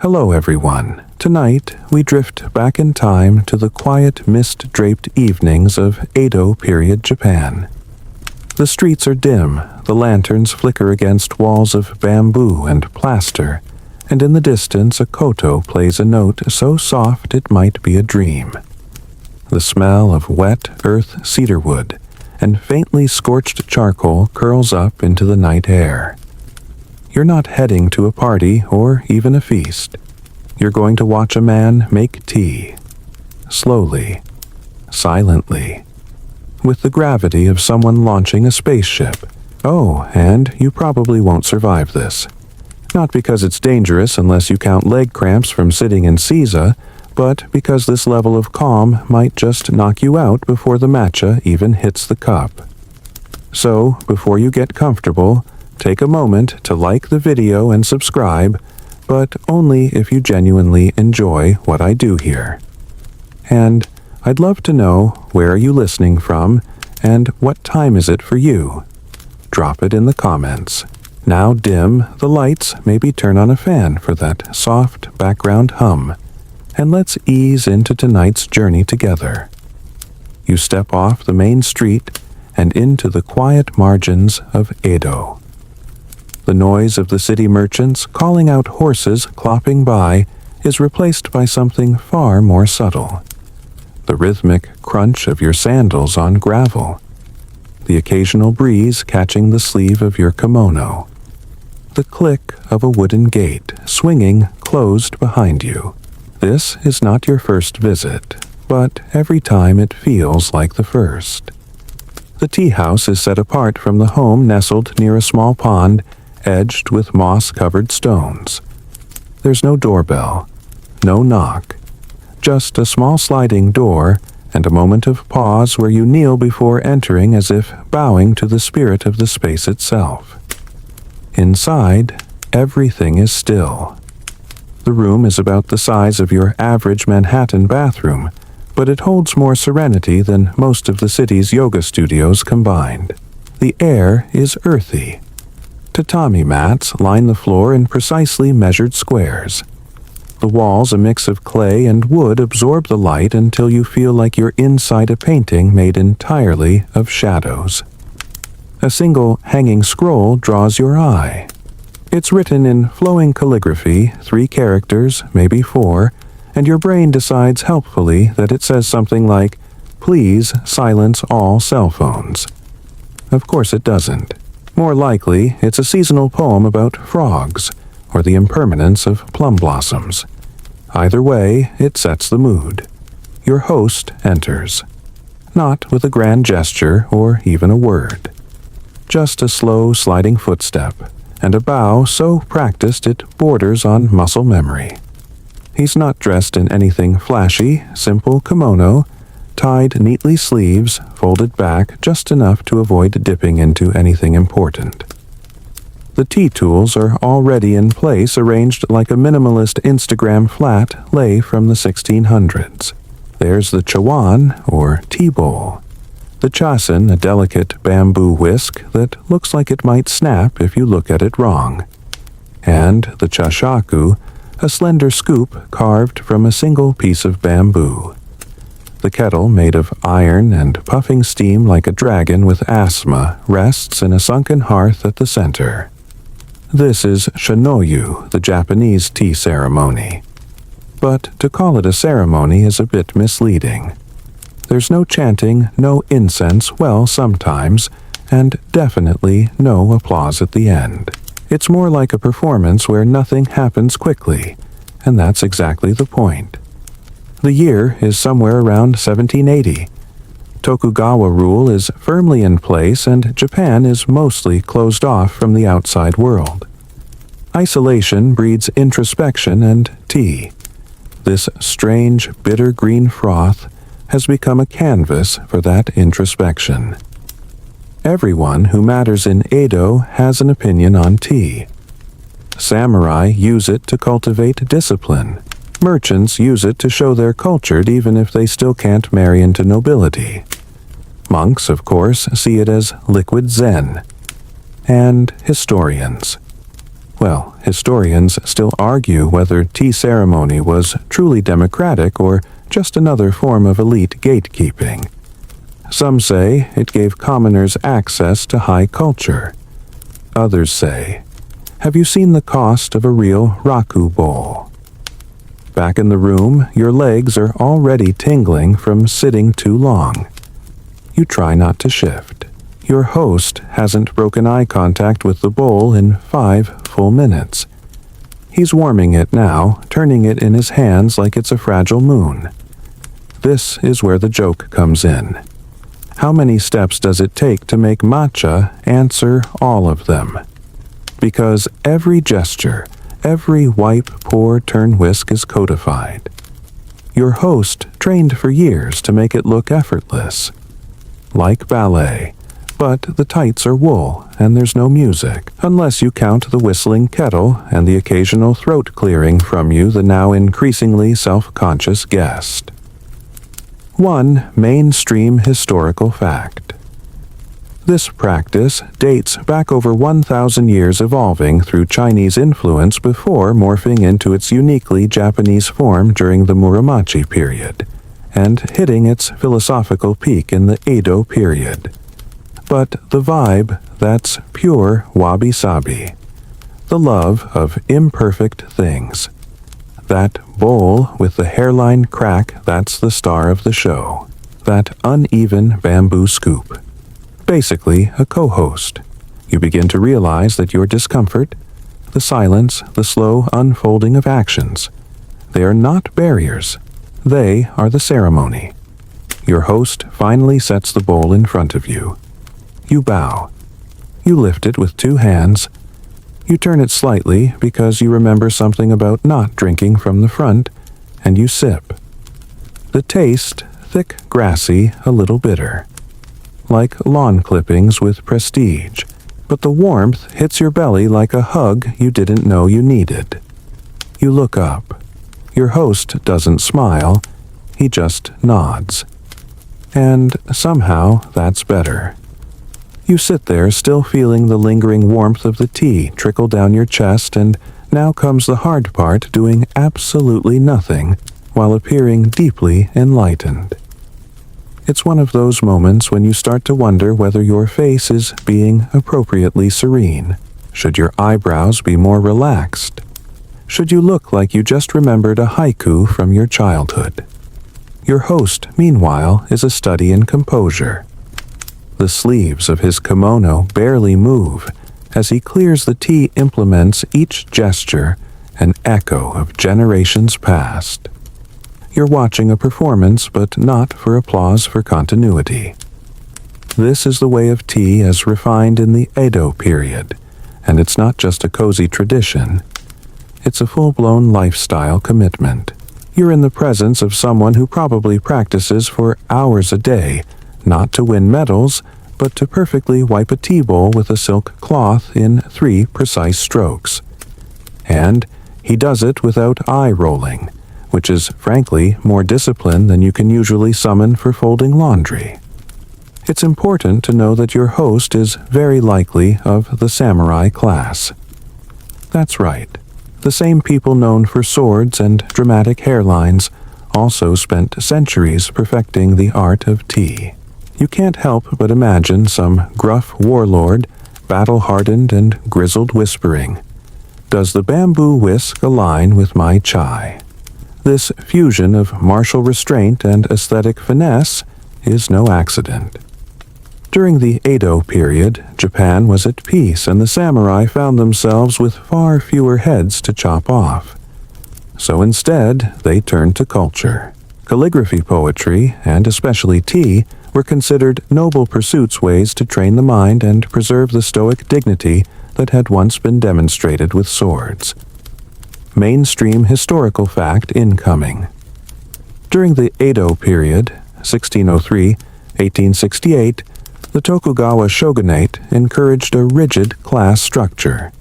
Hello everyone. Tonight, we drift back in time to the quiet mist-draped evenings of Edo period Japan. The streets are dim, the lanterns flicker against walls of bamboo and plaster, and in the distance a koto plays a note so soft it might be a dream. The smell of wet earth cedarwood and faintly scorched charcoal curls up into the night air. You're not heading to a party or even a feast. You're going to watch a man make tea. Slowly, silently, with the gravity of someone launching a spaceship. Oh, and you probably won't survive this. Not because it's dangerous unless you count leg cramps from sitting in Caesar, but because this level of calm might just knock you out before the matcha even hits the cup. So, before you get comfortable, take a moment to like the video and subscribe, but only if you genuinely enjoy what I do here. And I'd love to know, where are you listening from, and what time is it for you? Drop it in the comments. Now dim the lights, maybe turn on a fan for that soft background hum, and let's ease into tonight's journey together. You step off the main street and into the quiet margins of Edo. The noise of the city merchants calling out horses clopping by is replaced by something far more subtle. The rhythmic crunch of your sandals on gravel. The occasional breeze catching the sleeve of your kimono. The click of a wooden gate swinging closed behind you. This is not your first visit, but every time it feels like the first. The tea house is set apart from the home nestled near a small pond edged with moss-covered stones. There's no doorbell, no knock, just a small sliding door and a moment of pause where you kneel before entering as if bowing to the spirit of the space itself. Inside, everything is still. The room is about the size of your average Manhattan bathroom, but it holds more serenity than most of the city's yoga studios combined. The air is earthy. Tatami mats line the floor in precisely measured squares. The walls, a mix of clay and wood, absorb the light until you feel like you're inside a painting made entirely of shadows. A single hanging scroll draws your eye. It's written in flowing calligraphy, 3 characters, maybe 4, and your brain decides helpfully that it says something like, "Please silence all cell phones." Of course it doesn't. More likely, it's a seasonal poem about frogs, or the impermanence of plum blossoms. Either way, it sets the mood. Your host enters. Not with a grand gesture or even a word. Just a slow sliding footstep, and a bow so practiced it borders on muscle memory. He's not dressed in anything flashy, simple kimono, tied neatly sleeves, folded back just enough to avoid dipping into anything important. The tea tools are already in place, arranged like a minimalist Instagram flat lay from the 1600s. There's the chawan, or tea bowl. The chasen, a delicate bamboo whisk that looks like it might snap if you look at it wrong. And the chashaku, a slender scoop carved from a single piece of bamboo. The kettle, made of iron and puffing steam like a dragon with asthma, rests in a sunken hearth at the center. This is shanoyu, the Japanese tea ceremony. But to call it a ceremony is a bit misleading. There's no chanting, no incense, well, sometimes, and definitely no applause at the end. It's more like a performance where nothing happens quickly, and that's exactly the point. The year is somewhere around 1780. Tokugawa rule is firmly in place, and Japan is mostly closed off from the outside world. Isolation breeds introspection and tea. This strange, bitter green froth has become a canvas for that introspection. Everyone who matters in Edo has an opinion on tea. Samurai use it to cultivate discipline. Merchants use it to show they're cultured even if they still can't marry into nobility. Monks, of course, see it as liquid zen. And historians. Well, historians still argue whether tea ceremony was truly democratic or just another form of elite gatekeeping. Some say it gave commoners access to high culture. Others say, have you seen the cost of a real raku bowl? Back in the room, your legs are already tingling from sitting too long. You try not to shift. Your host hasn't broken eye contact with the bowl in 5 full minutes. He's warming it now, turning it in his hands like it's a fragile moon. This is where the joke comes in. How many steps does it take to make matcha answer all of them? Because every gesture, every wipe, pour, turn, whisk is codified. Your host trained for years to make it look effortless. Like ballet, but the tights are wool and there's no music, unless you count the whistling kettle and the occasional throat clearing from you, the now increasingly self-conscious guest. One mainstream historical fact. This practice dates back over 1,000 years, evolving through Chinese influence before morphing into its uniquely Japanese form during the Muromachi period, and hitting its philosophical peak in the Edo period. But the vibe, that's pure wabi-sabi. The love of imperfect things. That bowl with the hairline crack, that's the star of the show. That uneven bamboo scoop. Basically, a co-host. You begin to realize that your discomfort, the silence, the slow unfolding of actions, they are not barriers. They are the ceremony. Your host finally sets the bowl in front of you. You bow. You lift it with 2 hands. You turn it slightly because you remember something about not drinking from the front, and you sip. The taste, thick, grassy, a little bitter. Like lawn clippings with prestige, but the warmth hits your belly like a hug you didn't know you needed. You look up. Your host doesn't smile, he just nods. And somehow that's better. You sit there still feeling the lingering warmth of the tea trickle down your chest, and now comes the hard part, doing absolutely nothing while appearing deeply enlightened. It's one of those moments when you start to wonder whether your face is being appropriately serene. Should your eyebrows be more relaxed? Should you look like you just remembered a haiku from your childhood? Your host, meanwhile, is a study in composure. The sleeves of his kimono barely move as he clears the tea, implements each gesture an echo of generations past. You're watching a performance, but not for applause, for continuity. This is the way of tea as refined in the Edo period, and it's not just a cozy tradition. It's a full-blown lifestyle commitment. You're in the presence of someone who probably practices for hours a day, not to win medals, but to perfectly wipe a tea bowl with a silk cloth in 3 precise strokes. And he does it without eye rolling, which is frankly more discipline than you can usually summon for folding laundry. It's important to know that your host is very likely of the samurai class. That's right. The same people known for swords and dramatic hairlines also spent centuries perfecting the art of tea. You can't help but imagine some gruff warlord, battle-hardened and grizzled, whispering, "Does the bamboo whisk align with my chai?" This fusion of martial restraint and aesthetic finesse is no accident. During the Edo period, Japan was at peace, and the samurai found themselves with far fewer heads to chop off. So instead, they turned to culture. Calligraphy, poetry, and especially tea were considered noble pursuits, ways to train the mind and preserve the stoic dignity that had once been demonstrated with swords. Mainstream historical fact incoming. During the Edo period, 1603-1868, the Tokugawa shogunate encouraged a rigid class structure.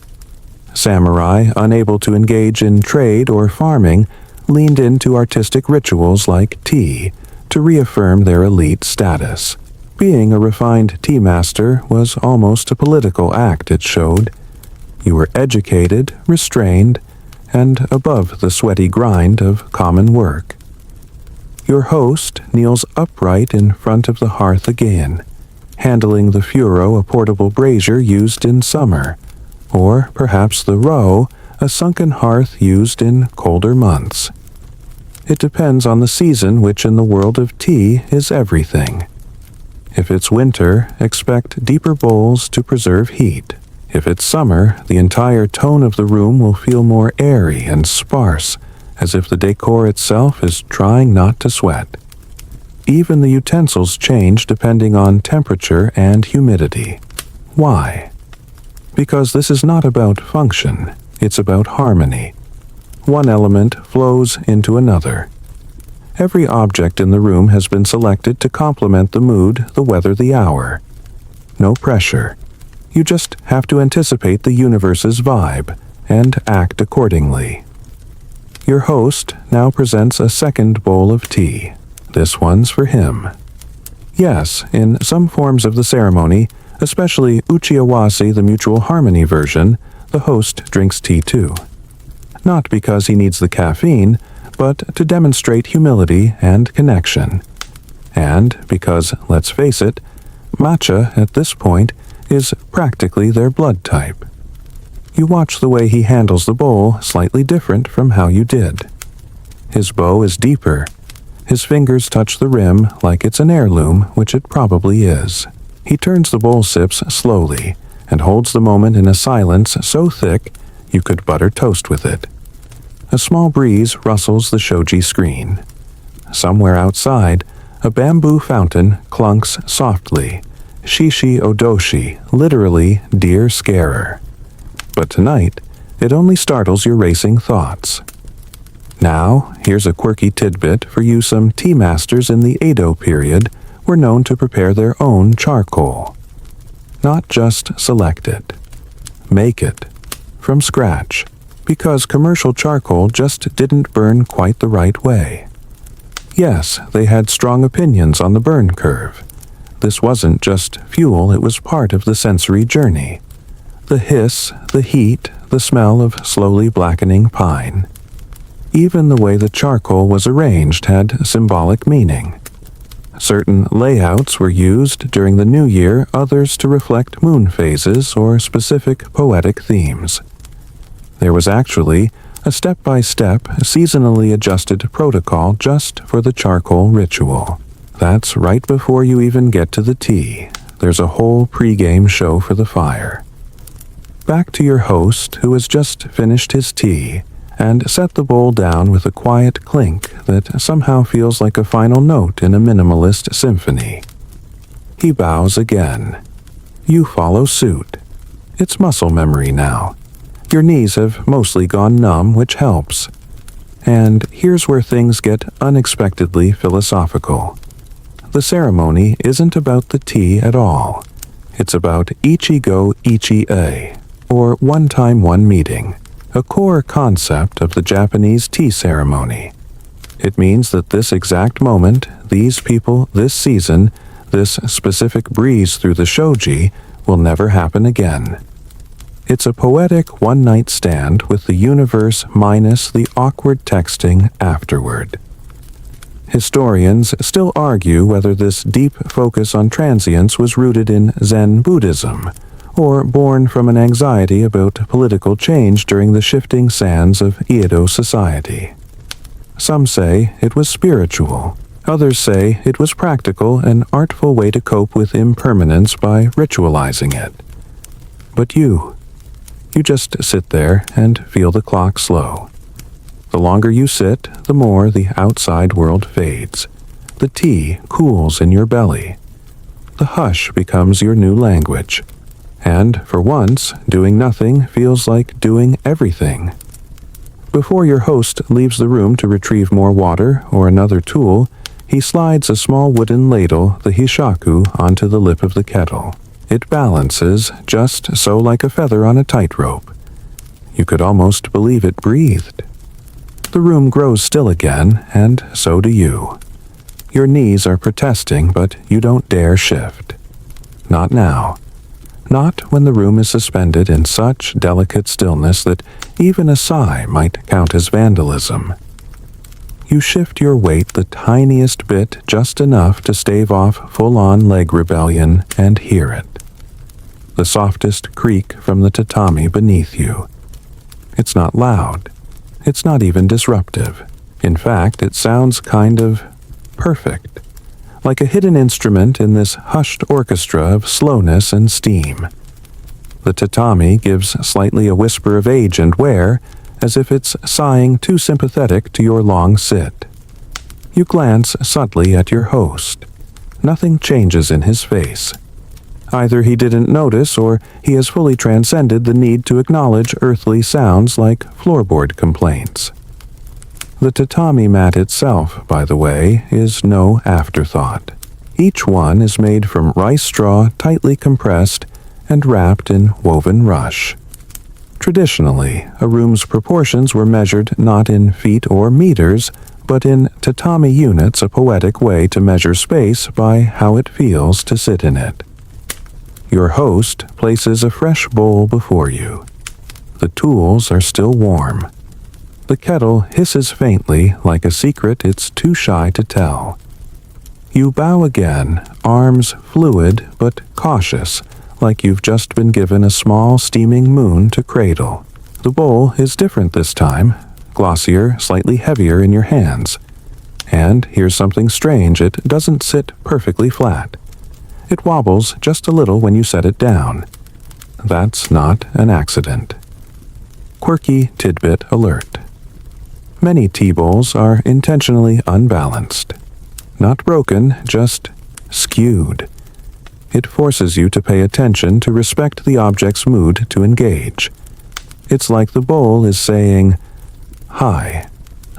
Samurai, unable to engage in trade or farming, leaned into artistic rituals like tea to reaffirm their elite status. Being a refined tea master was almost a political act, it showed. You were educated, restrained, and above the sweaty grind of common work. Your host kneels upright in front of the hearth again, handling the furo, a portable brazier used in summer, or perhaps the ro, a sunken hearth used in colder months. It depends on the season, which in the world of tea is everything. If it's winter, expect deeper bowls to preserve heat. If it's summer, the entire tone of the room will feel more airy and sparse, as if the decor itself is trying not to sweat. Even the utensils change depending on temperature and humidity. Why? Because this is not about function, it's about harmony. One element flows into another. Every object in the room has been selected to complement the mood, the weather, the hour. No pressure. You just have to anticipate the universe's vibe and act accordingly. Your host now presents a second bowl of tea. This one's for him. Yes, in some forms of the ceremony, especially Uchiawase, the mutual harmony version, the host drinks tea too. Not because he needs the caffeine, but to demonstrate humility and connection. And because, let's face it, matcha at this point is practically their blood type. You watch the way he handles the bowl, slightly different from how you did. His bow is deeper. His fingers touch the rim like it's an heirloom, which it probably is. He turns the bowl sips slowly and holds the moment in a silence so thick you could butter toast with it. A small breeze rustles the shoji screen. Somewhere outside, a bamboo fountain clunks softly. Shishi odoshi, literally deer scarer. But tonight, it only startles your racing thoughts. Now, here's a quirky tidbit for you. Some tea masters in the Edo period were known to prepare their own charcoal. Not just select it. Make it. From scratch. Because commercial charcoal just didn't burn quite the right way. Yes, they had strong opinions on the burn curve. This wasn't just fuel, it was part of the sensory journey. The hiss, the heat, the smell of slowly blackening pine. Even the way the charcoal was arranged had symbolic meaning. Certain layouts were used during the new year, others to reflect moon phases or specific poetic themes. There was actually a step-by-step, seasonally adjusted protocol just for the charcoal ritual. That's right before you even get to the tea. There's a whole pre-game show for the fire. Back to your host, who has just finished his tea and set the bowl down with a quiet clink that somehow feels like a final note in a minimalist symphony. He bows again. You follow suit. It's muscle memory now. Your knees have mostly gone numb, which helps. And here's where things get unexpectedly philosophical. The ceremony isn't about the tea at all. It's about ichigo ichi-e, or one time one meeting, a core concept of the Japanese tea ceremony. It means that this exact moment, these people, this season, this specific breeze through the shoji will never happen again. It's a poetic one-night stand with the universe minus the awkward texting afterward. Historians still argue whether this deep focus on transience was rooted in Zen Buddhism, or born from an anxiety about political change during the shifting sands of Edo society. Some say it was spiritual. Others say it was practical, an artful way to cope with impermanence by ritualizing it. But you just sit there and feel the clock slow. The longer you sit, the more the outside world fades. The tea cools in your belly. The hush becomes your new language. And, for once, doing nothing feels like doing everything. Before your host leaves the room to retrieve more water or another tool, he slides a small wooden ladle, the hishaku, onto the lip of the kettle. It balances just so like a feather on a tightrope. You could almost believe it breathed. The room grows still again, and so do you. Your knees are protesting, but you don't dare shift. Not now. Not when the room is suspended in such delicate stillness that even a sigh might count as vandalism. You shift your weight the tiniest bit, just enough to stave off full-on leg rebellion, and hear it. The softest creak from the tatami beneath you. It's not loud. It's not even disruptive. In fact, it sounds kind of perfect, like a hidden instrument in this hushed orchestra of slowness and steam. The tatami gives slightly a whisper of age and wear, as if it's sighing too sympathetic to your long sit. You glance subtly at your host. Nothing changes in his face. Either he didn't notice, or he has fully transcended the need to acknowledge earthly sounds like floorboard complaints. The tatami mat itself, by the way, is no afterthought. Each one is made from rice straw tightly compressed and wrapped in woven rush. Traditionally, a room's proportions were measured not in feet or meters, but in tatami units, a poetic way to measure space by how it feels to sit in it. Your host places a fresh bowl before you. The tools are still warm. The kettle hisses faintly, like a secret it's too shy to tell. You bow again, arms fluid but cautious, like you've just been given a small steaming moon to cradle. The bowl is different this time, glossier, slightly heavier in your hands. And here's something strange, it doesn't sit perfectly flat. It wobbles just a little when you set it down. That's not an accident. Quirky tidbit alert. Many tea bowls are intentionally unbalanced. Not broken, just skewed. It forces you to pay attention to respect the object's mood to engage. It's like the bowl is saying, "Hi,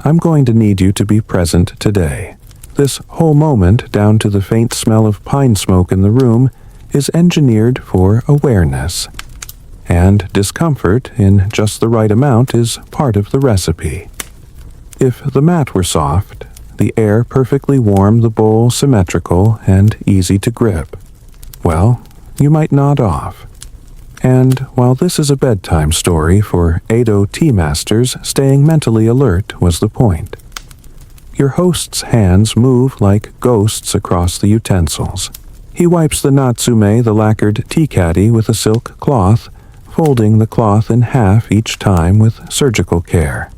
I'm going to need you to be present today." This whole moment, down to the faint smell of pine smoke in the room, is engineered for awareness. And discomfort, in just the right amount, is part of the recipe. If the mat were soft, the air perfectly warm, the bowl symmetrical and easy to grip, well, you might nod off. And while this is a bedtime story for Edo tea masters, staying mentally alert was the point. Your host's hands move like ghosts across the utensils. He wipes the natsume, the lacquered tea caddy, with a silk cloth, folding the cloth in half each time with surgical care.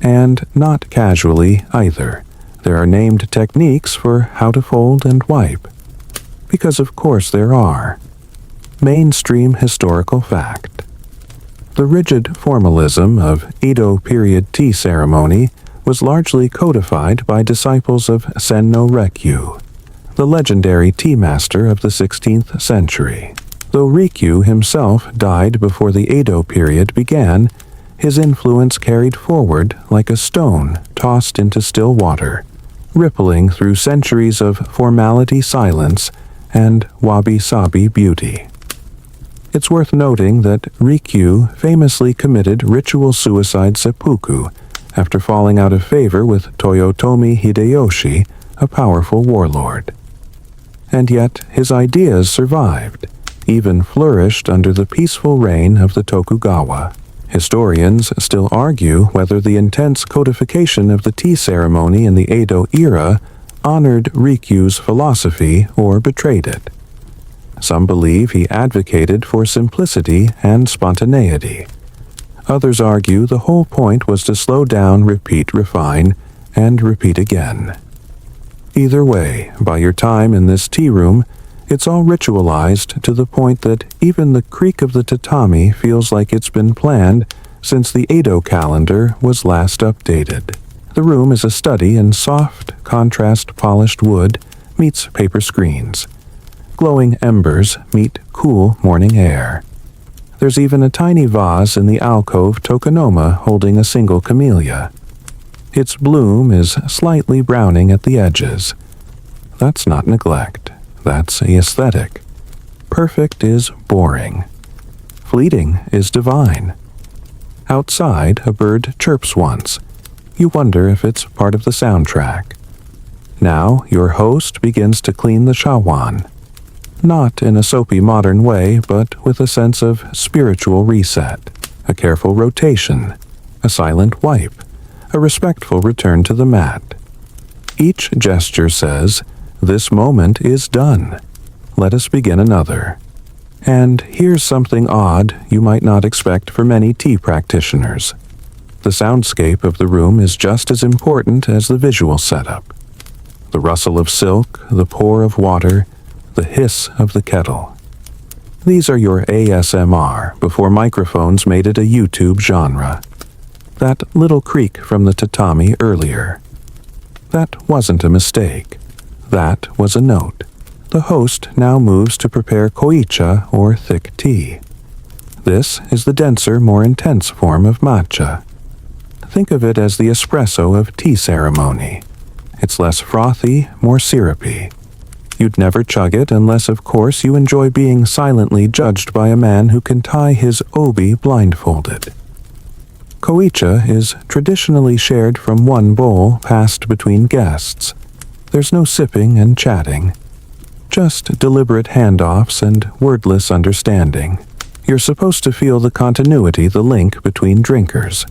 And not casually either. There are named techniques for how to fold and wipe. Because of course there are. Mainstream historical fact. The rigid formalism of Edo period tea ceremony was largely codified by disciples of Senno Rikyu, the legendary tea master of the 16th century. Though Rikyu himself died before the Edo period began, his influence carried forward like a stone tossed into still water, rippling through centuries of formality silence and wabi-sabi beauty. It's worth noting that Rikyu famously committed ritual suicide seppuku after falling out of favor with Toyotomi Hideyoshi, a powerful warlord. And yet his ideas survived, even flourished under the peaceful reign of the Tokugawa. Historians still argue whether the intense codification of the tea ceremony in the Edo era honored Rikyu's philosophy or betrayed it. Some believe he advocated for simplicity and spontaneity. Others argue the whole point was to slow down, repeat, refine, and repeat again. Either way, by your time in this tea room, it's all ritualized to the point that even the creak of the tatami feels like it's been planned since the Edo calendar was last updated. The room is a study in soft, contrast-polished wood meets paper screens. Glowing embers meet cool morning air. There's even a tiny vase in the alcove tokonoma holding a single camellia. Its bloom is slightly browning at the edges. That's not neglect. That's aesthetic. Perfect is boring. Fleeting is divine. Outside, a bird chirps once. You wonder if it's part of the soundtrack. Now, your host begins to clean the shawan. Not in a soapy modern way, but with a sense of spiritual reset, a careful rotation, a silent wipe, a respectful return to the mat. Each gesture says, "This moment is done. Let us begin another." And here's something odd you might not expect for many tea practitioners. The soundscape of the room is just as important as the visual setup. The rustle of silk, the pour of water, the hiss of the kettle. These are your ASMR before microphones made it a YouTube genre. That little creak from the tatami earlier. That wasn't a mistake. That was a note. The host now moves to prepare koicha, or thick tea. This is the denser, more intense form of matcha. Think of it as the espresso of tea ceremony. It's less frothy, more syrupy. You'd never chug it unless, of course, you enjoy being silently judged by a man who can tie his obi blindfolded. Koicha is traditionally shared from one bowl passed between guests. There's no sipping and chatting. Just deliberate handoffs and wordless understanding. You're supposed to feel the continuity, the link between drinkers.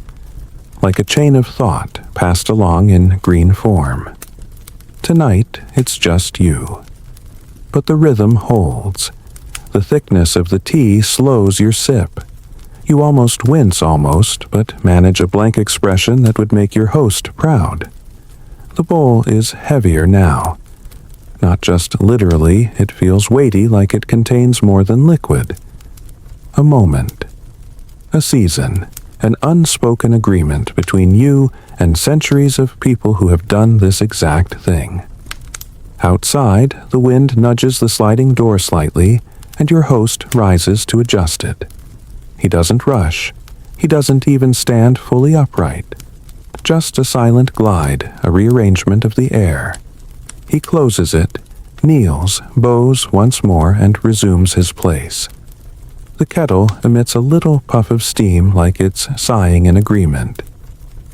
Like a chain of thought passed along in green form. Tonight, it's just you. But the rhythm holds. The thickness of the tea slows your sip. You almost wince but manage a blank expression that would make your host proud. The bowl is heavier now. Not just literally, it feels weighty, like it contains more than liquid. A moment. A season. An unspoken agreement between you and centuries of people who have done this exact thing. Outside, the wind nudges the sliding door slightly, and your host rises to adjust it. He doesn't rush. He doesn't even stand fully upright. Just a silent glide, a rearrangement of the air. He closes it, kneels, bows once more, and resumes his place. The kettle emits a little puff of steam like it's sighing in agreement.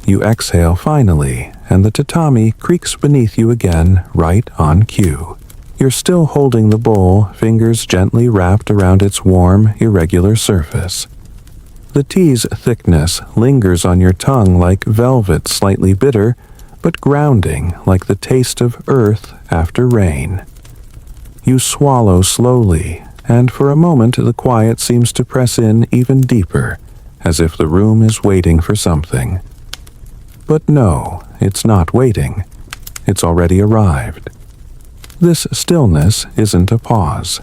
You exhale finally, and the tatami creaks beneath you again, right on cue. You're still holding the bowl, fingers gently wrapped around its warm, irregular surface. The tea's thickness lingers on your tongue like velvet, slightly bitter, but grounding like the taste of earth after rain. You swallow slowly, and for a moment the quiet seems to press in even deeper, as if the room is waiting for something. But no, it's not waiting. It's already arrived. This stillness isn't a pause.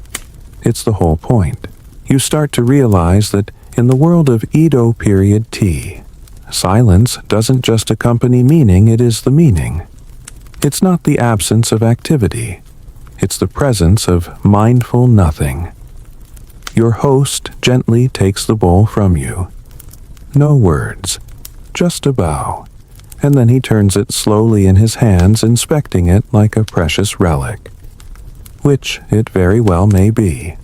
It's the whole point. You start to realize that in the world of Edo period tea, silence doesn't just accompany meaning, it is the meaning. It's not the absence of activity. It's the presence of mindful nothing. Your host gently takes the bowl from you. No words, just a bow, and then he turns it slowly in his hands, inspecting it like a precious relic. Which it very well may be.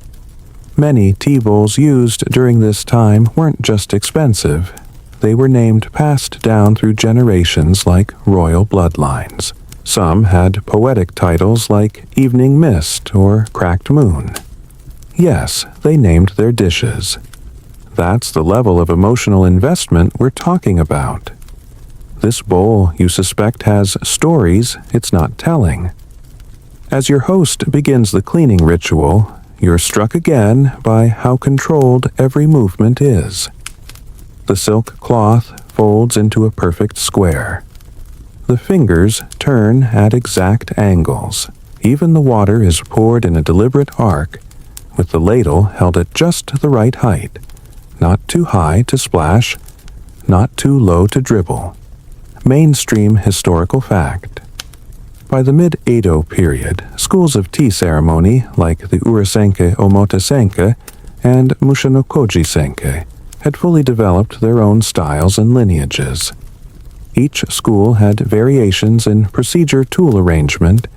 Many tea bowls used during this time weren't just expensive. They were named passed down through generations like royal bloodlines. Some had poetic titles like Evening Mist or Cracked Moon. Yes, they named their dishes. That's the level of emotional investment we're talking about. This bowl, you suspect, has stories it's not telling. As your host begins the cleaning ritual, you're struck again by how controlled every movement is. The silk cloth folds into a perfect square. The fingers turn at exact angles. Even the water is poured in a deliberate arc, with the ladle held at just the right height, not too high to splash, not too low to dribble. Mainstream historical fact. By the mid-Edo period, schools of tea ceremony like the Urasenke Omote Senke and Mushanokoji Senke had fully developed their own styles and lineages. Each school had variations in procedure, tool arrangement,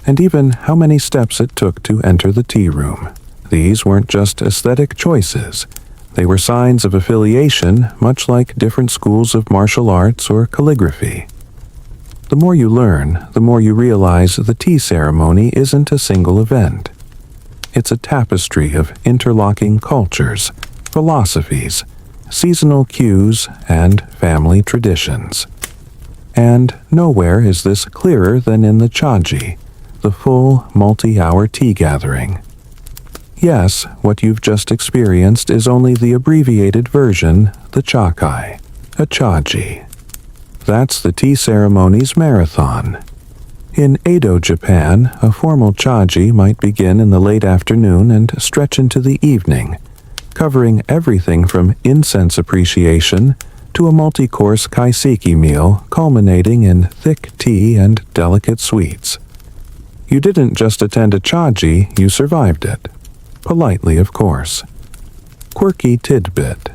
and even how many steps it took to enter the tea room. These weren't just aesthetic choices. They were signs of affiliation, much like different schools of martial arts or calligraphy. The more you learn, the more you realize the tea ceremony isn't a single event. It's a tapestry of interlocking cultures, philosophies, seasonal cues, and family traditions. And nowhere is this clearer than in the chaji, the full multi-hour tea gathering. Yes, what you've just experienced is only the abbreviated version, the chakai, a chaji. That's the tea ceremony's marathon. In Edo, Japan, a formal chaji might begin in the late afternoon and stretch into the evening, covering everything from incense appreciation to a multi-course kaiseki meal culminating in thick tea and delicate sweets. You didn't just attend a chaji, you survived it. Politely, of course. Quirky tidbit.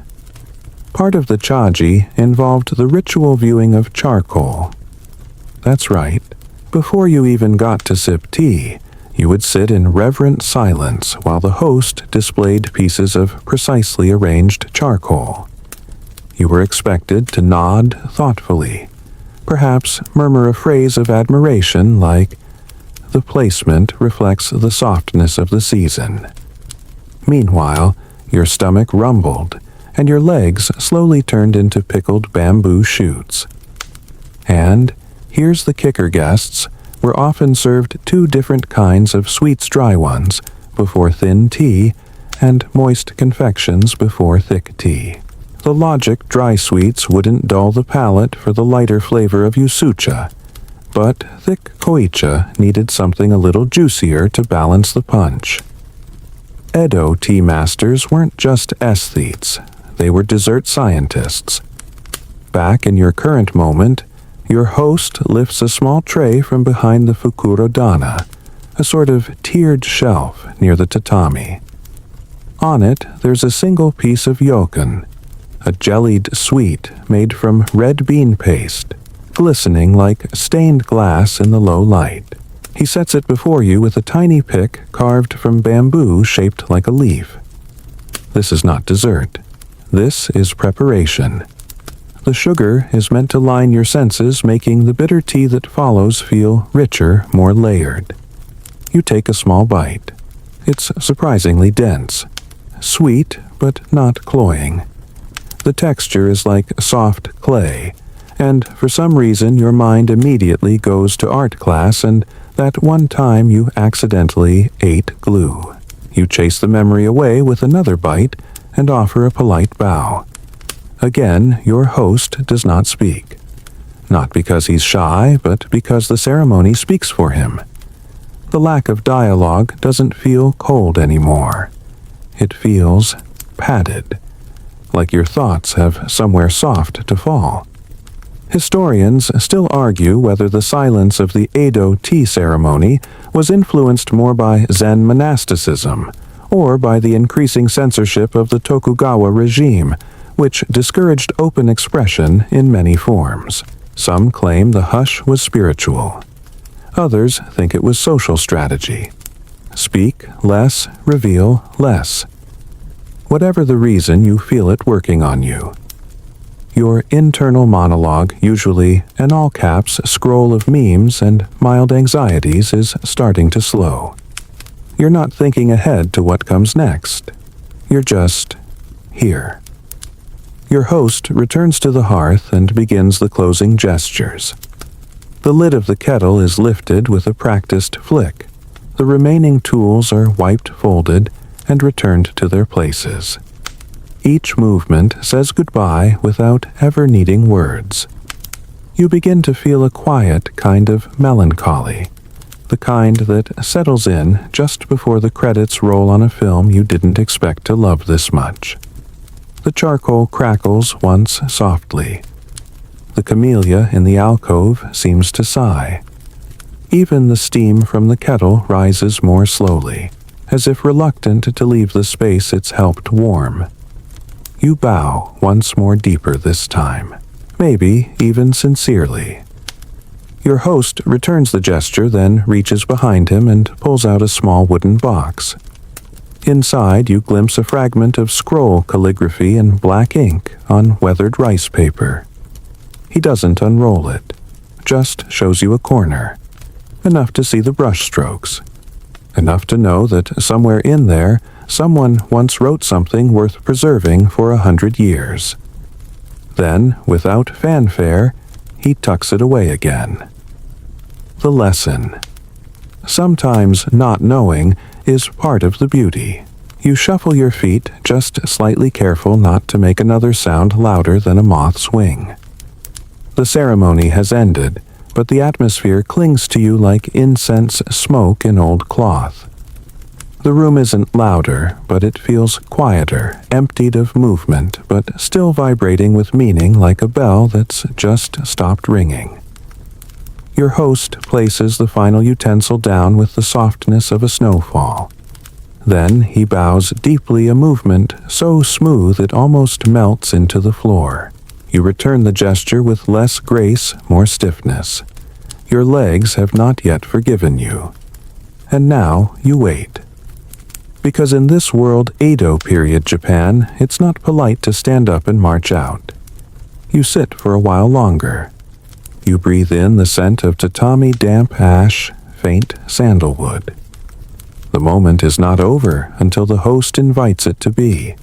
Part of the chaji involved the ritual viewing of charcoal. That's right. Before you even got to sip tea, you would sit in reverent silence while the host displayed pieces of precisely arranged charcoal. You were expected to nod thoughtfully, perhaps murmur a phrase of admiration like, "The placement reflects the softness of the season." Meanwhile, your stomach rumbled, and your legs slowly turned into pickled bamboo shoots. And here's the kicker, guests were often served two different kinds of sweets, dry ones before thin tea, and moist confections before thick tea. The logic dry sweets wouldn't dull the palate for the lighter flavor of yusucha, but thick koicha needed something a little juicier to balance the punch. Edo tea masters weren't just aesthetes, they were dessert scientists. Back in your current moment, your host lifts a small tray from behind the fukurodana, a sort of tiered shelf near the tatami. On it, there's a single piece of yokan, a jellied sweet made from red bean paste, glistening like stained glass in the low light. He sets it before you with a tiny pick carved from bamboo shaped like a leaf. This is not dessert. This is preparation. The sugar is meant to line your senses, making the bitter tea that follows feel richer, more layered. You take a small bite. It's surprisingly dense. Sweet, but not cloying. The texture is like soft clay, and for some reason your mind immediately goes to art class and that one time you accidentally ate glue. You chase the memory away with another bite and offer a polite bow. Again, your host does not speak. Not because he's shy, but because the ceremony speaks for him. The lack of dialogue doesn't feel cold anymore. It feels padded, like your thoughts have somewhere soft to fall. Historians still argue whether the silence of the Edo tea ceremony was influenced more by Zen monasticism or by the increasing censorship of the Tokugawa regime, which discouraged open expression in many forms. Some claim the hush was spiritual. Others think it was social strategy. Speak less, reveal less. Whatever the reason, you feel it working on you. Your internal monologue, usually an all-caps scroll of memes and mild anxieties, is starting to slow. You're not thinking ahead to what comes next. You're just here. Your host returns to the hearth and begins the closing gestures. The lid of the kettle is lifted with a practiced flick. The remaining tools are wiped, folded, and returned to their places. Each movement says goodbye without ever needing words. You begin to feel a quiet kind of melancholy, the kind that settles in just before the credits roll on a film you didn't expect to love this much. The charcoal crackles once softly. The camellia in the alcove seems to sigh. Even the steam from the kettle rises more slowly, as if reluctant to leave the space it's helped warm. You bow once more, deeper this time, maybe even sincerely. Your host returns the gesture, then reaches behind him and pulls out a small wooden box. Inside, you glimpse a fragment of scroll calligraphy in black ink on weathered rice paper. He doesn't unroll it, just shows you a corner, enough to see the brush strokes. enough to know that somewhere in there, someone once wrote something worth preserving for 100 years. Then, without fanfare, he tucks it away again. The lesson. Sometimes not knowing is part of the beauty. You shuffle your feet, just slightly careful not to make another sound louder than a moth's wing. The ceremony has ended, but the atmosphere clings to you like incense smoke in old cloth. The room isn't louder, but it feels quieter, emptied of movement, but still vibrating with meaning like a bell that's just stopped ringing. Your host places the final utensil down with the softness of a snowfall. Then he bows deeply, a movement so smooth it almost melts into the floor. You return the gesture with less grace, more stiffness. Your legs have not yet forgiven you. And now you wait. Because in this world, Edo period Japan, it's not polite to stand up and march out. You sit for a while longer. You breathe in the scent of tatami, damp ash, faint sandalwood. The moment is not over until the host invites it to be.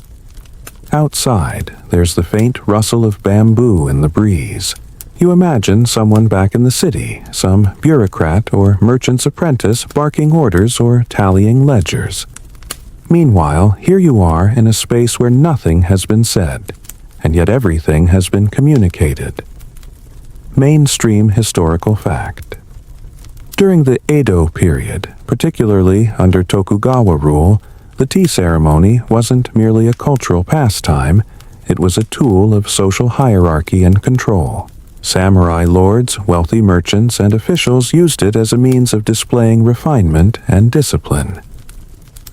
Outside, there's the faint rustle of bamboo in the breeze. You imagine someone back in the city, some bureaucrat or merchant's apprentice barking orders or tallying ledgers. Meanwhile, here you are in a space where nothing has been said, and yet everything has been communicated. Mainstream historical fact. During the Edo period, particularly under Tokugawa rule, the tea ceremony wasn't merely a cultural pastime, it was a tool of social hierarchy and control. Samurai lords, wealthy merchants, and officials used it as a means of displaying refinement and discipline.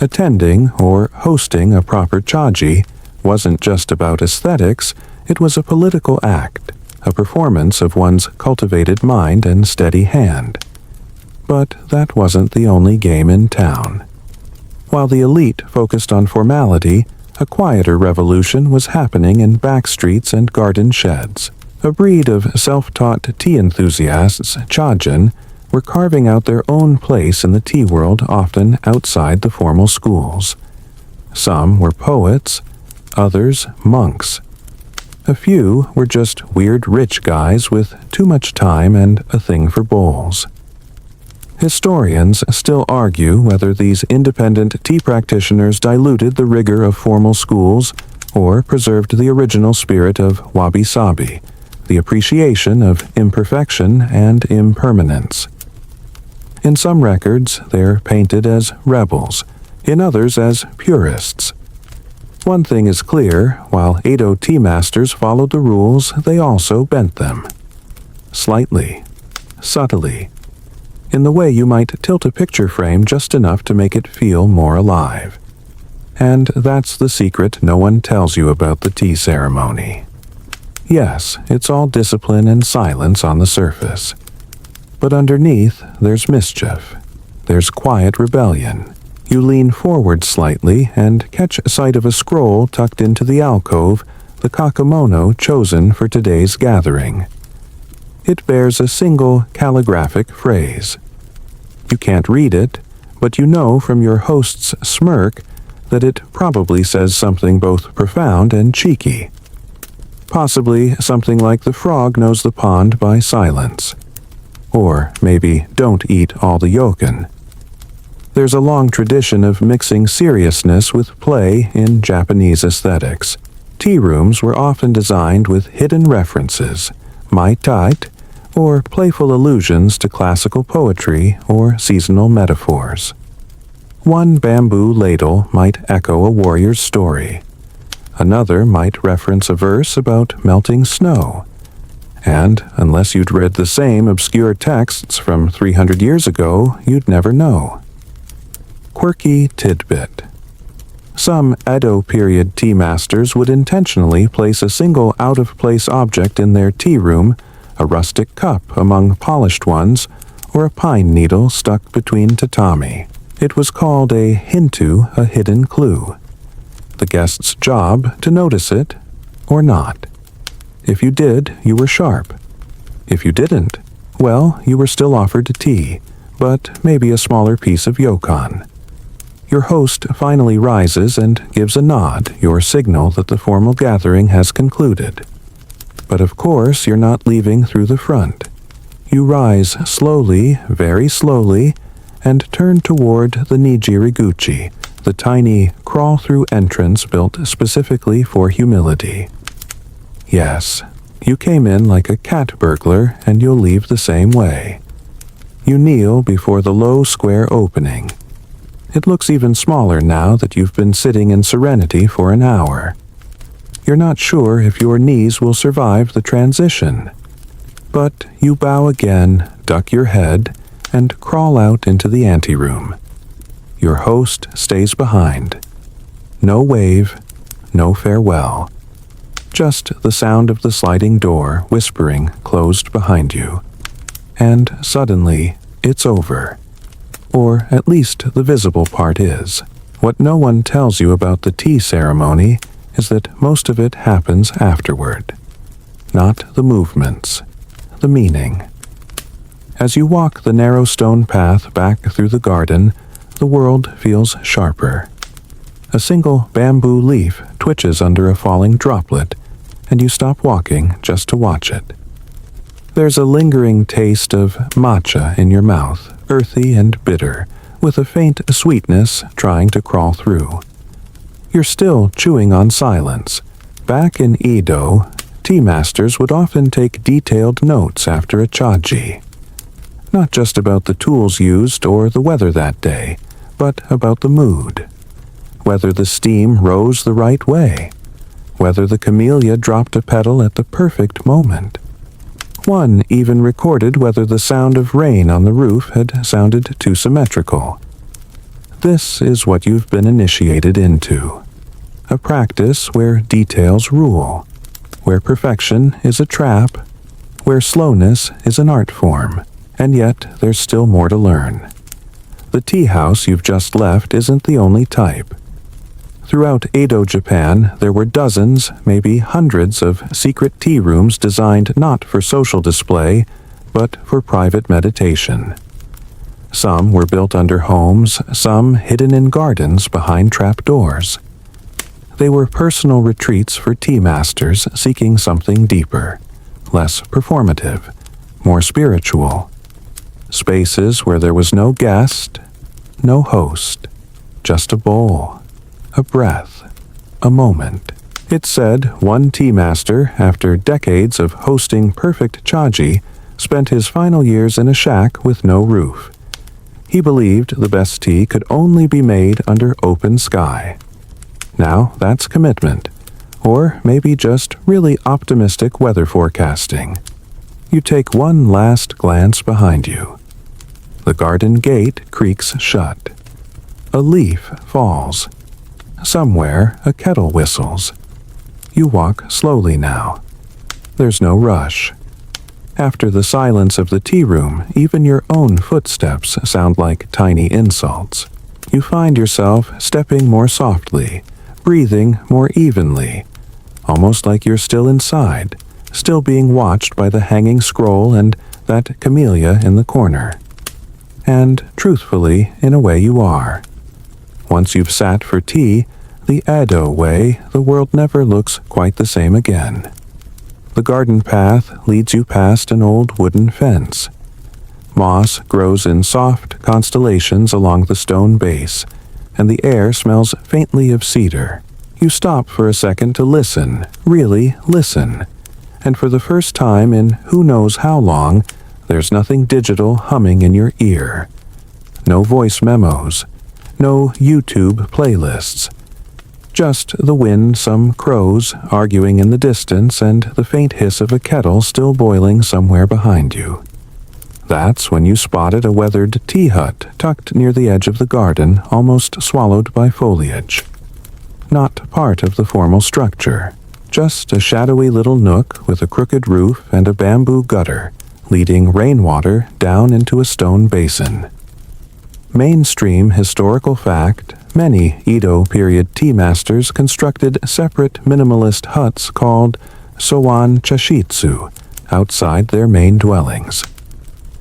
Attending or hosting a proper chaji wasn't just about aesthetics, it was a political act, a performance of one's cultivated mind and steady hand. But that wasn't the only game in town. While the elite focused on formality, a quieter revolution was happening in back streets and garden sheds. A breed of self-taught tea enthusiasts, chajin, were carving out their own place in the tea world, often outside the formal schools. Some were poets, others monks. A few were just weird rich guys with too much time and a thing for bowls. Historians still argue whether these independent tea practitioners diluted the rigor of formal schools or preserved the original spirit of wabi-sabi, the appreciation of imperfection and impermanence. In some records, they're painted as rebels, in others as purists. One thing is clear, while Edo tea masters followed the rules, they also bent them. Slightly, subtly, in the way you might tilt a picture frame just enough to make it feel more alive. And that's the secret no one tells you about the tea ceremony. Yes, it's all discipline and silence on the surface. But underneath, there's mischief. There's quiet rebellion. You lean forward slightly and catch sight of a scroll tucked into the alcove, the kakemono chosen for today's gathering. It bears a single calligraphic phrase. You can't read it, but you know from your host's smirk that it probably says something both profound and cheeky. Possibly something like the frog knows the pond by silence. Or maybe don't eat all the yokin. There's a long tradition of mixing seriousness with play in Japanese aesthetics. Tea rooms were often designed with hidden references, mai tait, or playful allusions to classical poetry or seasonal metaphors. One bamboo ladle might echo a warrior's story. Another might reference a verse about melting snow. And, unless you'd read the same obscure texts from 300 years ago, you'd never know. Quirky tidbit. Some Edo period tea masters would intentionally place a single out-of-place object in their tea room, a rustic cup among polished ones, or a pine needle stuck between tatami. It was called a hintu, a hidden clue. The guest's job to notice it, or not. If you did, you were sharp. If you didn't, well, you were still offered tea, but maybe a smaller piece of yokon. Your host finally rises and gives a nod, your signal that the formal gathering has concluded. But of course, you're not leaving through the front. You rise slowly, very slowly, and turn toward the Nijiriguchi, the tiny crawl-through entrance built specifically for humility. Yes, you came in like a cat burglar, and you'll leave the same way. You kneel before the low square opening. It looks even smaller now that you've been sitting in serenity for an hour. You're not sure if your knees will survive the transition. But you bow again, duck your head, and crawl out into the anteroom. Your host stays behind. No wave, no farewell. Just the sound of the sliding door whispering closed behind you. And suddenly, it's over. Or at least the visible part is. What no one tells you about the tea ceremony is that most of it happens afterward. Not the movements, the meaning. As you walk the narrow stone path back through the garden, the world feels sharper. A single bamboo leaf twitches under a falling droplet, and you stop walking just to watch it. There's a lingering taste of matcha in your mouth, earthy and bitter, with a faint sweetness trying to crawl through. You're still chewing on silence. Back in Edo, tea masters would often take detailed notes after a chaji. Not just about the tools used or the weather that day, but about the mood. Whether the steam rose the right way. Whether the camellia dropped a petal at the perfect moment. One even recorded whether the sound of rain on the roof had sounded too symmetrical. This is what you've been initiated into. A practice where details rule, where perfection is a trap, where slowness is an art form, and yet there's still more to learn. The tea house you've just left isn't the only type. Throughout Edo, Japan, there were dozens, maybe hundreds of secret tea rooms designed not for social display, but for private meditation. Some were built under homes, some hidden in gardens behind trapdoors. They were personal retreats for tea masters seeking something deeper, less performative, more spiritual. Spaces where there was no guest, no host, just a bowl. A breath, a moment. It said one tea master, after decades of hosting perfect chaji, spent his final years in a shack with no roof. He believed the best tea could only be made under open sky. Now that's commitment, or maybe just really optimistic weather forecasting. You take one last glance behind you. The garden gate creaks shut. A leaf falls. Somewhere, a kettle whistles. You walk slowly now. There's no rush. After the silence of the tea room, even your own footsteps sound like tiny insults. You find yourself stepping more softly, breathing more evenly, almost like you're still inside, still being watched by the hanging scroll and that camellia in the corner. And, truthfully, in a way you are. Once you've sat for tea, the Edo way, the world never looks quite the same again. The garden path leads you past an old wooden fence. Moss grows in soft constellations along the stone base, and the air smells faintly of cedar. You stop for a second to listen, really listen. And for the first time in who knows how long, there's nothing digital humming in your ear. No voice memos. No YouTube playlists. Just the wind, some crows arguing in the distance, and the faint hiss of a kettle still boiling somewhere behind you. That's when you spotted a weathered tea hut tucked near the edge of the garden, almost swallowed by foliage. Not part of the formal structure, just a shadowy little nook with a crooked roof and a bamboo gutter, leading rainwater down into a stone basin. Mainstream historical fact, many Edo period tea masters constructed separate minimalist huts called sowan chashitsu outside their main dwellings.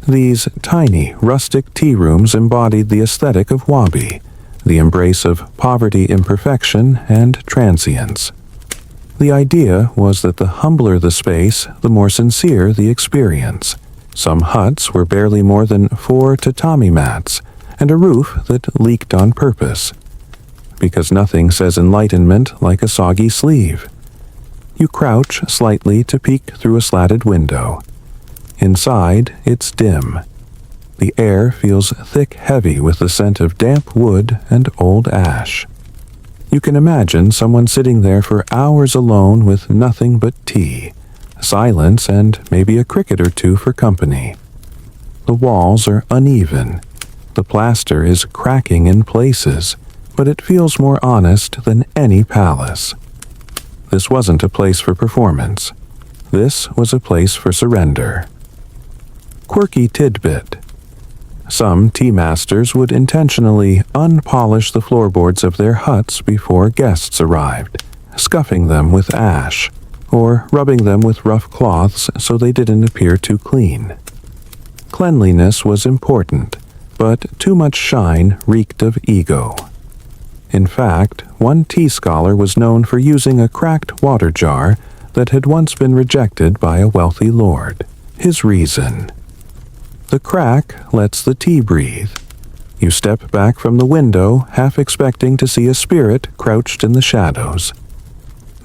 These tiny, rustic tea rooms embodied the aesthetic of wabi, the embrace of poverty, imperfection, and transience. The idea was that the humbler the space, the more sincere the experience. Some huts were barely more than 4 tatami mats, and a roof that leaked on purpose. Because nothing says enlightenment like a soggy sleeve. You crouch slightly to peek through a slatted window. Inside, it's dim. The air feels thick, heavy with the scent of damp wood and old ash. You can imagine someone sitting there for hours alone with nothing but tea, silence, and maybe a cricket or two for company. The walls are uneven. The plaster is cracking in places, but it feels more honest than any palace. This wasn't a place for performance. This was a place for surrender. Quirky tidbit. Some tea masters would intentionally unpolish the floorboards of their huts before guests arrived, scuffing them with ash, or rubbing them with rough cloths so they didn't appear too clean. Cleanliness was important, but too much shine reeked of ego. In fact, one tea scholar was known for using a cracked water jar that had once been rejected by a wealthy lord. His reason: the crack lets the tea breathe. You step back from the window, half expecting to see a spirit crouched in the shadows.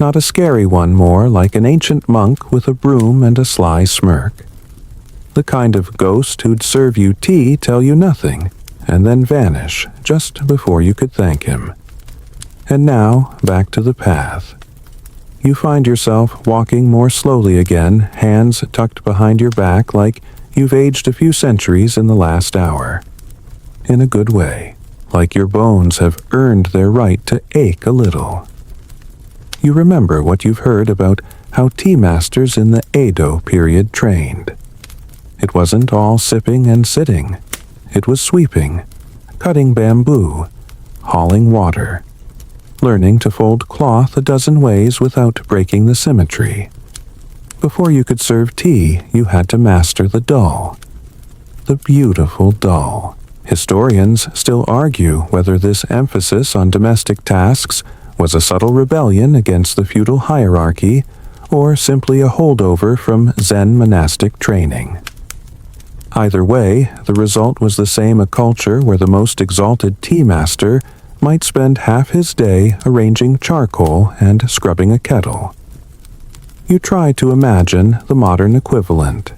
Not a scary one, more like an ancient monk with a broom and a sly smirk. The kind of ghost who'd serve you tea, tell you nothing, and then vanish just before you could thank him. And now, back to the path. You find yourself walking more slowly again, hands tucked behind your back like you've aged a few centuries in the last hour. In a good way, like your bones have earned their right to ache a little. You remember what you've heard about how tea masters in the Edo period trained. It wasn't all sipping and sitting. It was sweeping, cutting bamboo, hauling water, learning to fold cloth a dozen ways without breaking the symmetry. Before you could serve tea, you had to master the dull. The beautiful dull. Historians still argue whether this emphasis on domestic tasks was a subtle rebellion against the feudal hierarchy or simply a holdover from Zen monastic training. Either way, the result was the same: a culture where the most exalted tea master might spend half his day arranging charcoal and scrubbing a kettle. You try to imagine the modern equivalent.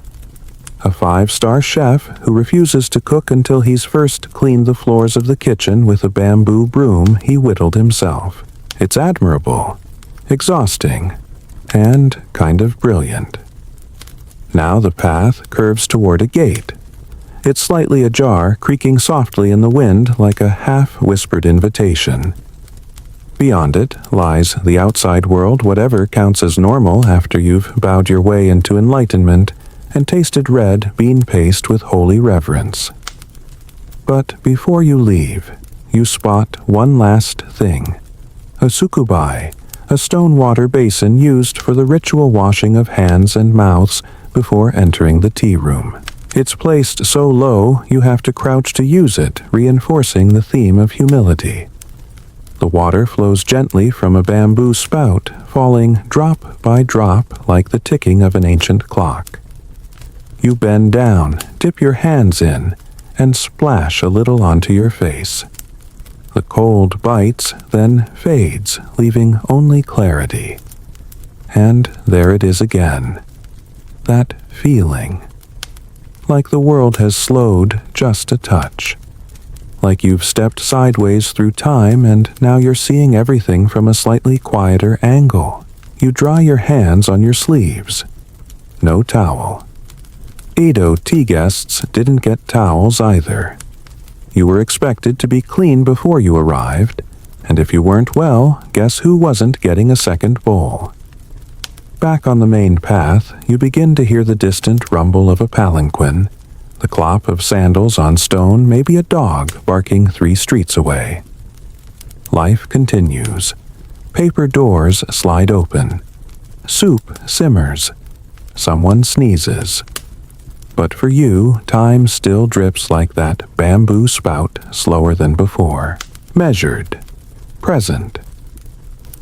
A 5-star chef who refuses to cook until he's first cleaned the floors of the kitchen with a bamboo broom he whittled himself. It's admirable, exhausting, and kind of brilliant. Now the path curves toward a gate. It's slightly ajar, creaking softly in the wind like a half-whispered invitation. Beyond it lies the outside world, whatever counts as normal after you've bowed your way into enlightenment and tasted red bean paste with holy reverence. But before you leave, you spot one last thing: a sukubai, a stone water basin used for the ritual washing of hands and mouths before entering the tea room. It's placed so low you have to crouch to use it, reinforcing the theme of humility. The water flows gently from a bamboo spout, falling drop by drop like the ticking of an ancient clock. You bend down, dip your hands in, and splash a little onto your face. The cold bites, then fades, leaving only clarity. And there it is again. That feeling. Like the world has slowed just a touch. Like you've stepped sideways through time and now you're seeing everything from a slightly quieter angle. You dry your hands on your sleeves. No towel. Edo tea guests didn't get towels either. You were expected to be clean before you arrived, and if you weren't well, guess who wasn't getting a second bowl? Back on the main path, you begin to hear the distant rumble of a palanquin, the clop of sandals on stone, maybe a dog barking 3 streets away. Life continues. Paper doors slide open. Soup simmers. Someone sneezes. But for you, time still drips like that bamboo spout, slower than before. measured, present.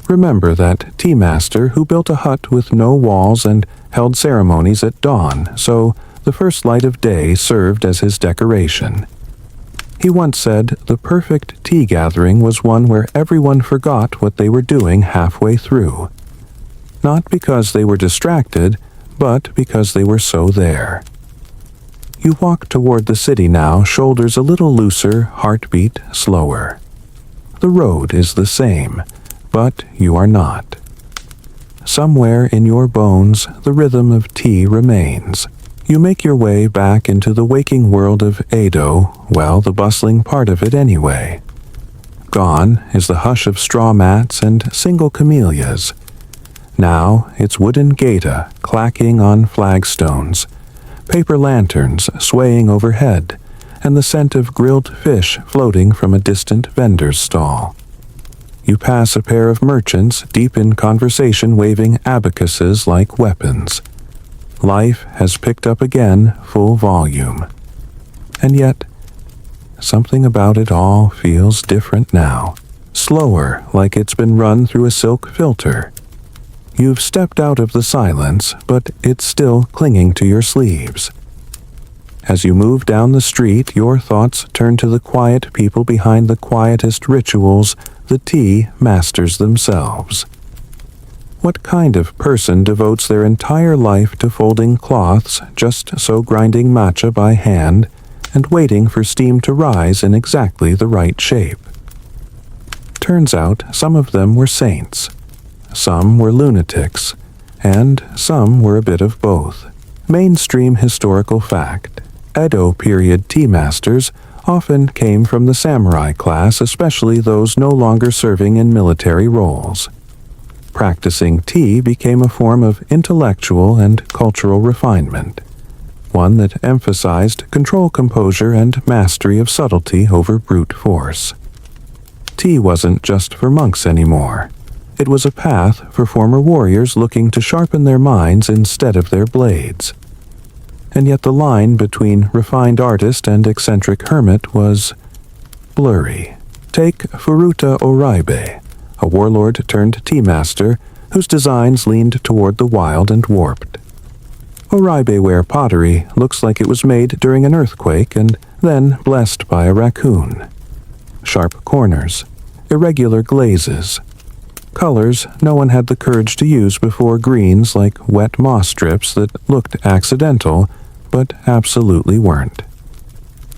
Remember that tea master who built a hut with no walls and held ceremonies at dawn, so the first light of day served as his decoration. He once said the perfect tea gathering was one where everyone forgot what they were doing halfway through. Not because they were distracted, but because they were so there. You walk toward the city now, shoulders a little looser, heartbeat slower. The road is the same, but you are not. Somewhere in your bones, the rhythm of tea remains. You make your way back into the waking world of Edo, well, the bustling part of it anyway. Gone is the hush of straw mats and single camellias. Now it's wooden geta clacking on flagstones, paper lanterns swaying overhead, and the scent of grilled fish floating from a distant vendor's stall. You pass a pair of merchants deep in conversation waving abacuses like weapons. Life has picked up again, full volume. And yet, something about it all feels different now, slower, like it's been run through a silk filter. You've stepped out of the silence, but it's still clinging to your sleeves. As you move down the street, your thoughts turn to the quiet people behind the quietest rituals, the tea masters themselves. What kind of person devotes their entire life to folding cloths, just so grinding matcha by hand, and waiting for steam to rise in exactly the right shape? Turns out some of them were saints. Some were lunatics, and some were a bit of both. Mainstream historical fact. Edo period tea masters often came from the samurai class, especially those no longer serving in military roles. Practicing tea became a form of intellectual and cultural refinement, one that emphasized control, composure, and mastery of subtlety over brute force. Tea wasn't just for monks anymore. It was a path for former warriors looking to sharpen their minds instead of their blades. And yet the line between refined artist and eccentric hermit was blurry. Take Furuta Oraibe, a warlord turned tea master whose designs leaned toward the wild and warped. Oraibe-ware pottery looks like it was made during an earthquake and then blessed by a raccoon. Sharp corners, irregular glazes, colors no one had the courage to use before, greens like wet moss strips that looked accidental but absolutely weren't.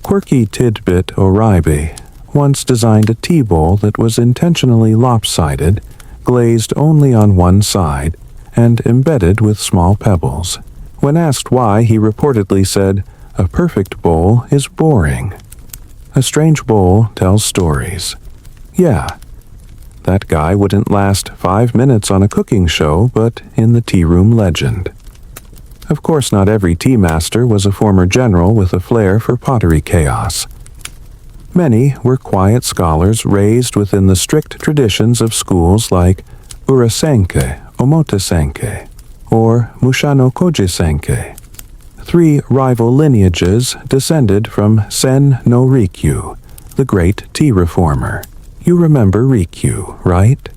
Quirky tidbit Oraibe once designed a tea bowl that was intentionally lopsided, glazed only on one side, and embedded with small pebbles. When asked why, he reportedly said, "A perfect bowl is boring. A strange bowl tells stories." Yeah, that guy wouldn't last 5 minutes on a cooking show, but in the tea room legend. Of course, not every tea master was a former general with a flair for pottery chaos. Many were quiet scholars raised within the strict traditions of schools like Urasenke, Omotesenke, or Mushano Koji-senke. 3 rival lineages descended from Sen no Rikyu, the great tea reformer. You remember Rikyu, right?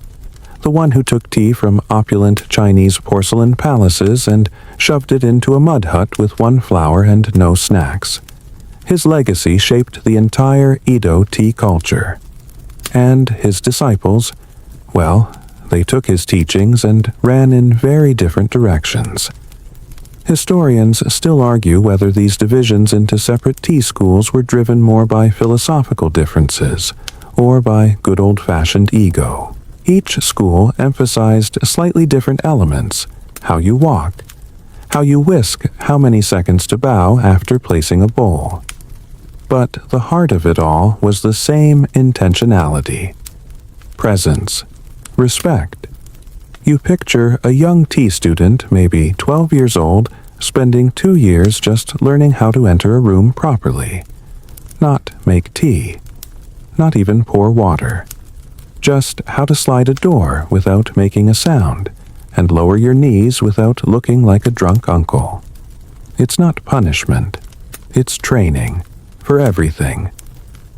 The one who took tea from opulent Chinese porcelain palaces and shoved it into a mud hut with 1 flower and no snacks. His legacy shaped the entire Edo tea culture. And his disciples, well, they took his teachings and ran in very different directions. Historians still argue whether these divisions into separate tea schools were driven more by philosophical differences or by good old-fashioned ego. Each school emphasized slightly different elements: how you walk, how you whisk, how many seconds to bow after placing a bowl. But the heart of it all was the same intentionality: presence, respect. You picture a young tea student, maybe 12 years old, spending 2 years just learning how to enter a room properly. Not make tea, not even pour water. Just how to slide a door without making a sound, and lower your knees without looking like a drunk uncle. It's not punishment. It's training. For everything.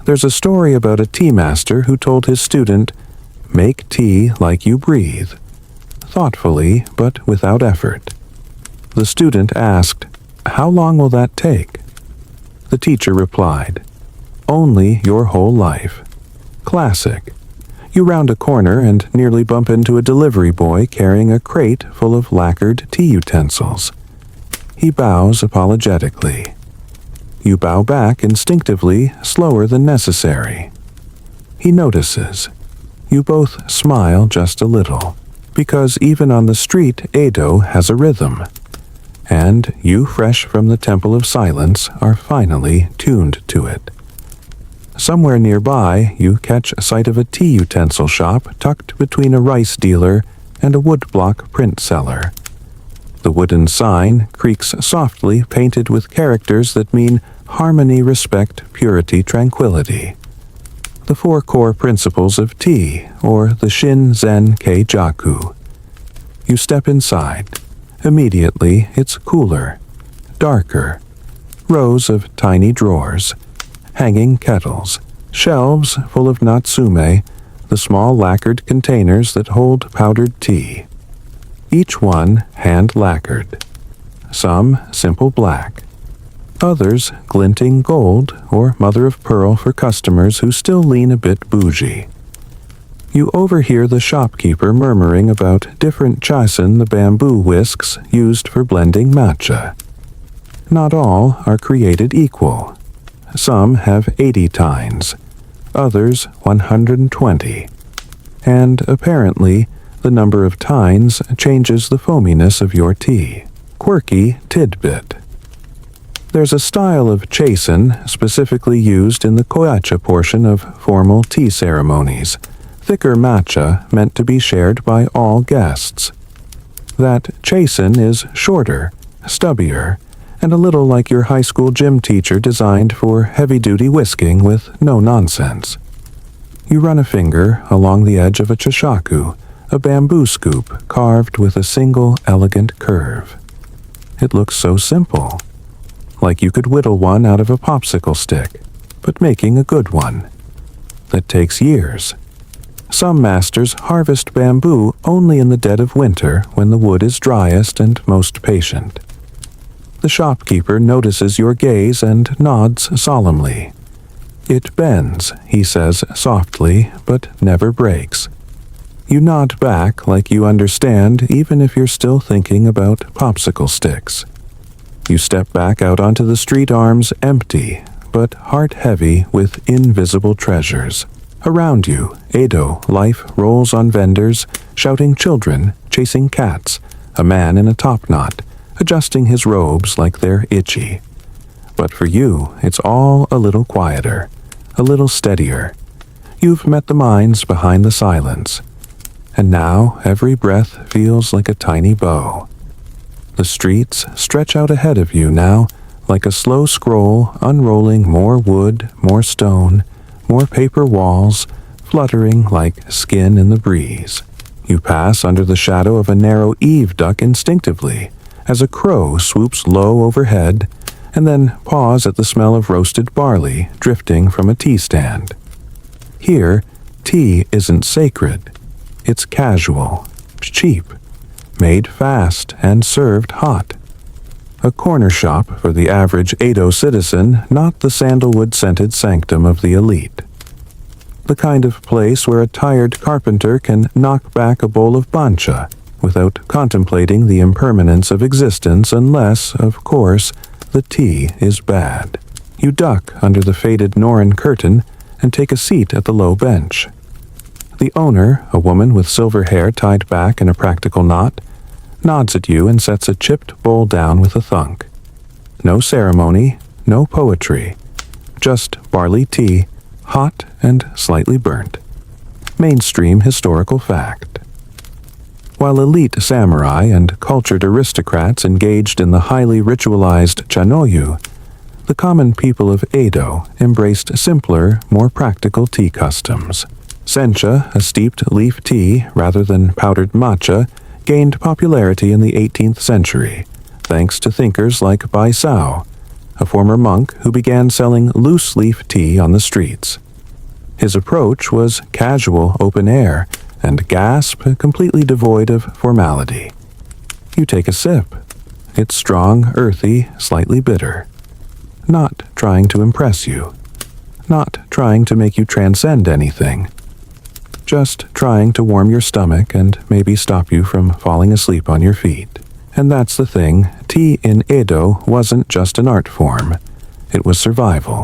There's a story about a tea master who told his student, "Make tea like you breathe," thoughtfully but without effort. The student asked, "How long will that take?" The teacher replied, "Only your whole life." Classic. You round a corner and nearly bump into a delivery boy carrying a crate full of lacquered tea utensils. He bows apologetically. You bow back instinctively, slower than necessary. He notices. You both smile just a little, because even on the street, Edo has a rhythm. And you, fresh from the Temple of Silence, are finally tuned to it. Somewhere nearby, you catch sight of a tea utensil shop tucked between a rice dealer and a woodblock print seller. The wooden sign creaks softly, painted with characters that mean harmony, respect, purity, tranquility. The 4 core principles of tea, or the Shin-Zen Keijaku. You step inside. Immediately, it's cooler, darker. Rows of tiny drawers, hanging kettles, shelves full of natsume, the small lacquered containers that hold powdered tea. Each one hand-lacquered. Some simple black. Others glinting gold or mother-of-pearl for customers who still lean a bit bougie. You overhear the shopkeeper murmuring about different chasen, the bamboo whisks used for blending matcha. Not all are created equal. Some have 80 tines, others 120. And apparently, the number of tines changes the foaminess of your tea. Quirky tidbit. There's a style of chasen specifically used in the koyacha portion of formal tea ceremonies, thicker matcha meant to be shared by all guests. That chasen is shorter, stubbier, and a little like your high school gym teacher designed for heavy-duty whisking with no nonsense. You run a finger along the edge of a chashaku, a bamboo scoop carved with a single elegant curve. It looks so simple, like you could whittle one out of a popsicle stick, but making a good one. That takes years. Some masters harvest bamboo only in the dead of winter when the wood is driest and most patient. The shopkeeper notices your gaze and nods solemnly. "It bends," he says softly, but never breaks. You nod back like you understand, even if you're still thinking about popsicle sticks. You step back out onto the street, arms empty, but heart heavy with invisible treasures. Around you, Edo life rolls on vendors, shouting children, chasing cats, a man in a topknot, adjusting his robes like they're itchy. But for you, it's all a little quieter, a little steadier. You've met the minds behind the silence. And now every breath feels like a tiny bow. The streets stretch out ahead of you now, like a slow scroll unrolling more wood, more stone, more paper walls, fluttering like skin in the breeze. You pass under the shadow of a narrow eave duct instinctively, as a crow swoops low overhead, and then pause at the smell of roasted barley drifting from a tea stand. Here, tea isn't sacred. It's casual, cheap, made fast and served hot. A corner shop for the average Edo citizen, not the sandalwood-scented sanctum of the elite. The kind of place where a tired carpenter can knock back a bowl of bancha without contemplating the impermanence of existence unless, of course, the tea is bad. You duck under the faded Norin curtain and take a seat at the low bench. The owner, a woman with silver hair tied back in a practical knot, nods at you and sets a chipped bowl down with a thunk. No ceremony, no poetry, just barley tea, hot and slightly burnt. Mainstream historical fact. While elite samurai and cultured aristocrats engaged in the highly ritualized chanoyu, the common people of Edo embraced simpler, more practical tea customs. Sencha, a steeped leaf tea rather than powdered matcha, gained popularity in the 18th century, thanks to thinkers like Bai Sao, a former monk who began selling loose-leaf tea on the streets. His approach was casual open air and gasp completely devoid of formality. You take a sip. It's strong, earthy, slightly bitter. Not trying to impress you. Not trying to make you transcend anything. Just trying to warm your stomach and maybe stop you from falling asleep on your feet. And that's the thing, tea in Edo wasn't just an art form. It was survival.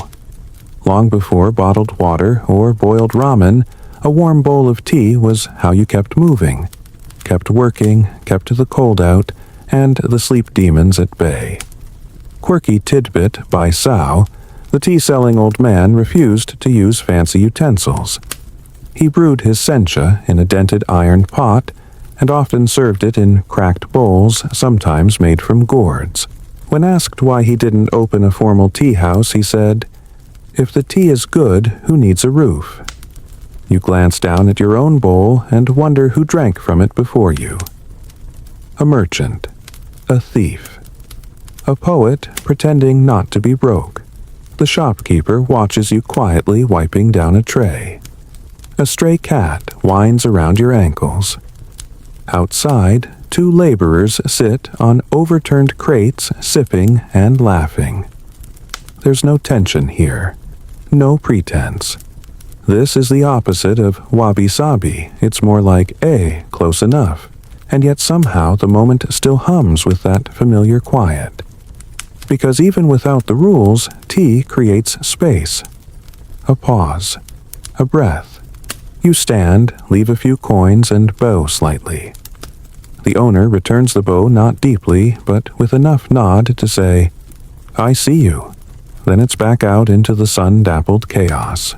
Long before bottled water or boiled ramen, a warm bowl of tea was how you kept moving, kept working, kept the cold out, and the sleep demons at bay. Quirky tidbit by Sao, the tea-selling old man refused to use fancy utensils. He brewed his sencha in a dented iron pot and often served it in cracked bowls, sometimes made from gourds. When asked why he didn't open a formal tea house, he said, "If the tea is good, who needs a roof?" You glance down at your own bowl and wonder who drank from it before you. A merchant. A thief. A poet pretending not to be broke. The shopkeeper watches you quietly wiping down a tray. A stray cat whines around your ankles. Outside, two laborers sit on overturned crates, sipping and laughing. There's no tension here. No pretense. This is the opposite of wabi-sabi. It's more like, close enough. And yet somehow the moment still hums with that familiar quiet. Because even without the rules, tea creates space. A pause. A breath. You stand, leave a few coins, and bow slightly. The owner returns the bow not deeply, but with enough nod to say, "I see you." Then it's back out into the sun-dappled chaos.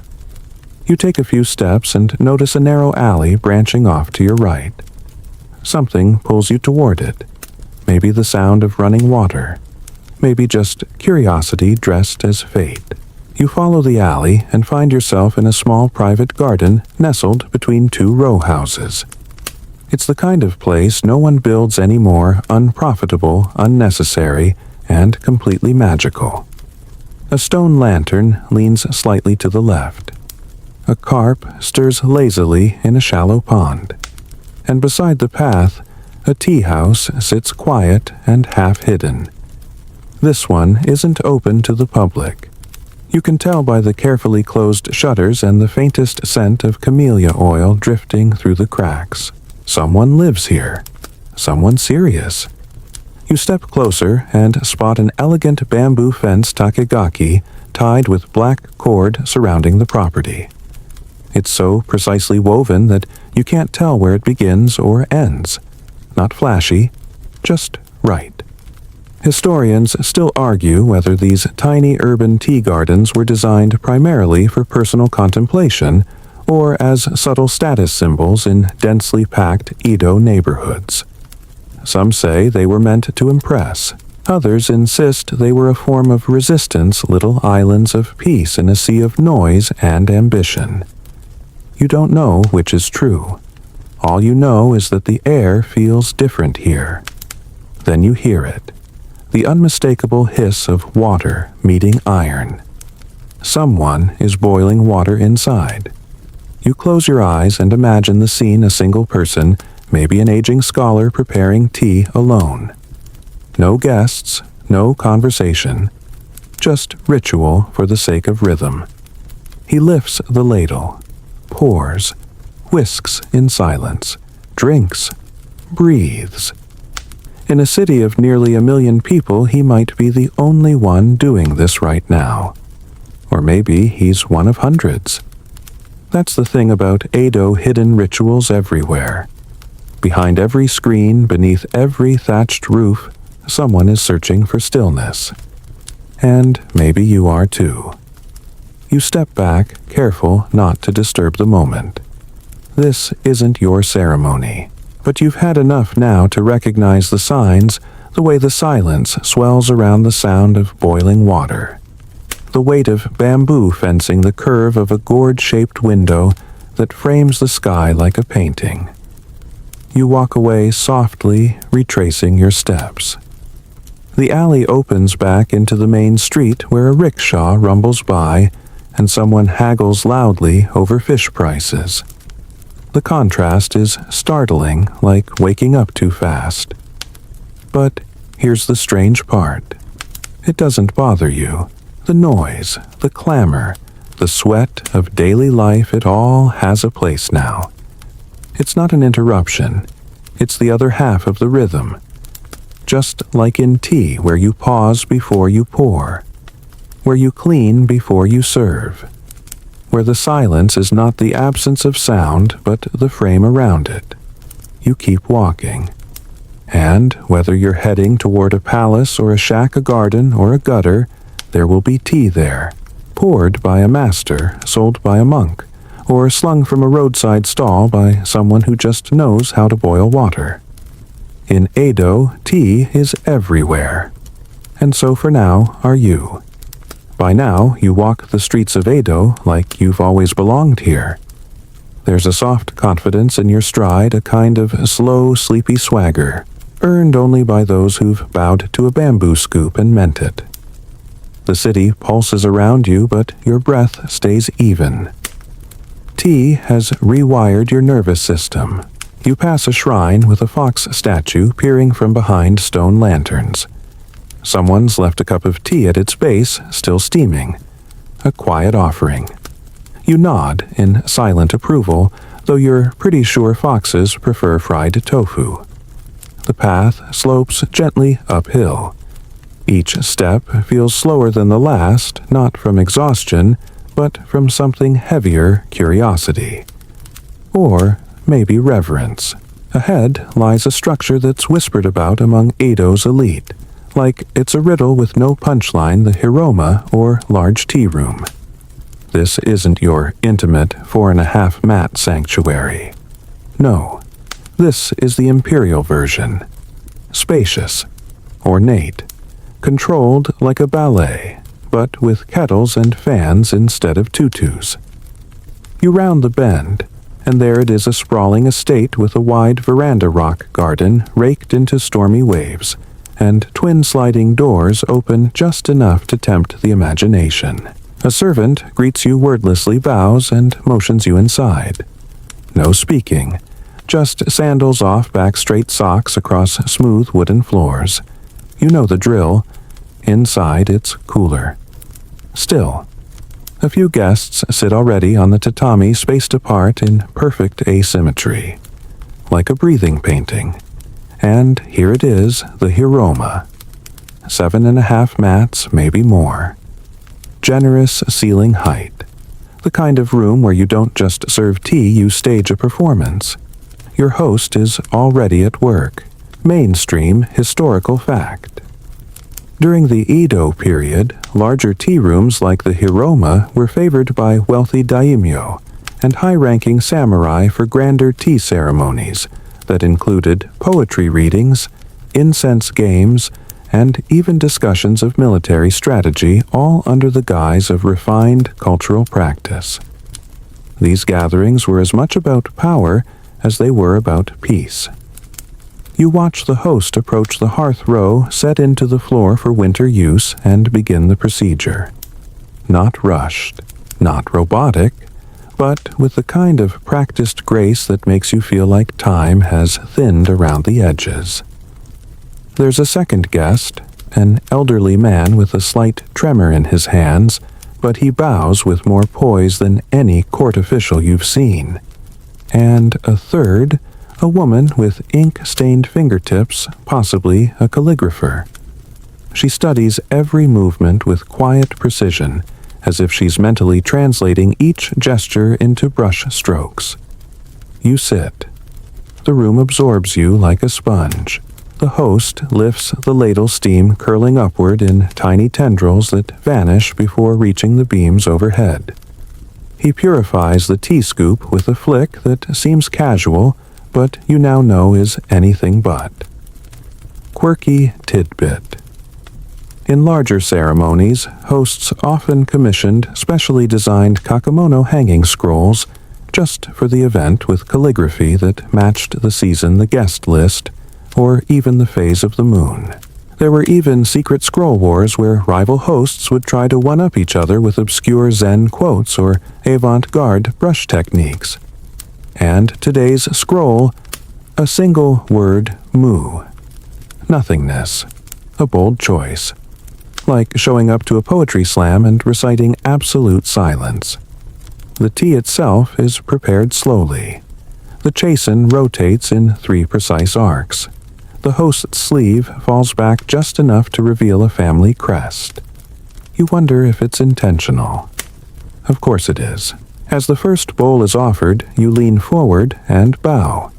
You take a few steps and notice a narrow alley branching off to your right. Something pulls you toward it. Maybe the sound of running water. Maybe just curiosity dressed as fate. You follow the alley and find yourself in a small private garden nestled between two row houses. It's the kind of place no one builds anymore, unprofitable, unnecessary, and completely magical. A stone lantern leans slightly to the left. A carp stirs lazily in a shallow pond. And beside the path, a tea house sits quiet and half-hidden. This one isn't open to the public. You can tell by the carefully closed shutters and the faintest scent of camellia oil drifting through the cracks. Someone lives here. Someone serious. You step closer and spot an elegant bamboo fence takegaki tied with black cord surrounding the property. It's so precisely woven that you can't tell where it begins or ends. Not flashy, just right. Historians still argue whether these tiny urban tea gardens were designed primarily for personal contemplation or as subtle status symbols in densely packed Edo neighborhoods. Some say they were meant to impress. Others insist they were a form of resistance, little islands of peace in a sea of noise and ambition. You don't know which is true. All you know is that the air feels different here. Then you hear it. The unmistakable hiss of water meeting iron. Someone is boiling water inside. You close your eyes and imagine the scene, a single person, maybe an aging scholar preparing tea alone. No guests, no conversation, just ritual for the sake of rhythm. He lifts the ladle, pours, whisks in silence, drinks, breathes. In a city of nearly 1 million people, he might be the only one doing this right now. Or maybe he's one of hundreds. That's the thing about Edo hidden rituals everywhere. Behind every screen, beneath every thatched roof, someone is searching for stillness. And maybe you are too. You step back, careful not to disturb the moment. This isn't your ceremony, but you've had enough now to recognize the signs, the way the silence swells around the sound of boiling water. The weight of bamboo fencing the curve of a gourd-shaped window that frames the sky like a painting. You walk away softly, retracing your steps. The alley opens back into the main street where a rickshaw rumbles by and someone haggles loudly over fish prices. The contrast is startling, like waking up too fast. But here's the strange part. It doesn't bother you. The noise, the clamor, the sweat of daily life, it all has a place now. It's not an interruption. It's the other half of the rhythm. Just like in tea, where you pause before you pour, where you clean before you serve, where the silence is not the absence of sound, but the frame around it. You keep walking. And whether you're heading toward a palace or a shack, a garden or a gutter, there will be tea there, poured by a master, sold by a monk, or slung from a roadside stall by someone who just knows how to boil water. In Edo, tea is everywhere. And so for now are you. By now, you walk the streets of Edo like you've always belonged here. There's a soft confidence in your stride, a kind of slow, sleepy swagger, earned only by those who've bowed to a bamboo scoop and meant it. The city pulses around you, but your breath stays even. Tea has rewired your nervous system. You pass a shrine with a fox statue peering from behind stone lanterns. Someone's left a cup of tea at its base, still steaming. A quiet offering. You nod in silent approval, though you're pretty sure foxes prefer fried tofu. The path slopes gently uphill. Each step feels slower than the last, not from exhaustion, but from something heavier, curiosity. Or maybe reverence. Ahead lies a structure that's whispered about among Edo's elite, like it's a riddle with no punchline, the Hiroma or large tea room. This isn't your intimate 4.5 mat sanctuary. No, this is the imperial version. Spacious, ornate, controlled like a ballet, but with kettles and fans instead of tutus. You round the bend, and there it is, a sprawling estate with a wide veranda rock garden raked into stormy waves, and twin sliding doors open just enough to tempt the imagination. A servant greets you wordlessly, bows, and motions you inside. No speaking, just sandals off back straight socks across smooth wooden floors. You know the drill. Inside it's cooler. Still, a few guests sit already on the tatami spaced apart in perfect asymmetry, like a breathing painting. And here it is, the Hiroma. 7.5 mats, maybe more. Generous ceiling height. The kind of room where you don't just serve tea, you stage a performance. Your host is already at work. Mainstream historical fact. During the Edo period, larger tea rooms like the Hiroma were favored by wealthy daimyo and high-ranking samurai for grander tea ceremonies that included poetry readings, incense games, and even discussions of military strategy, all under the guise of refined cultural practice. These gatherings were as much about power as they were about peace. You watch the host approach the hearth row set into the floor for winter use and begin the procedure. Not rushed, not robotic, but with the kind of practiced grace that makes you feel like time has thinned around the edges. There's a second guest, an elderly man with a slight tremor in his hands, but he bows with more poise than any court official you've seen. And a third, a woman with ink-stained fingertips, possibly a calligrapher. She studies every movement with quiet precision, as if she's mentally translating each gesture into brush strokes. You sit. The room absorbs you like a sponge. The host lifts the ladle, steam curling upward in tiny tendrils that vanish before reaching the beams overhead. He purifies the tea scoop with a flick that seems casual, but you now know is anything but. Quirky tidbit. In larger ceremonies, hosts often commissioned specially designed kakemono hanging scrolls just for the event, with calligraphy that matched the season, the guest list, or even the phase of the moon. There were even secret scroll wars where rival hosts would try to one-up each other with obscure Zen quotes or avant-garde brush techniques. And today's scroll, a single word, mu. Nothingness. A bold choice. Like showing up to a poetry slam and reciting absolute silence. The tea itself is prepared slowly. The chasen rotates in 3 precise arcs. The host's sleeve falls back just enough to reveal a family crest. You wonder if it's intentional. Of course it is. As the first bowl is offered, you lean forward and bow.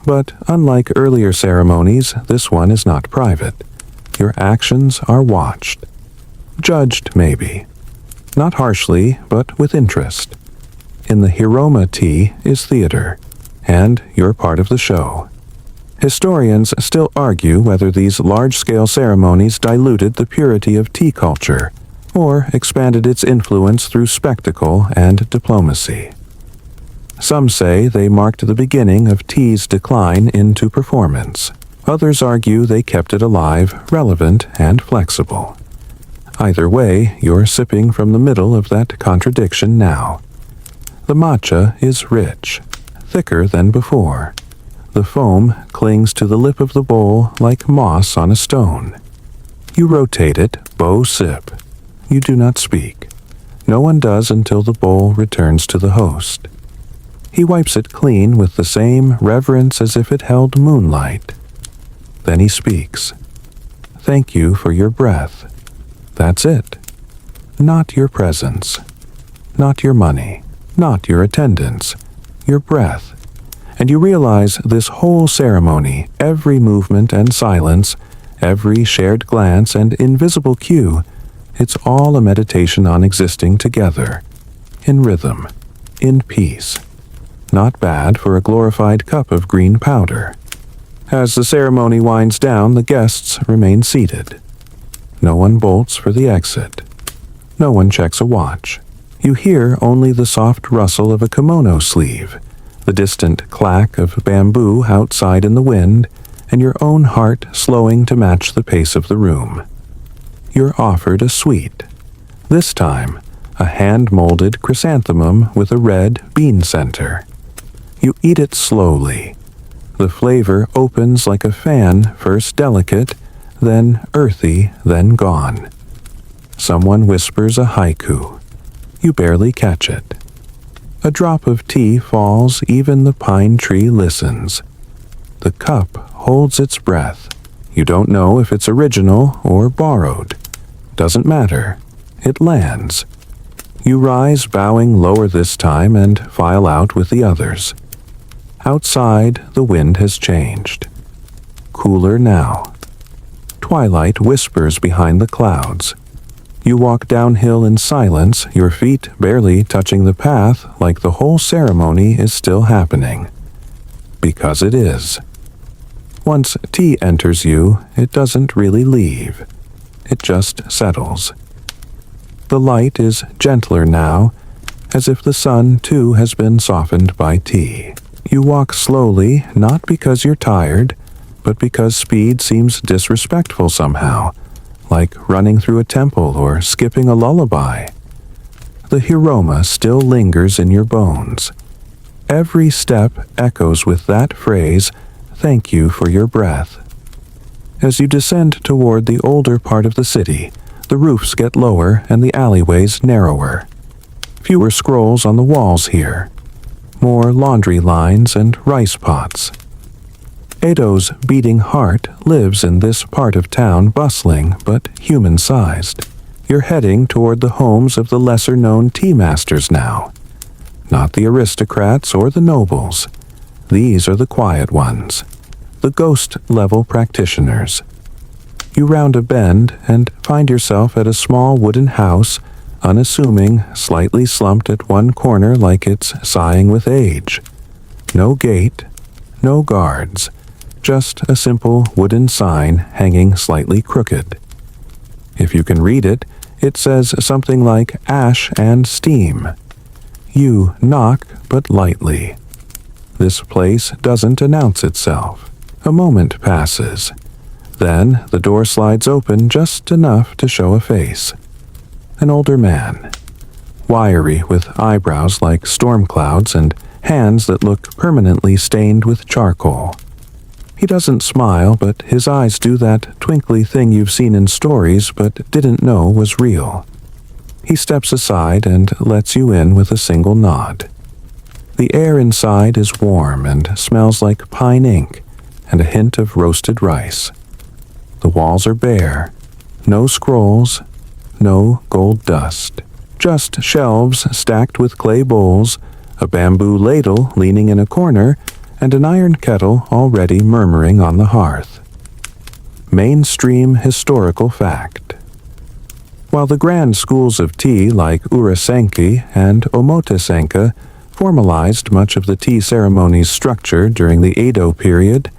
But unlike earlier ceremonies, this one is not private. Your actions are watched. Judged, maybe. Not harshly, but with interest. In the Hiroma tea is theater, and you're part of the show. Historians still argue whether these large-scale ceremonies diluted the purity of tea culture, or expanded its influence through spectacle and diplomacy. Some say they marked the beginning of tea's decline into performance. Others argue they kept it alive, relevant, and flexible. Either way, you're sipping from the middle of that contradiction now. The matcha is rich, thicker than before. The foam clings to the lip of the bowl like moss on a stone. You rotate it, bow sip. You do not speak. No one does until the bowl returns to the host. He wipes it clean with the same reverence as if it held moonlight. Then he speaks. Thank you for your breath. That's it. Not your presence. Not your money. Not your attendance. Your breath. And you realize this whole ceremony, every movement and silence, every shared glance and invisible cue, it's all a meditation on existing together. In rhythm. In peace. Not bad for a glorified cup of green powder. As the ceremony winds down, the guests remain seated. No one bolts for the exit. No one checks a watch. You hear only the soft rustle of a kimono sleeve, the distant clack of bamboo outside in the wind, and your own heart slowing to match the pace of the room. You're offered a sweet. This time, a hand-molded chrysanthemum with a red bean center. You eat it slowly. The flavor opens like a fan, first delicate, then earthy, then gone. Someone whispers a haiku. You barely catch it. A drop of tea falls, even the pine tree listens. The cup holds its breath. You don't know if it's original or borrowed. Doesn't matter. It lands. You rise, bowing lower this time, and file out with the others. Outside, the wind has changed. Cooler now. Twilight whispers behind the clouds. You walk downhill in silence, your feet barely touching the path, like the whole ceremony is still happening. Because it is. Once tea enters you, it doesn't really leave. It just settles. The light is gentler now, as if the sun too has been softened by tea. You walk slowly, not because you're tired, but because speed seems disrespectful somehow, like running through a temple or skipping a lullaby. The Hiroma still lingers in your bones. Every step echoes with that phrase, "Thank you for your breath." As you descend toward the older part of the city, the roofs get lower and the alleyways narrower. Fewer scrolls on the walls here. More laundry lines and rice pots. Edo's beating heart lives in this part of town, bustling but human-sized. You're heading toward the homes of the lesser-known tea masters now. Not the aristocrats or the nobles. These are the quiet ones. The ghost-level practitioners. You round a bend and find yourself at a small wooden house, unassuming, slightly slumped at one corner like it's sighing with age. No gate, no guards, just a simple wooden sign hanging slightly crooked. If you can read it, it says something like ash and steam. You knock, but lightly. This place doesn't announce itself. A moment passes. Then the door slides open just enough to show a face. An older man, wiry with eyebrows like storm clouds and hands that look permanently stained with charcoal. He doesn't smile, but his eyes do that twinkly thing you've seen in stories but didn't know was real. He steps aside and lets you in with a single nod. The air inside is warm and smells like pine ink and a hint of roasted rice. The walls are bare, no scrolls, no gold dust, just shelves stacked with clay bowls, a bamboo ladle leaning in a corner, and an iron kettle already murmuring on the hearth. Mainstream historical fact. While the grand schools of tea like Urasenki and Omotesenka formalized much of the tea ceremony's structure during the Edo period,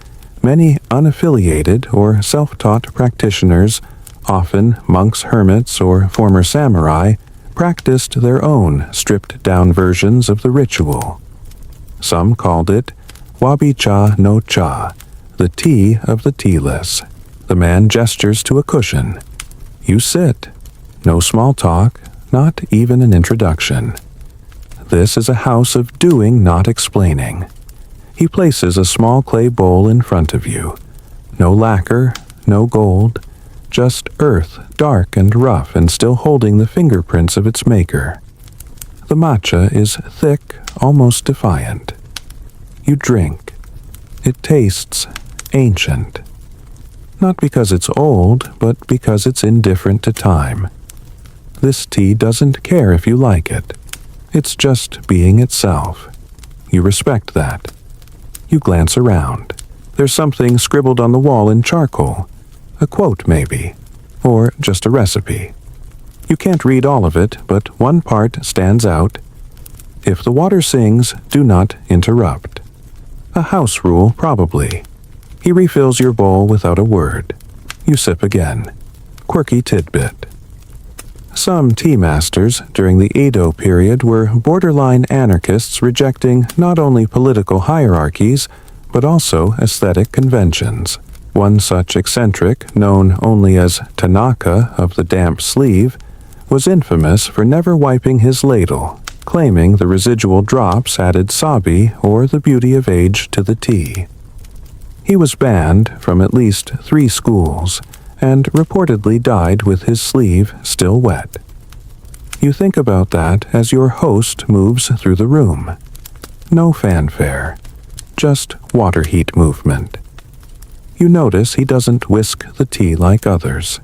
many unaffiliated or self-taught practitioners, often monks, hermits, or former samurai, practiced their own stripped-down versions of the ritual. Some called it wabi-cha no cha, the tea of the tealess. The man gestures to a cushion. You sit. No small talk, not even an introduction. This is a house of doing, not explaining. He places a small clay bowl in front of you. No lacquer, no gold, just earth, dark and rough and still holding the fingerprints of its maker. The matcha is thick, almost defiant. You drink. It tastes ancient. Not because it's old, but because it's indifferent to time. This tea doesn't care if you like it. It's just being itself. You respect that. You glance around. There's something scribbled on the wall in charcoal. A quote, maybe. Or just a recipe. You can't read all of it, but one part stands out. If the water sings, do not interrupt. A house rule, probably. He refills your bowl without a word. You sip again. Quirky tidbit. Some tea masters during the Edo period were borderline anarchists rejecting not only political hierarchies, but also aesthetic conventions. One such eccentric, known only as Tanaka of the damp sleeve, was infamous for never wiping his ladle, claiming the residual drops added sabi or the beauty of age to the tea. He was banned from at least 3 schools, and reportedly died with his sleeve still wet. You think about that as your host moves through the room. No fanfare, just water heat movement. You notice he doesn't whisk the tea like others.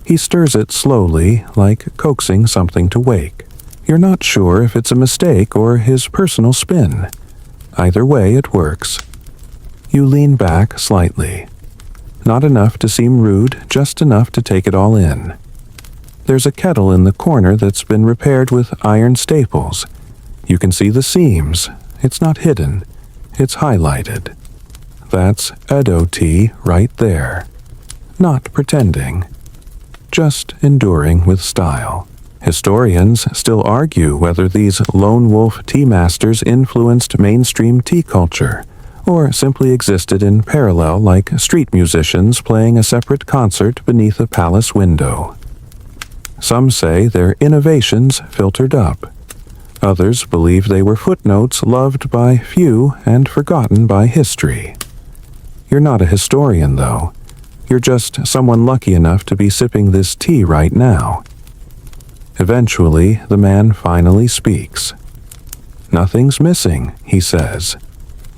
He stirs it slowly, like coaxing something to wake. You're not sure if it's a mistake or his personal spin. Either way, it works. You lean back slightly. Not enough to seem rude, just enough to take it all in. There's a kettle in the corner that's been repaired with iron staples. You can see the seams. It's not hidden. It's highlighted. That's Edo tea right there. Not pretending. Just enduring with style. Historians still argue whether these lone wolf tea masters influenced mainstream tea culture, or simply existed in parallel like street musicians playing a separate concert beneath a palace window. Some say their innovations filtered up. Others believe they were footnotes loved by few and forgotten by history. You're not a historian, though. You're just someone lucky enough to be sipping this tea right now. Eventually, the man finally speaks. "Nothing's missing," he says.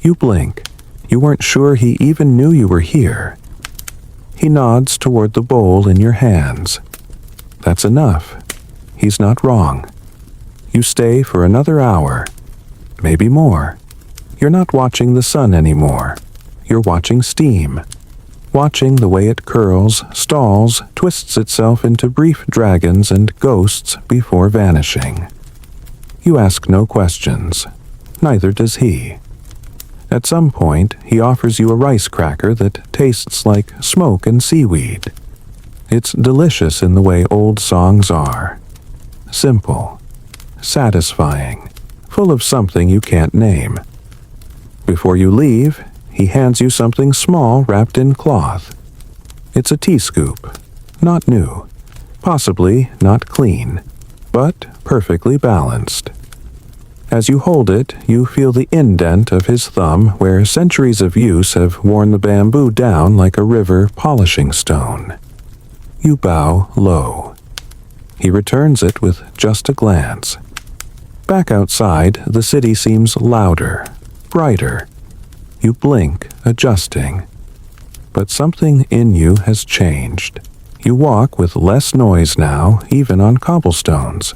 You blink. You weren't sure he even knew you were here. He nods toward the bowl in your hands. That's enough. He's not wrong. You stay for another hour, maybe more. You're not watching the sun anymore. You're watching steam. Watching the way it curls, stalls, twists itself into brief dragons and ghosts before vanishing. You ask no questions. Neither does he. At some point, he offers you a rice cracker that tastes like smoke and seaweed. It's delicious in the way old songs are. Simple, satisfying, full of something you can't name. Before you leave, he hands you something small wrapped in cloth. It's a tea scoop, not new, possibly not clean, but perfectly balanced. As you hold it, you feel the indent of his thumb where centuries of use have worn the bamboo down like a river polishing stone. You bow low. He returns it with just a glance. Back outside, the city seems louder, brighter. You blink, adjusting. But something in you has changed. You walk with less noise now, even on cobblestones.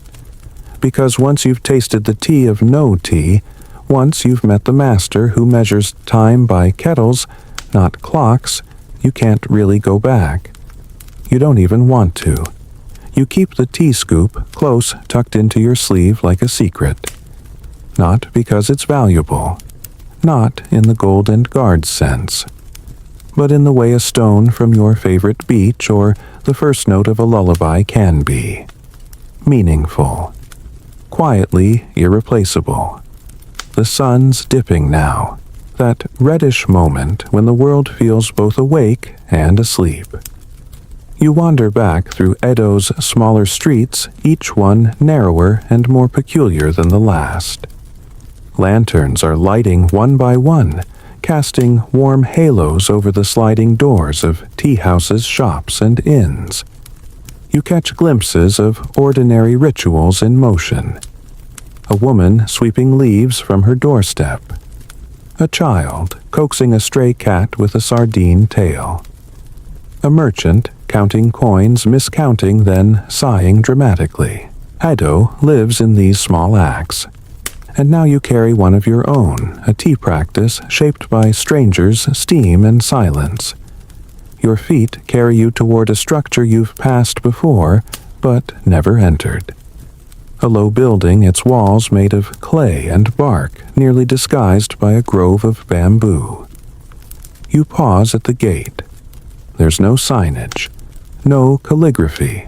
Because once you've tasted the tea of no tea, once you've met the master who measures time by kettles, not clocks, you can't really go back. You don't even want to. You keep the tea scoop close tucked into your sleeve like a secret. Not because it's valuable. Not in the gold and guards sense. But in the way a stone from your favorite beach or the first note of a lullaby can be. Meaningful. Quietly irreplaceable. The sun's dipping now. That reddish moment when the world feels both awake and asleep. You wander back through Edo's smaller streets, each one narrower and more peculiar than the last. Lanterns are lighting one by one, casting warm halos over the sliding doors of tea houses, shops, and inns. You catch glimpses of ordinary rituals in motion. A woman sweeping leaves from her doorstep. A child coaxing a stray cat with a sardine tail. A merchant counting coins, miscounting, then sighing dramatically. Edo lives in these small acts. And now you carry one of your own, a tea practice shaped by strangers, steam, and silence. Your feet carry you toward a structure you've passed before, but never entered. A low building, its walls made of clay and bark, nearly disguised by a grove of bamboo. You pause at the gate. There's no signage, no calligraphy,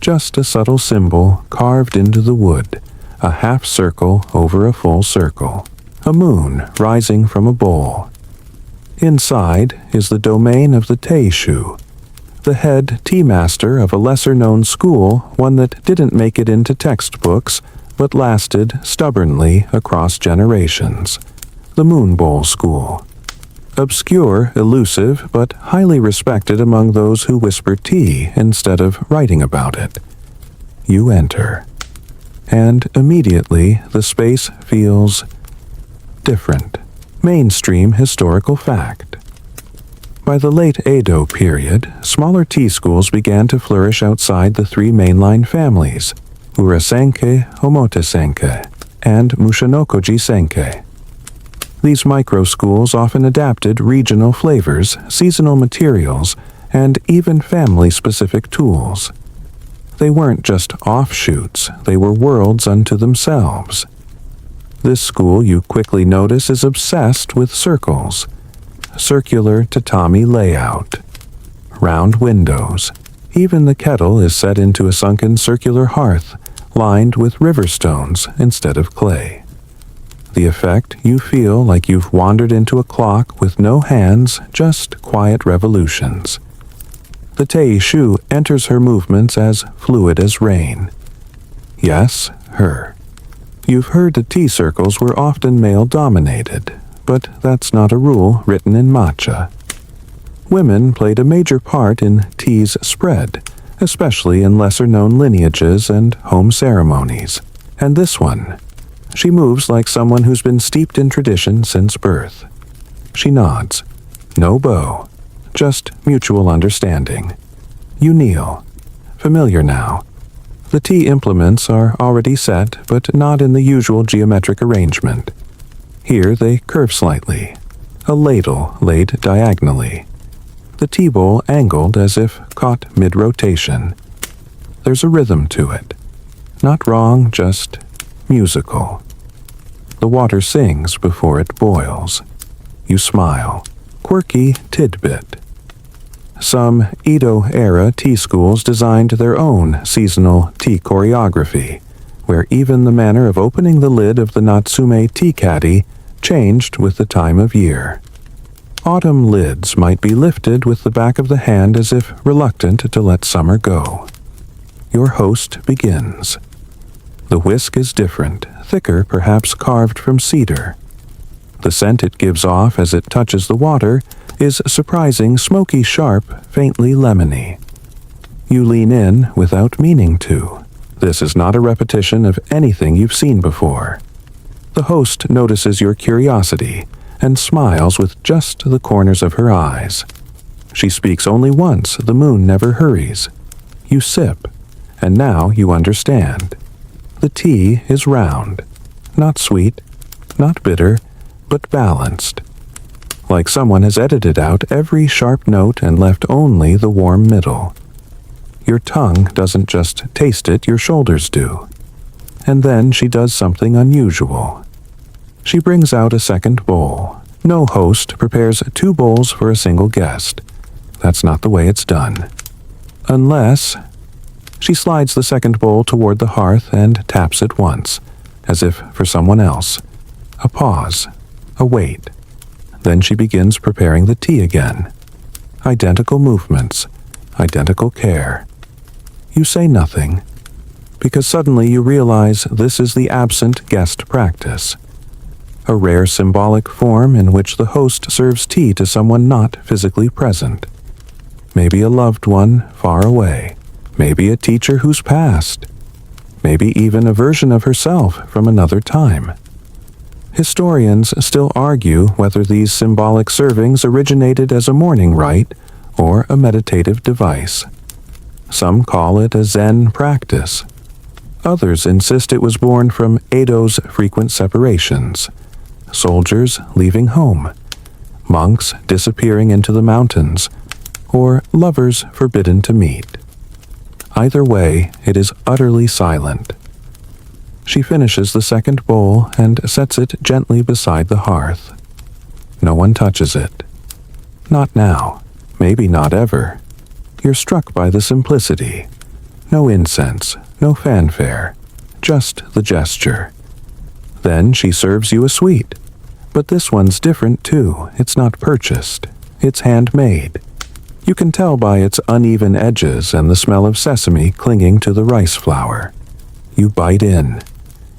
just a subtle symbol carved into the wood, a half circle over a full circle, a moon rising from a bowl. Inside is the domain of the Teishu, the head tea master of a lesser-known school, one that didn't make it into textbooks, but lasted stubbornly across generations, the Moon Bowl School. Obscure, elusive, but highly respected among those who whisper tea instead of writing about it. You enter. And immediately the space feels different. Mainstream historical fact. By the late Edo period, smaller tea schools began to flourish outside the three mainline families, Urasenke, Omotesenke, and Mushinokoji Senke. These micro-schools often adapted regional flavors, seasonal materials, and even family-specific tools. They weren't just offshoots, they were worlds unto themselves. This school, you quickly notice, is obsessed with circles. Circular tatami layout. Round windows. Even the kettle is set into a sunken circular hearth, lined with river stones instead of clay. The effect, you feel like you've wandered into a clock with no hands, just quiet revolutions. The Teishu enters her movements as fluid as rain. Yes, her. You've heard that tea circles were often male-dominated, but that's not a rule written in matcha. Women played a major part in tea's spread, especially in lesser-known lineages and home ceremonies. And this one, she moves like someone who's been steeped in tradition since birth. She nods. No bow. Just mutual understanding. You kneel. Familiar now. The tea implements are already set, but not in the usual geometric arrangement. Here they curve slightly. A ladle laid diagonally. The tea bowl angled as if caught mid-rotation. There's a rhythm to it. Not wrong, just musical. The water sings before it boils. You smile. Quirky tidbit. Some Edo-era tea schools designed their own seasonal tea choreography, where even the manner of opening the lid of the Natsume tea caddy changed with the time of year. Autumn lids might be lifted with the back of the hand as if reluctant to let summer go. Your host begins. The whisk is different, thicker, perhaps carved from cedar. The scent it gives off as it touches the water is surprising, smoky, sharp, faintly lemony. You lean in without meaning to. This is not a repetition of anything you've seen before. The host notices your curiosity and smiles with just the corners of her eyes. She speaks only once, the moon never hurries. You sip, and now you understand. The tea is round, not sweet, not bitter, but balanced. Like someone has edited out every sharp note and left only the warm middle. Your tongue doesn't just taste it, your shoulders do. And then she does something unusual. She brings out a second bowl. No host prepares 2 bowls for a single guest. That's not the way it's done. Unless... She slides the second bowl toward the hearth and taps it once, as if for someone else. A pause. A wait. Then she begins preparing the tea again. Identical movements. Identical care. You say nothing, because suddenly you realize this is the absent guest practice. A rare symbolic form in which the host serves tea to someone not physically present. Maybe a loved one far away. Maybe a teacher who's passed. Maybe even a version of herself from another time. Historians still argue whether these symbolic servings originated as a morning rite or a meditative device. Some call it a Zen practice. Others insist it was born from Edo's frequent separations. Soldiers leaving home, monks disappearing into the mountains, or lovers forbidden to meet. Either way, it is utterly silent. She finishes the second bowl and sets it gently beside the hearth. No one touches it. Not now, maybe not ever. You're struck by the simplicity. No incense, no fanfare, just the gesture. Then she serves you a sweet. But this one's different too. It's not purchased. It's handmade. You can tell by its uneven edges and the smell of sesame clinging to the rice flour. You bite in.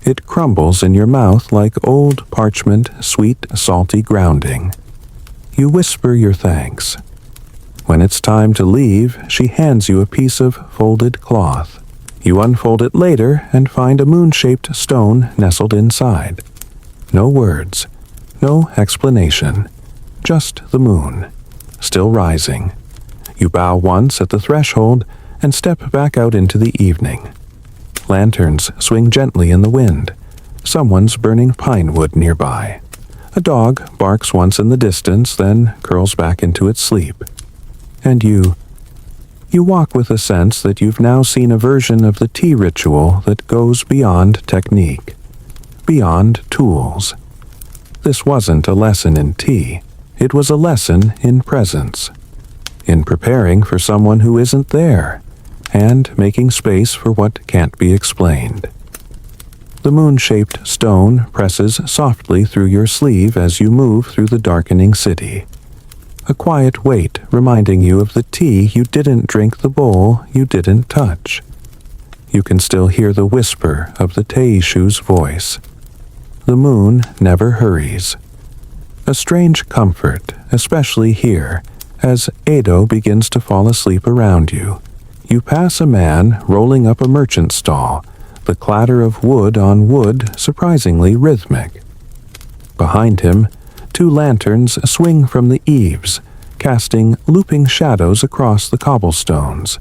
It crumbles in your mouth like old parchment, sweet, salty grounding. You whisper your thanks. When it's time to leave, she hands you a piece of folded cloth. You unfold it later and find a moon-shaped stone nestled inside. No words. No explanation, just the moon, still rising. You bow once at the threshold and step back out into the evening. Lanterns swing gently in the wind. Someone's burning pine wood nearby. A dog barks once in the distance, then curls back into its sleep. And you walk with a sense that you've now seen a version of the tea ritual that goes beyond technique, beyond tools. This wasn't a lesson in tea. It was a lesson in presence, in preparing for someone who isn't there, and making space for what can't be explained. The moon-shaped stone presses softly through your sleeve as you move through the darkening city. A quiet weight reminding you of the tea you didn't drink, the bowl you didn't touch. You can still hear the whisper of the Teishu's voice. The moon never hurries. A strange comfort, especially here, as Edo begins to fall asleep around you. You pass a man rolling up a merchant stall, the clatter of wood on wood surprisingly rhythmic. Behind him, 2 lanterns swing from the eaves, casting looping shadows across the cobblestones.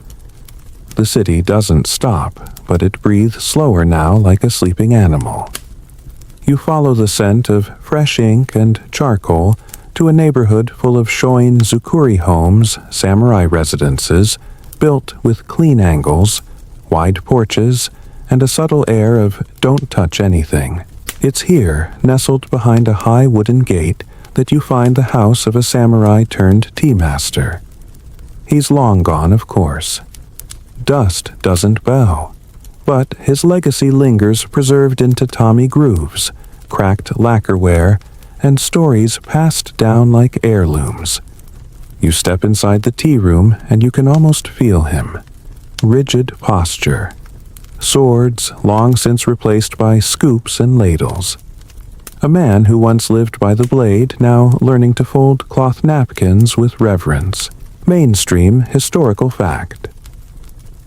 The city doesn't stop, but it breathes slower now like a sleeping animal. You follow the scent of fresh ink and charcoal to a neighborhood full of shoin zukuri homes, samurai residences, built with clean angles, wide porches, and a subtle air of don't touch anything. It's here, nestled behind a high wooden gate, that you find the house of a samurai turned tea master. He's long gone, of course. Dust doesn't bow. But his legacy lingers preserved in tatami grooves, cracked lacquerware, and stories passed down like heirlooms. You step inside the tea room and you can almost feel him. Rigid posture. Swords long since replaced by scoops and ladles. A man who once lived by the blade, now learning to fold cloth napkins with reverence. Mainstream historical fact.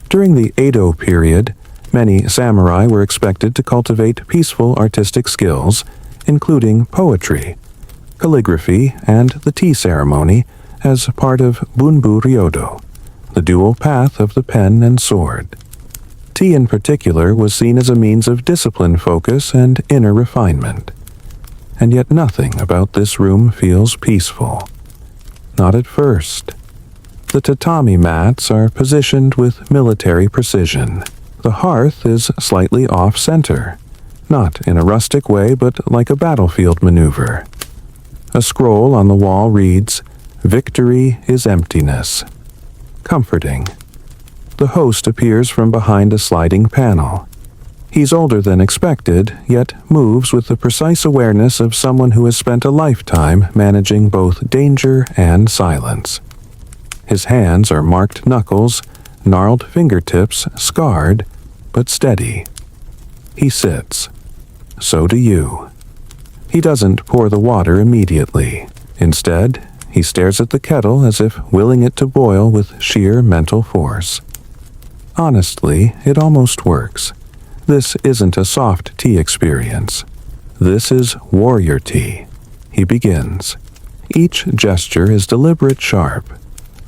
During the Edo period, many samurai were expected to cultivate peaceful artistic skills, including poetry, calligraphy, and the tea ceremony as part of bunbu ryodo, the dual path of the pen and sword. Tea in particular was seen as a means of discipline focus and inner refinement. And yet nothing about this room feels peaceful. Not at first. The tatami mats are positioned with military precision. The hearth is slightly off-center, not in a rustic way but like a battlefield maneuver. A scroll on the wall reads, "Victory is emptiness." Comforting. The host appears from behind a sliding panel. He's older than expected, yet moves with the precise awareness of someone who has spent a lifetime managing both danger and silence. His hands are marked knuckles, gnarled fingertips, scarred, but steady. He sits. So do you. He doesn't pour the water immediately. Instead, he stares at the kettle as if willing it to boil with sheer mental force. Honestly, it almost works. This isn't a soft tea experience. This is warrior tea. He begins. Each gesture is deliberate sharp.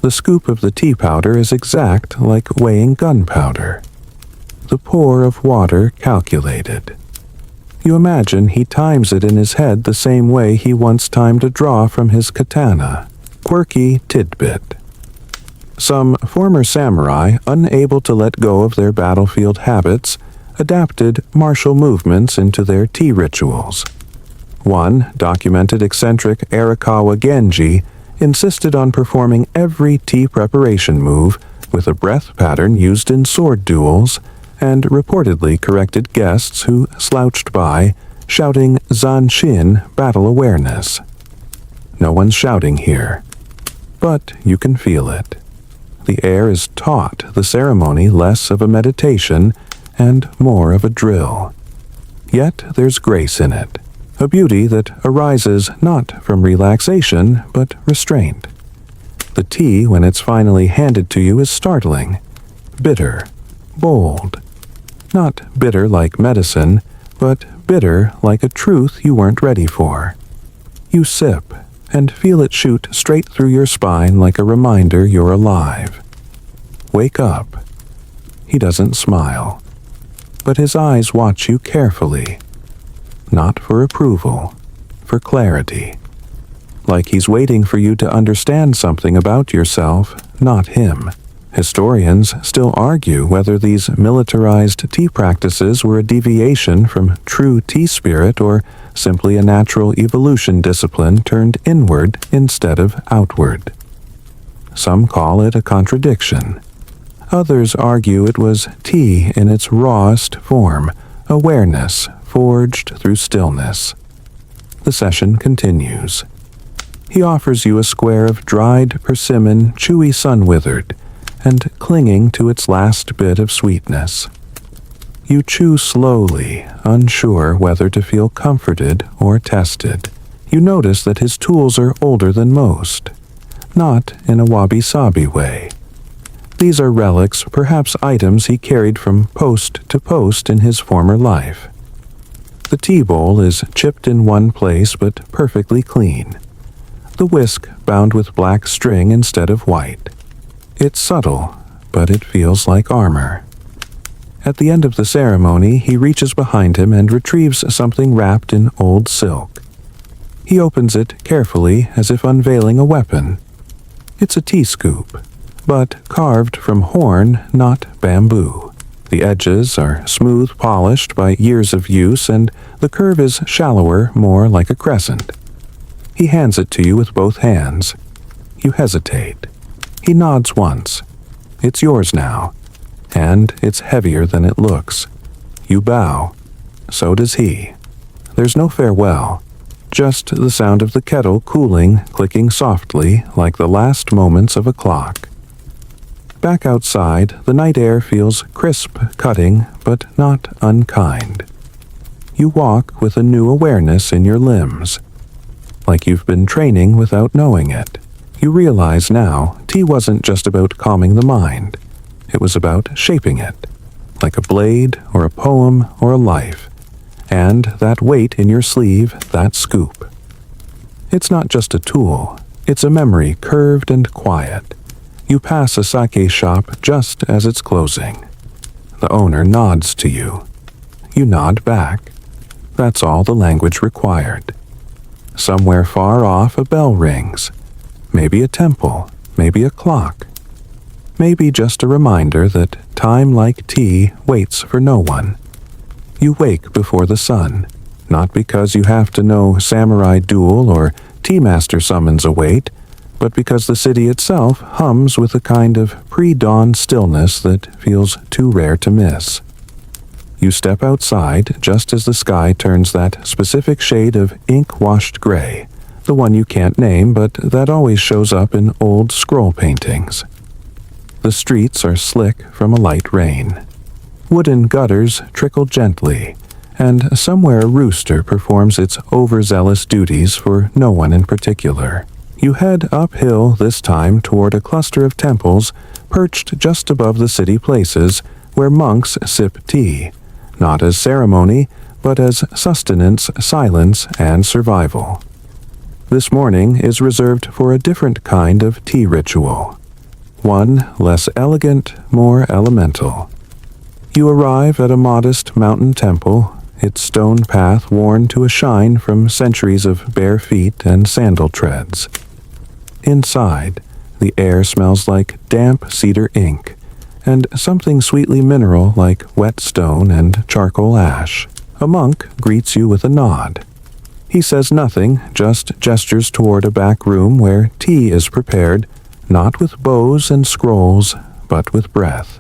The scoop of the tea powder is exact, like weighing gunpowder. The pour of water calculated. You imagine he times it in his head the same way he once timed a draw from his katana. Quirky tidbit. Some former samurai, unable to let go of their battlefield habits, adapted martial movements into their tea rituals. One documented eccentric Arakawa Genji insisted on performing every tea preparation move with a breath pattern used in sword duels, and reportedly corrected guests who slouched by, shouting Zanshin battle awareness. No one's shouting here, but you can feel it. The air is taut, the ceremony less of a meditation and more of a drill. Yet there's grace in it, a beauty that arises not from relaxation but restraint. The tea, when it's finally handed to you, is startling, bitter, bold. Not bitter like medicine, but bitter like a truth you weren't ready for. You sip and feel it shoot straight through your spine like a reminder you're alive. Wake up. He doesn't smile, but his eyes watch you carefully. Not for approval, for clarity. Like he's waiting for you to understand something about yourself, not him. Historians still argue whether these militarized tea practices were a deviation from true tea spirit or simply a natural evolution discipline turned inward instead of outward. Some call it a contradiction. Others argue it was tea in its rawest form, awareness forged through stillness. The session continues. He offers you a square of dried persimmon, chewy sun-withered, and clinging to its last bit of sweetness. You chew slowly, unsure whether to feel comforted or tested. You notice that his tools are older than most, not in a wabi-sabi way. These are relics, perhaps items he carried from post to post in his former life. The tea bowl is chipped in one place but perfectly clean. The whisk bound with black string instead of white. It's subtle, but it feels like armor. At the end of the ceremony, he reaches behind him and retrieves something wrapped in old silk. He opens it carefully as if unveiling a weapon. It's a tea scoop, but carved from horn, not bamboo. The edges are smooth polished by years of use, and the curve is shallower, more like a crescent. He hands it to you with both hands. You hesitate. He nods once. It's yours now, and it's heavier than it looks. You bow. So does he. There's no farewell, just the sound of the kettle cooling, clicking softly like the last moments of a clock. Back outside, the night air feels crisp, cutting, but not unkind. You walk with a new awareness in your limbs, like you've been training without knowing it. You realize now, tea wasn't just about calming the mind. It was about shaping it, like a blade or a poem or a life. And that weight in your sleeve, that scoop. It's not just a tool, it's a memory curved and quiet. You pass a sake shop just as it's closing. The owner nods to you. You nod back. That's all the language required. Somewhere far off a bell rings. Maybe a temple, maybe a clock. Maybe just a reminder that time like tea waits for no one. You wake before the sun, not because you have to know samurai duel or tea master summons await, but because the city itself hums with a kind of pre-dawn stillness that feels too rare to miss. You step outside just as the sky turns that specific shade of ink-washed gray, the one you can't name but that always shows up in old scroll paintings. The streets are slick from a light rain. Wooden gutters trickle gently, and somewhere a rooster performs its overzealous duties for no one in particular. You head uphill this time toward a cluster of temples perched just above the city places where monks sip tea, not as ceremony, but as sustenance, silence, and survival. This morning is reserved for a different kind of tea ritual. One less elegant, more elemental. You arrive at a modest mountain temple, its stone path worn to a shine from centuries of bare feet and sandal treads. Inside, the air smells like damp cedar ink, and something sweetly mineral like wet stone and charcoal ash. A monk greets you with a nod. He says nothing, just gestures toward a back room where tea is prepared, not with bows and scrolls, but with breath.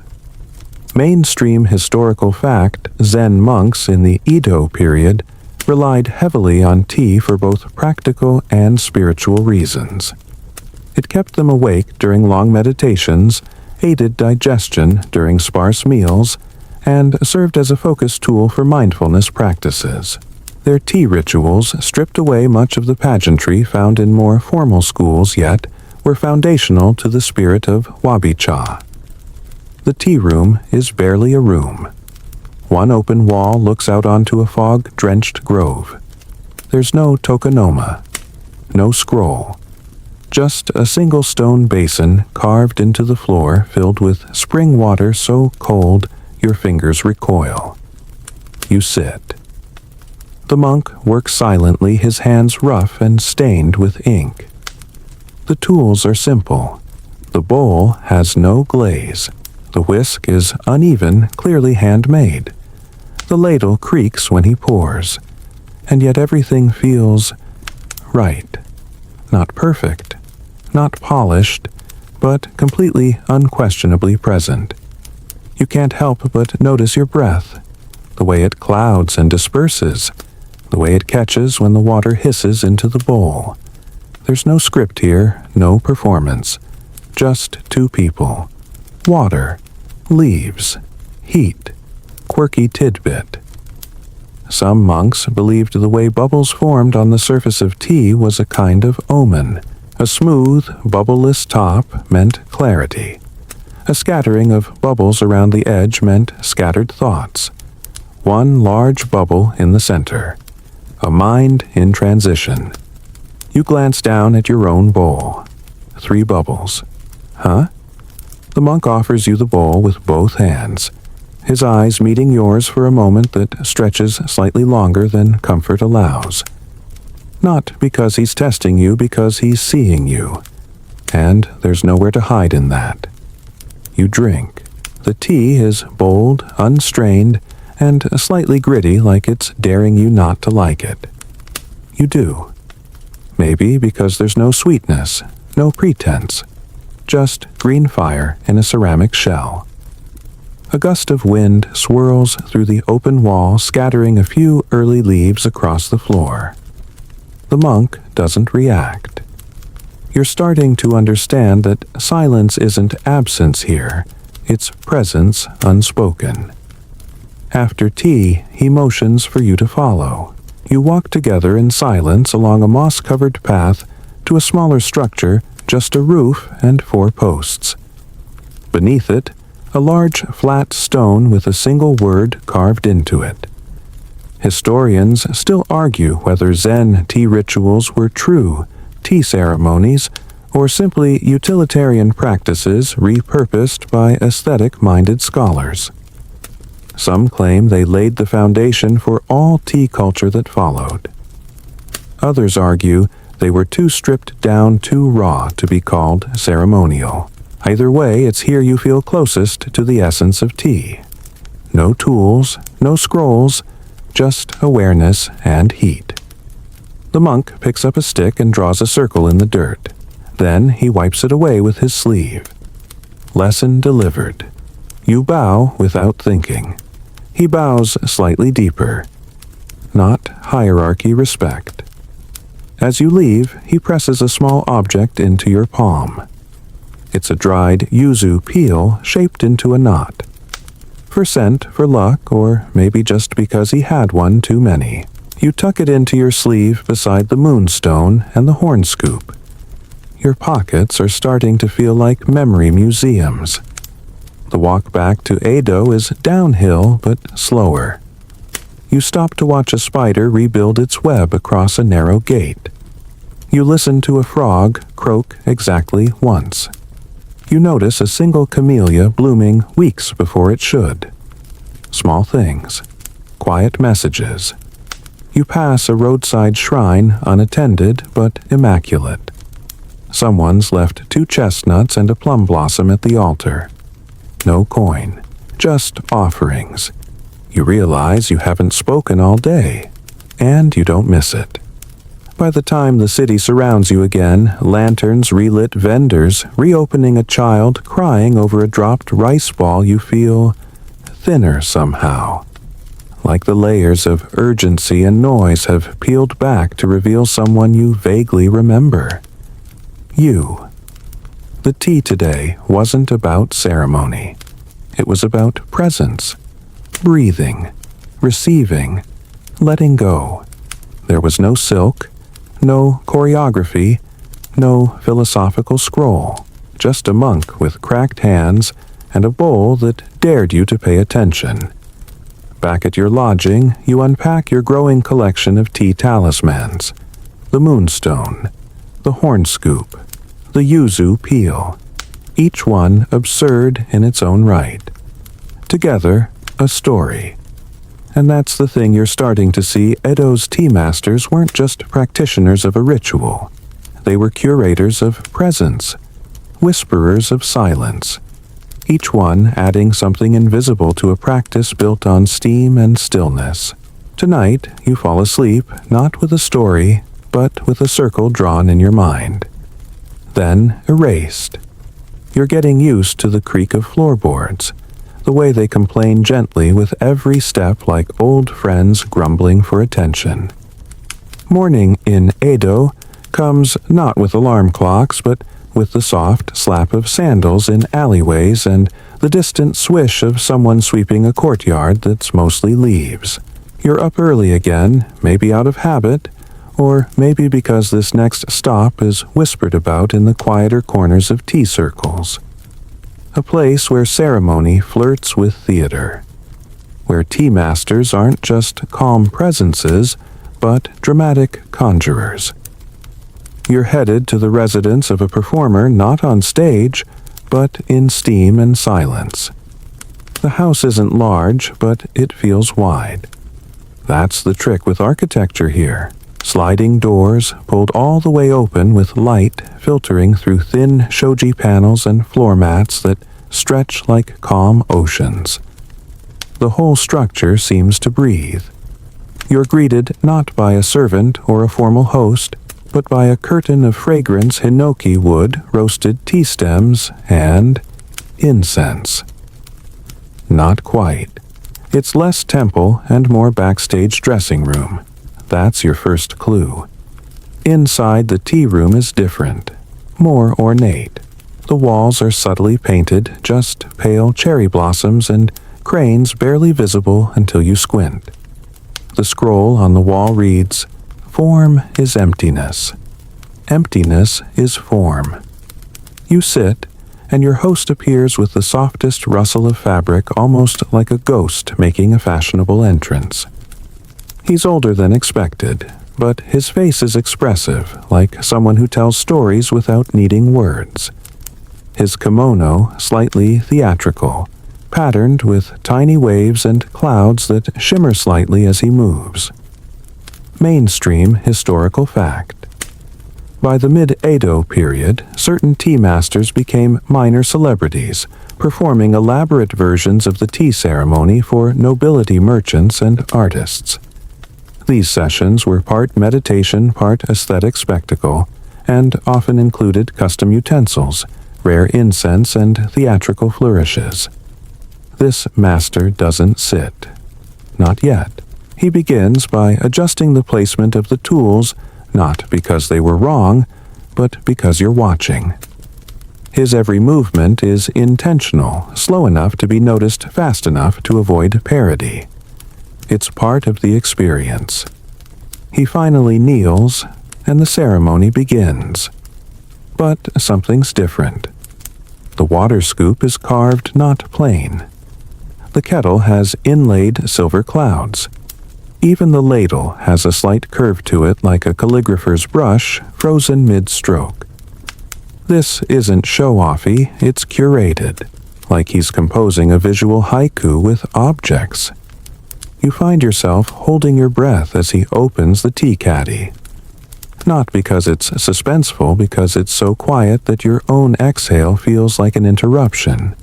Mainstream historical fact, Zen monks in the Edo period relied heavily on tea for both practical and spiritual reasons. It kept them awake during long meditations, aided digestion during sparse meals, and served as a focus tool for mindfulness practices. Their tea rituals stripped away much of the pageantry found in more formal schools, yet were foundational to the spirit of wabi-cha. The tea room is barely a room. One open wall looks out onto a fog-drenched grove. There's no tokonoma, no scroll. Just a single stone basin carved into the floor filled with spring water so cold your fingers recoil. You sit. The monk works silently, his hands rough and stained with ink. The tools are simple. The bowl has no glaze. The whisk is uneven, clearly handmade. The ladle creaks when he pours. And yet everything feels right. Not perfect, not polished, but completely unquestionably present. You can't help but notice your breath, the way it clouds and disperses, the way it catches when the water hisses into the bowl. There's no script here, no performance, just two people. Water, leaves, heat, quirky tidbit. Some monks believed the way bubbles formed on the surface of tea was a kind of omen. A smooth, bubbleless top meant clarity. A scattering of bubbles around the edge meant scattered thoughts. One large bubble in the center. A mind in transition. You glance down at your own bowl. 3 bubbles. Huh? The monk offers you the bowl with both hands, his eyes meeting yours for a moment that stretches slightly longer than comfort allows. Not because he's testing you, because he's seeing you. And there's nowhere to hide in that. You drink. The tea is bold, unstrained, and slightly gritty, like it's daring you not to like it. You do. Maybe because there's no sweetness, no pretense. Just green fire in a ceramic shell. A gust of wind swirls through the open wall, scattering a few early leaves across the floor. The monk doesn't react. You're starting to understand that silence isn't absence here, it's presence unspoken. After tea, he motions for you to follow. You walk together in silence along a moss-covered path to a smaller structure, just a roof and 4 posts. Beneath it, a large flat stone with a single word carved into it. Historians still argue whether Zen tea rituals were true tea ceremonies or simply utilitarian practices repurposed by aesthetic-minded scholars. Some claim they laid the foundation for all tea culture that followed. Others argue they were too stripped down, too raw to be called ceremonial. Either way, it's here you feel closest to the essence of tea. No tools, no scrolls, just awareness and heat. The monk picks up a stick and draws a circle in the dirt. Then he wipes it away with his sleeve. Lesson delivered. You bow without thinking. He bows slightly deeper. Not hierarchy respect. As you leave, he presses a small object into your palm. It's a dried yuzu peel shaped into a knot. For scent, for luck, or maybe just because he had one too many. You tuck it into your sleeve beside the moonstone and the horn scoop. Your pockets are starting to feel like memory museums. The walk back to Edo is downhill but slower. You stop to watch a spider rebuild its web across a narrow gate. You listen to a frog croak exactly once. You notice a single camellia blooming weeks before it should. Small things. Quiet messages. You pass a roadside shrine unattended but immaculate. Someone's left 2 chestnuts and a plum blossom at the altar. No coin. Just offerings. You realize you haven't spoken all day, and you don't miss it. By the time the city surrounds you again, lanterns, relit vendors, reopening a child crying over a dropped rice ball, you feel thinner somehow. Like the layers of urgency and noise have peeled back to reveal someone you vaguely remember. You. The tea today wasn't about ceremony. It was about presence, breathing, receiving, letting go. There was no silk, no choreography, no philosophical scroll, just a monk with cracked hands and a bowl that dared you to pay attention. Back at your lodging, you unpack your growing collection of tea talismans. The moonstone, the horn scoop, the yuzu peel, each one absurd in its own right. Together, a story. And that's the thing you're starting to see. Edo's tea masters weren't just practitioners of a ritual. They were curators of presence, whisperers of silence, each one adding something invisible to a practice built on steam and stillness. Tonight, you fall asleep not with a story, but with a circle drawn in your mind. Then erased. You're getting used to the creak of floorboards, the way they complain gently with every step like old friends grumbling for attention. Morning in Edo comes not with alarm clocks, but with the soft slap of sandals in alleyways and the distant swish of someone sweeping a courtyard that's mostly leaves. You're up early again, maybe out of habit, or maybe because this next stop is whispered about in the quieter corners of tea circles. A place where ceremony flirts with theater, where tea masters aren't just calm presences, but dramatic conjurers. You're headed to the residence of a performer not on stage, but in steam and silence. The house isn't large, but it feels wide. That's the trick with architecture here. Sliding doors pulled all the way open with light filtering through thin shoji panels and floor mats that stretch like calm oceans. The whole structure seems to breathe. You're greeted not by a servant or a formal host, but by a curtain of fragrance hinoki wood, roasted tea stems, and incense. Not quite. It's less temple and more backstage dressing room. That's your first clue. Inside, the tea room is different, more ornate. The walls are subtly painted, just pale cherry blossoms and cranes barely visible until you squint. The scroll on the wall reads, "Form is emptiness. Emptiness is form." You sit, and your host appears with the softest rustle of fabric, almost like a ghost making a fashionable entrance. He's older than expected, but his face is expressive, like someone who tells stories without needing words. His kimono slightly theatrical, patterned with tiny waves and clouds that shimmer slightly as he moves. Mainstream historical fact. By the mid-Edo period, certain tea masters became minor celebrities, performing elaborate versions of the tea ceremony for nobility merchants and artists. These sessions were part meditation, part aesthetic spectacle, and often included custom utensils, rare incense, and theatrical flourishes. This master doesn't sit. Not yet. He begins by adjusting the placement of the tools, not because they were wrong, but because you're watching. His every movement is intentional, slow enough to be noticed fast enough to avoid parody. It's part of the experience. He finally kneels, and the ceremony begins. But something's different. The water scoop is carved not plain. The kettle has inlaid silver clouds. Even the ladle has a slight curve to it, like a calligrapher's brush frozen mid-stroke. This isn't show-offy, it's curated, like he's composing a visual haiku with objects. You find yourself holding your breath as he opens the tea caddy. Not because it's suspenseful, because it's so quiet that your own exhale feels like an interruption.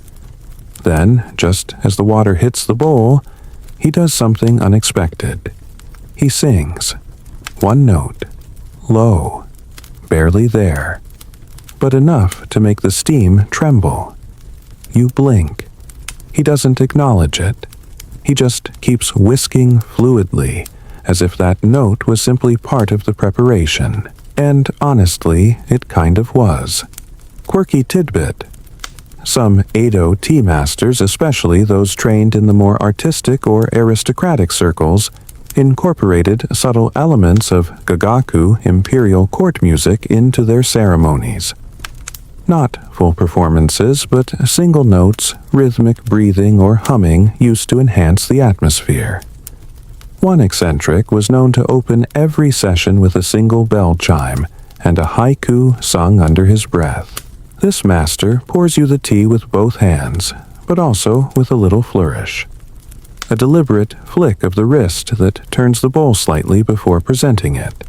Then, just as the water hits the bowl, he does something unexpected. He sings. One note. Low. Barely there. But enough to make the steam tremble. You blink. He doesn't acknowledge it. He just keeps whisking fluidly, as if that note was simply part of the preparation. And honestly, it kind of was. Quirky tidbit. Some Edo tea masters, especially those trained in the more artistic or aristocratic circles, incorporated subtle elements of gagaku, imperial court music, into their ceremonies. Not full performances, but single notes, rhythmic breathing, or humming used to enhance the atmosphere. One eccentric was known to open every session with a single bell chime and a haiku sung under his breath. This master pours you the tea with both hands, but also with a little flourish. A deliberate flick of the wrist that turns the bowl slightly before presenting it.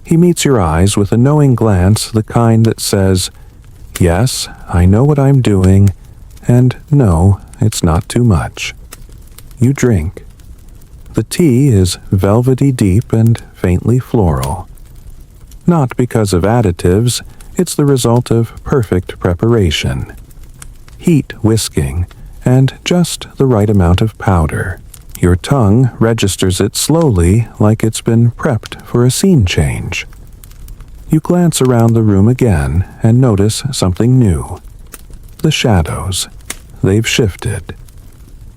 He meets your eyes with a knowing glance, the kind that says, "Yes, I know what I'm doing," and "No, it's not too much." You drink. The tea is velvety deep and faintly floral. Not because of additives, it's the result of perfect preparation. Heat whisking, and just the right amount of powder. Your tongue registers it slowly, like it's been prepped for a scene change. You glance around the room again and notice something new. The shadows. They've shifted.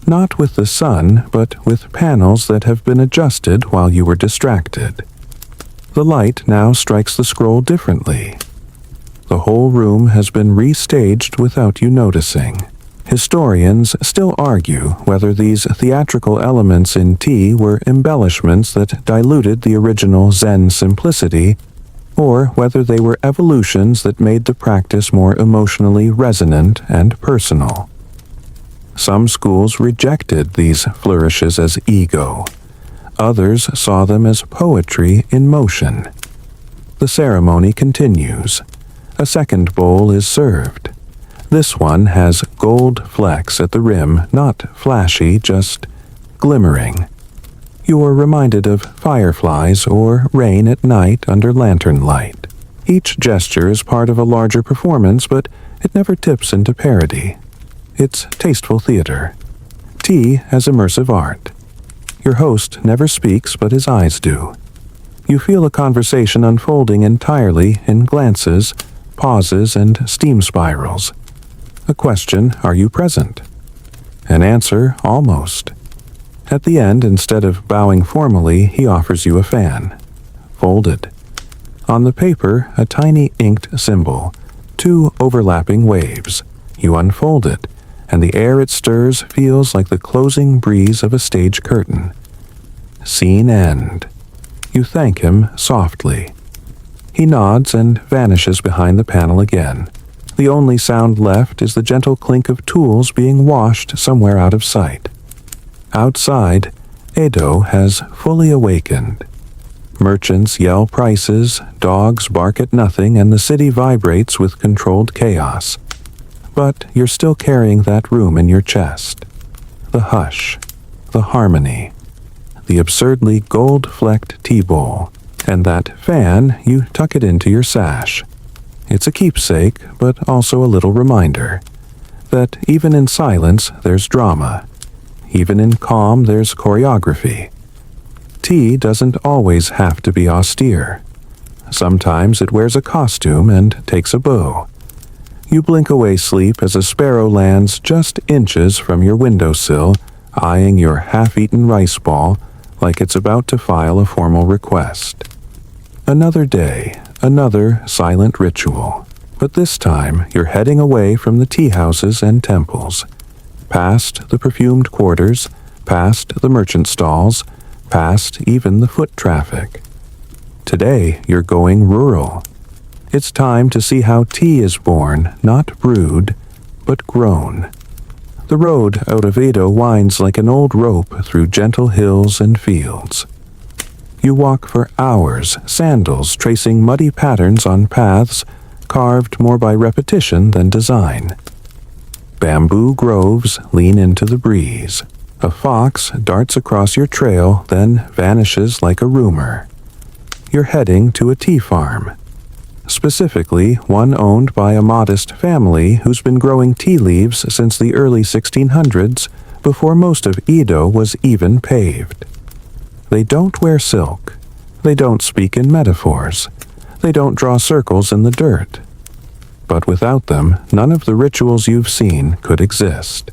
Not with the sun, but with panels that have been adjusted while you were distracted. The light now strikes the scroll differently. The whole room has been restaged without you noticing. Historians still argue whether these theatrical elements in tea were embellishments that diluted the original Zen simplicity, or whether they were evolutions that made the practice more emotionally resonant and personal. Some schools rejected these flourishes as ego. Others saw them as poetry in motion. The ceremony continues. A second bowl is served. This one has gold flecks at the rim, not flashy, just glimmering. You are reminded of fireflies or rain at night under lantern light. Each gesture is part of a larger performance, but it never tips into parody. It's tasteful theater. Tea as immersive art. Your host never speaks, but his eyes do. You feel a conversation unfolding entirely in glances, pauses, and steam spirals. A question, are you present? An answer, almost. At the end, instead of bowing formally, he offers you a fan. Folded. On the paper, a tiny inked symbol, 2 overlapping waves. You unfold it, and the air it stirs feels like the closing breeze of a stage curtain. Scene end. You thank him softly. He nods and vanishes behind the panel again. The only sound left is the gentle clink of tools being washed somewhere out of sight. Outside, Edo has fully awakened. Merchants yell prices, dogs bark at nothing, and the city vibrates with controlled chaos. But you're still carrying that room in your chest. The hush, the harmony, the absurdly gold-flecked tea bowl, and that fan, you tuck it into your sash. It's a keepsake, but also a little reminder that even in silence there's drama. Even in calm there's choreography. Tea doesn't always have to be austere. Sometimes it wears a costume and takes a bow. You blink away sleep as a sparrow lands just inches from your windowsill, eyeing your half-eaten rice ball like it's about to file a formal request. Another day, another silent ritual. But this time you're heading away from the tea houses and temples, past the perfumed quarters, past the merchant stalls, past even the foot traffic. Today you're going rural. It's time to see how tea is born, not brewed, but grown. The road out of Edo winds like an old rope through gentle hills and fields. You walk for hours, sandals tracing muddy patterns on paths carved more by repetition than design. Bamboo groves lean into the breeze. A fox darts across your trail, then vanishes like a rumor. You're heading to a tea farm. Specifically, one owned by a modest family who's been growing tea leaves since the early 1600s, before most of Edo was even paved. They don't wear silk. They don't speak in metaphors. They don't draw circles in the dirt. But without them, none of the rituals you've seen could exist.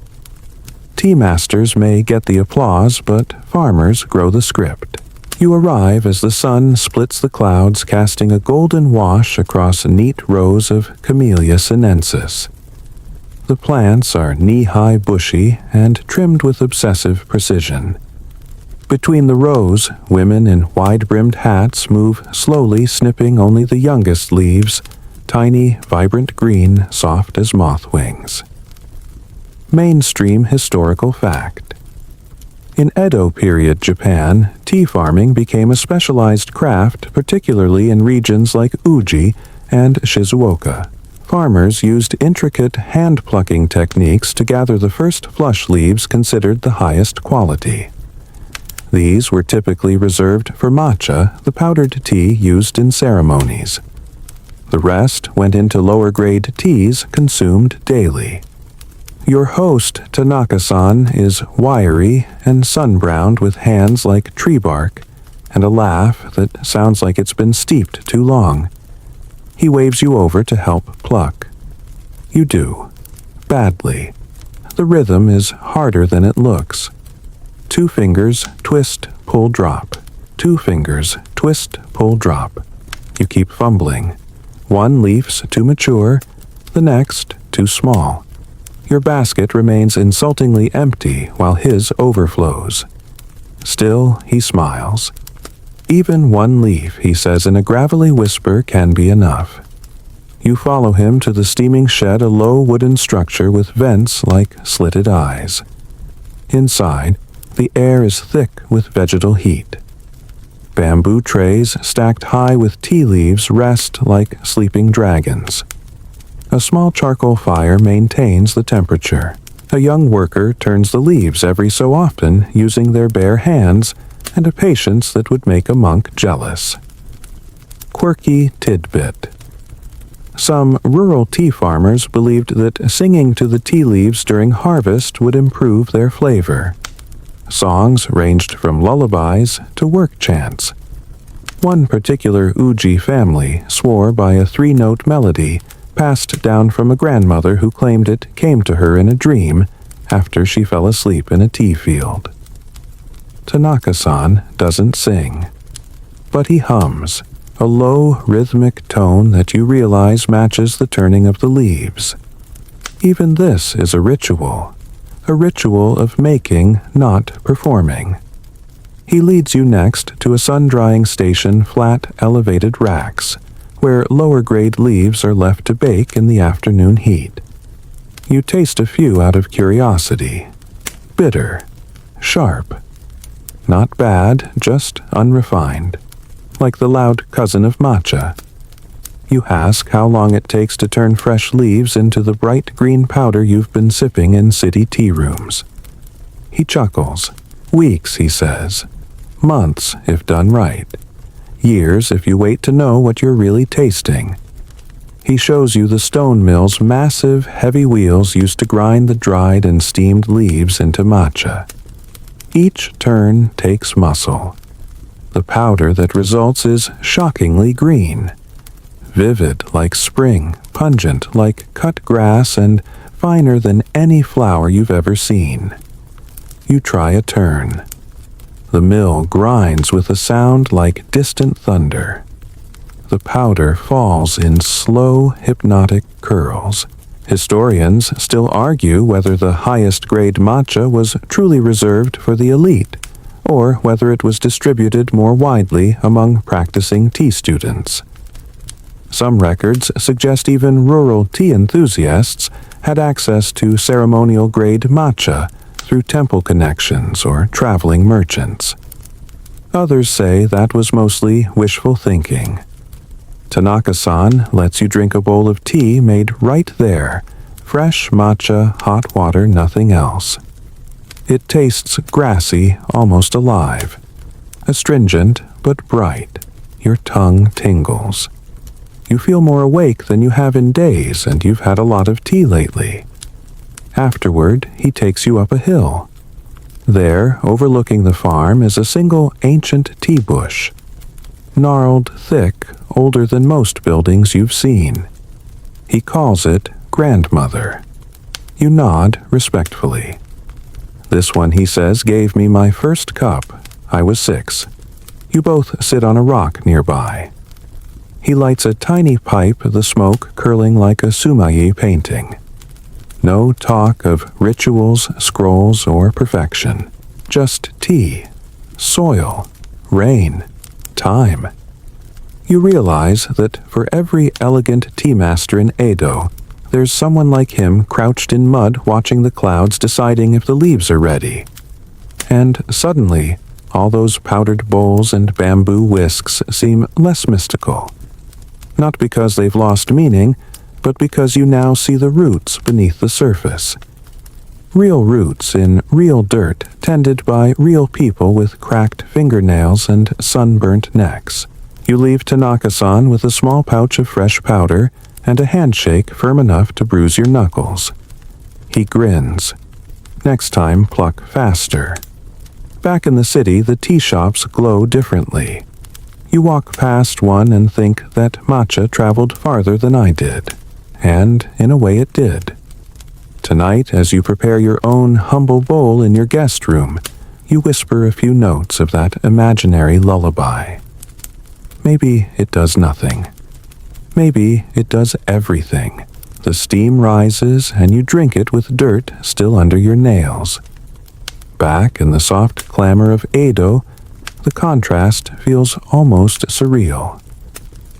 Tea masters may get the applause, but farmers grow the script. You arrive as the sun splits the clouds, casting a golden wash across neat rows of Camellia sinensis. The plants are knee-high bushy and trimmed with obsessive precision. Between the rows, women in wide-brimmed hats move slowly, snipping only the youngest leaves, tiny, vibrant green, soft as moth wings. Mainstream historical fact. In Edo period Japan, tea farming became a specialized craft, particularly in regions like Uji and Shizuoka. Farmers used intricate hand-plucking techniques to gather the first flush leaves considered the highest quality. These were typically reserved for matcha, the powdered tea used in ceremonies. The rest went into lower-grade teas consumed daily. Your host, Tanaka-san, is wiry and sun-browned with hands like tree bark and a laugh that sounds like it's been steeped too long. He waves you over to help pluck. You do. Badly. The rhythm is harder than it looks. 2 fingers, twist, pull, drop. 2 fingers, twist, pull, drop. You keep fumbling. One leaf's too mature, the next too small. Your basket remains insultingly empty while his overflows. Still, he smiles. Even 1 leaf, he says in a gravelly whisper, can be enough. You follow him to the steaming shed, a low wooden structure with vents like slitted eyes. Inside, the air is thick with vegetal heat. Bamboo trays stacked high with tea leaves rest like sleeping dragons. A small charcoal fire maintains the temperature. A young worker turns the leaves every so often using their bare hands and a patience that would make a monk jealous. Quirky tidbit. Some rural tea farmers believed that singing to the tea leaves during harvest would improve their flavor. Songs ranged from lullabies to work chants. One particular Uji family swore by a 3-note melody passed down from a grandmother who claimed it came to her in a dream after she fell asleep in a tea field. Tanaka-san doesn't sing, but he hums, a low rhythmic tone that you realize matches the turning of the leaves. Even this is a ritual of making, not performing. He leads you next to a sun-drying station flat elevated racks, where lower-grade leaves are left to bake in the afternoon heat. You taste a few out of curiosity. Bitter. Sharp. Not bad, just unrefined. Like the loud cousin of matcha. You ask how long it takes to turn fresh leaves into the bright green powder you've been sipping in city tea rooms. He chuckles. Weeks, he says. Months, if done right. Years, if you wait to know what you're really tasting. He shows you the stone mill's massive, heavy wheels used to grind the dried and steamed leaves into matcha. Each turn takes muscle. The powder that results is shockingly green. Vivid like spring, pungent like cut grass, and finer than any flower you've ever seen. You try a turn. The mill grinds with a sound like distant thunder. The powder falls in slow, hypnotic curls. Historians still argue whether the highest grade matcha was truly reserved for the elite, or whether it was distributed more widely among practicing tea students. Some records suggest even rural tea enthusiasts had access to ceremonial-grade matcha through temple connections or traveling merchants. Others say that was mostly wishful thinking. Tanaka-san lets you drink a bowl of tea made right there, fresh matcha, hot water, nothing else. It tastes grassy, almost alive. Astringent, but bright. Your tongue tingles. You feel more awake than you have in days, and you've had a lot of tea lately. Afterward, he takes you up a hill. There, overlooking the farm, is a single ancient tea bush. Gnarled, thick, older than most buildings you've seen. He calls it Grandmother. You nod respectfully. This one, he says, gave me my first cup. I was 6. You both sit on a rock nearby. He lights a tiny pipe, the smoke curling like a sumaye painting. No talk of rituals, scrolls, or perfection. Just tea, soil, rain, time. You realize that for every elegant tea master in Edo, there's someone like him crouched in mud watching the clouds deciding if the leaves are ready. And suddenly, all those powdered bowls and bamboo whisks seem less mystical. Not because they've lost meaning, but because you now see the roots beneath the surface. Real roots in real dirt tended by real people with cracked fingernails and sunburnt necks. You leave Tanaka-san with a small pouch of fresh powder and a handshake firm enough to bruise your knuckles. He grins. Next time, pluck faster. Back in the city, the tea shops glow differently. You walk past one and think that matcha traveled farther than I did. And, in a way, it did. Tonight, as you prepare your own humble bowl in your guest room, you whisper a few notes of that imaginary lullaby. Maybe it does nothing. Maybe it does everything. The steam rises and you drink it with dirt still under your nails. Back in the soft clamor of Edo, the contrast feels almost surreal.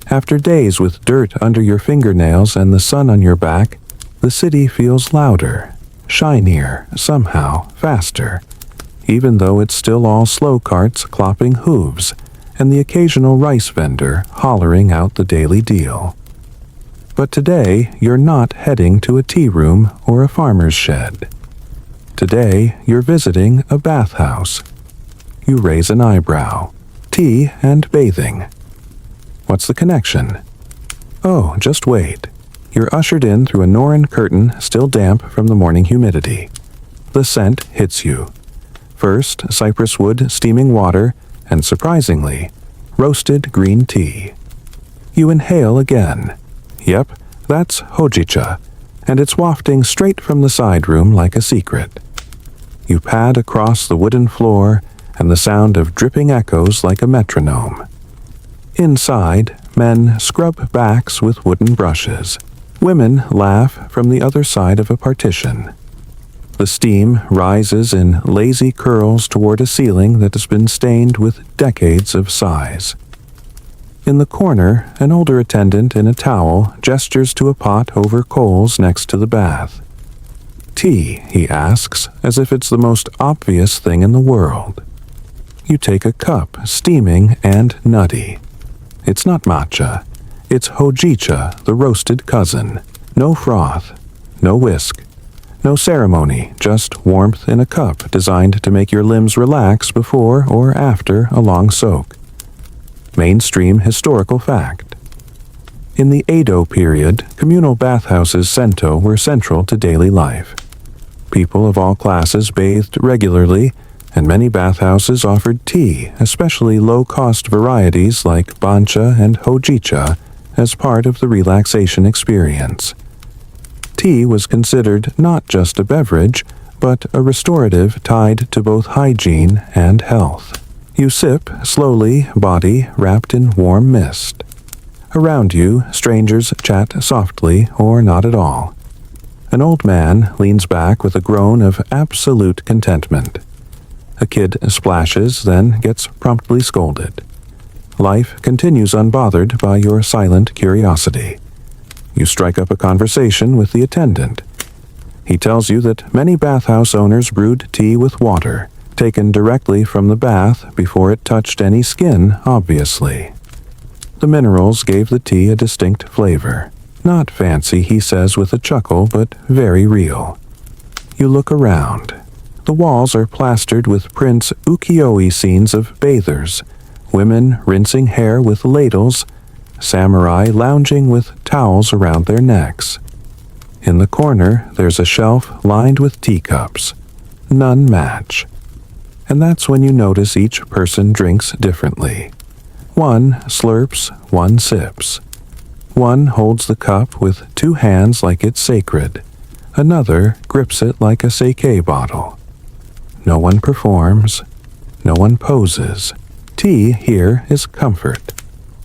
After days with dirt under your fingernails and the sun on your back, the city feels louder, shinier, somehow faster, even though it's still all slow carts clopping hooves and the occasional rice vendor hollering out the daily deal. But today, you're not heading to a tea room or a farmer's shed. Today, you're visiting a bathhouse. You raise an eyebrow. Tea and bathing. What's the connection? Oh, just wait. You're ushered in through a Norin curtain still damp from the morning humidity. The scent hits you. First, cypress wood, steaming water, and surprisingly, roasted green tea. You inhale again. Yep, that's hojicha, and it's wafting straight from the side room like a secret. You pad across the wooden floor, and the sound of dripping echoes like a metronome. Inside, men scrub backs with wooden brushes. Women laugh from the other side of a partition. The steam rises in lazy curls toward a ceiling that has been stained with decades of sighs. In the corner, an older attendant in a towel gestures to a pot over coals next to the bath. Tea, he asks, as if it's the most obvious thing in the world. You take a cup, steaming and nutty. It's not matcha. It's hojicha, the roasted cousin. No froth, no whisk, no ceremony, just warmth in a cup designed to make your limbs relax before or after a long soak. Mainstream historical fact. In the Edo period, communal bathhouses sento were central to daily life. People of all classes bathed regularly, and many bathhouses offered tea, especially low-cost varieties like bancha and hojicha, as part of the relaxation experience. Tea was considered not just a beverage, but a restorative tied to both hygiene and health. You sip slowly, body wrapped in warm mist. Around you, strangers chat softly or not at all. An old man leans back with a groan of absolute contentment. A kid splashes, then gets promptly scolded. Life continues unbothered by your silent curiosity. You strike up a conversation with the attendant. He tells you that many bathhouse owners brewed tea with water, taken directly from the bath before it touched any skin, obviously. The minerals gave the tea a distinct flavor. Not fancy, he says with a chuckle, but very real. You look around. The walls are plastered with Prince ukiyo-e scenes of bathers, women rinsing hair with ladles, samurai lounging with towels around their necks. In the corner, there's a shelf lined with teacups. None match. And that's when you notice each person drinks differently. One slurps, one sips. One holds the cup with two hands like it's sacred. Another grips it like a sake bottle. No one performs. No one poses. Tea here is comfort.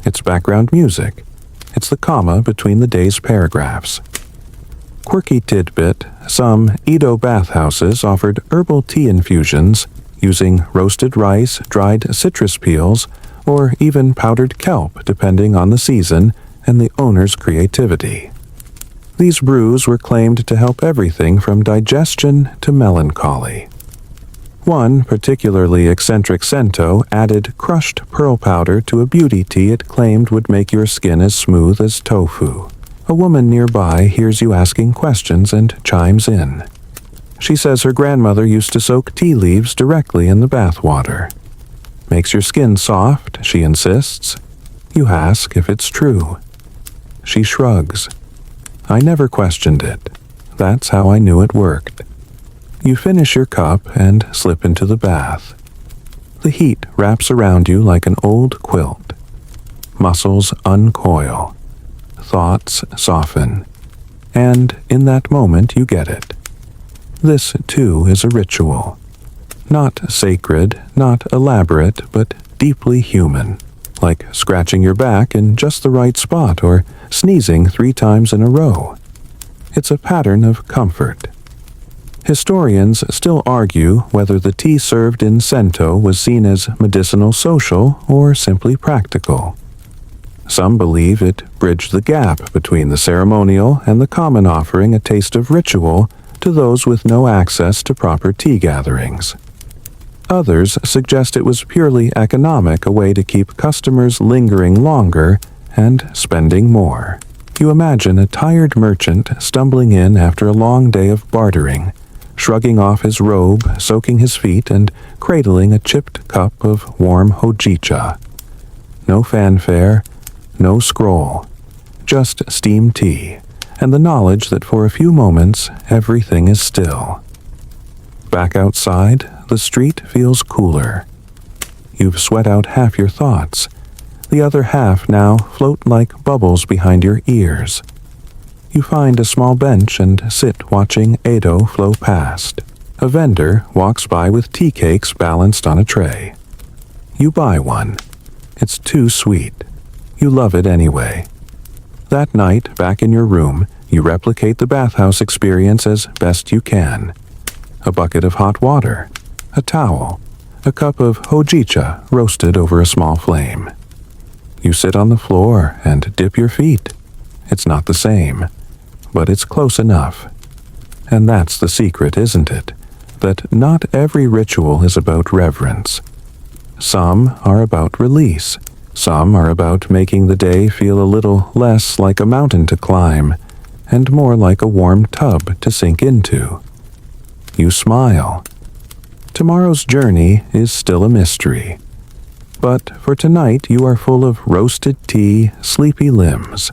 It's background music. It's the comma between the day's paragraphs. Quirky tidbit, some Edo bathhouses offered herbal tea infusions using roasted rice, dried citrus peels, or even powdered kelp depending on the season and the owner's creativity. These brews were claimed to help everything from digestion to melancholy. One particularly eccentric sento added crushed pearl powder to a beauty tea it claimed would make your skin as smooth as tofu. A woman nearby hears you asking questions and chimes in. She says her grandmother used to soak tea leaves directly in the bath water. Makes your skin soft, she insists. You ask if it's true. She shrugs. I never questioned it. That's how I knew it worked. You finish your cup and slip into the bath. The heat wraps around you like an old quilt. Muscles uncoil. Thoughts soften. And in that moment you get it. This, too, is a ritual. Not sacred, not elaborate, but deeply human. Like scratching your back in just the right spot or sneezing 3 times in a row. It's a pattern of comfort. Historians still argue whether the tea served in sento was seen as medicinal social or simply practical. Some believe it bridged the gap between the ceremonial and the common, offering a taste of ritual to those with no access to proper tea gatherings. Others suggest it was purely economic, a way to keep customers lingering longer and spending more. You imagine a tired merchant stumbling in after a long day of bartering, shrugging off his robe, soaking his feet, and cradling a chipped cup of warm hojicha. No fanfare, no scroll, just steamed tea, and the knowledge that for a few moments everything is still. Back outside, the street feels cooler. You've sweat out half your thoughts, The other half now float like bubbles behind your ears. You find a small bench and sit watching Edo flow past. A vendor walks by with tea cakes balanced on a tray. You buy one. It's too sweet. You love it anyway. That night, back in your room, you replicate the bathhouse experience as best you can. A bucket of hot water, a towel, a cup of hojicha roasted over a small flame. You sit on the floor and dip your feet. It's not the same, but it's close enough. And that's the secret, isn't it? That not every ritual is about reverence. Some are about release. Some are about making the day feel a little less like a mountain to climb and more like a warm tub to sink into. You smile. Tomorrow's journey is still a mystery. But for tonight you are full of roasted tea, sleepy limbs,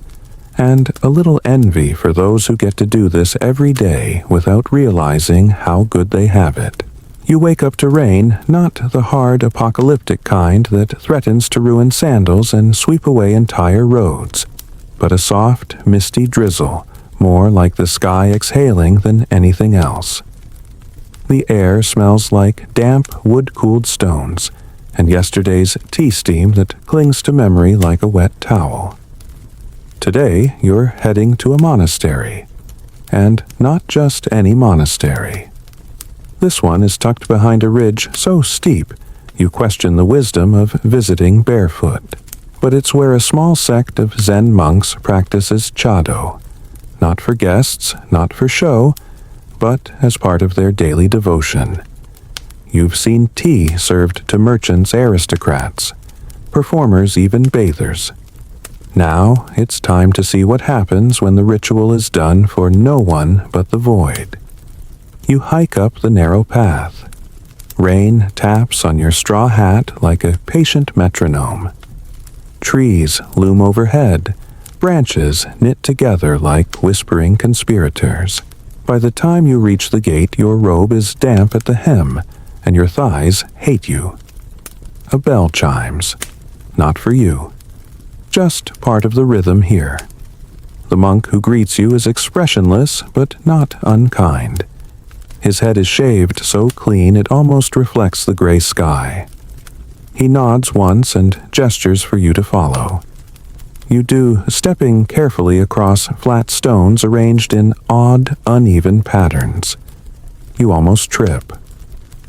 and a little envy for those who get to do this every day without realizing how good they have it. You wake up to rain, not the hard apocalyptic kind that threatens to ruin sandals and sweep away entire roads, but a soft, misty drizzle, more like the sky exhaling than anything else. The air smells like damp, wood-cooled stones, and yesterday's tea steam that clings to memory like a wet towel. Today, you're heading to a monastery, and not just any monastery. This one is tucked behind a ridge so steep you question the wisdom of visiting barefoot. But it's where a small sect of Zen monks practices chado, not for guests, not for show, but as part of their daily devotion. You've seen tea served to merchants, aristocrats, performers, even bathers. Now it's time to see what happens when the ritual is done for no one but the void. You hike up the narrow path. Rain taps on your straw hat like a patient metronome. Trees loom overhead, branches knit together like whispering conspirators. By the time you reach the gate, your robe is damp at the hem, and your thighs hate you. A bell chimes. Not for you. Just part of the rhythm here. The monk who greets you is expressionless, but not unkind. His head is shaved so clean it almost reflects the gray sky. He nods once and gestures for you to follow. You do, stepping carefully across flat stones arranged in odd, uneven patterns. You almost trip,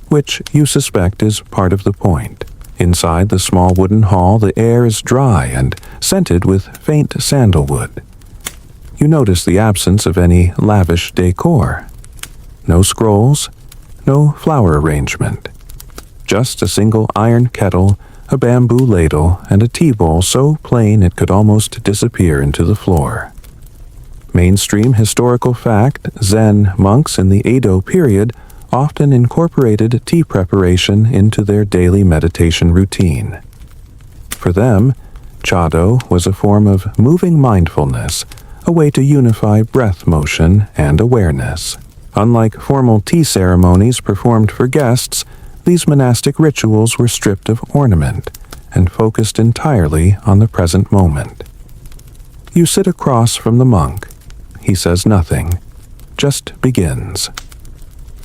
which you suspect is part of the point. Inside the small wooden hall, the air is dry and scented with faint sandalwood. You notice the absence of any lavish decor. No scrolls, no flower arrangement. Just a single iron kettle, a bamboo ladle, and a tea bowl so plain it could almost disappear into the floor. Mainstream historical fact, Zen monks in the Edo period often incorporated tea preparation into their daily meditation routine. For them, chado was a form of moving mindfulness, a way to unify breath motion and awareness. Unlike formal tea ceremonies performed for guests, these monastic rituals were stripped of ornament and focused entirely on the present moment. You sit across from the monk. He says nothing, just begins.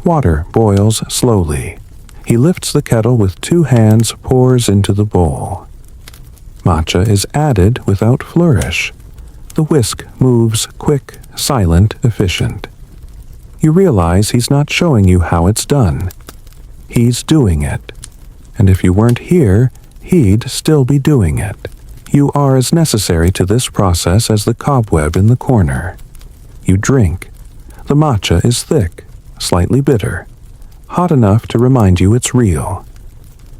Water boils slowly. He lifts the kettle with 2 hands, pours into the bowl. Matcha is added without flourish. The whisk moves quick, silent, efficient. You realize he's not showing you how it's done. He's doing it. And if you weren't here, he'd still be doing it. You are as necessary to this process as the cobweb in the corner. You drink. The matcha is thick, slightly bitter, hot enough to remind you it's real.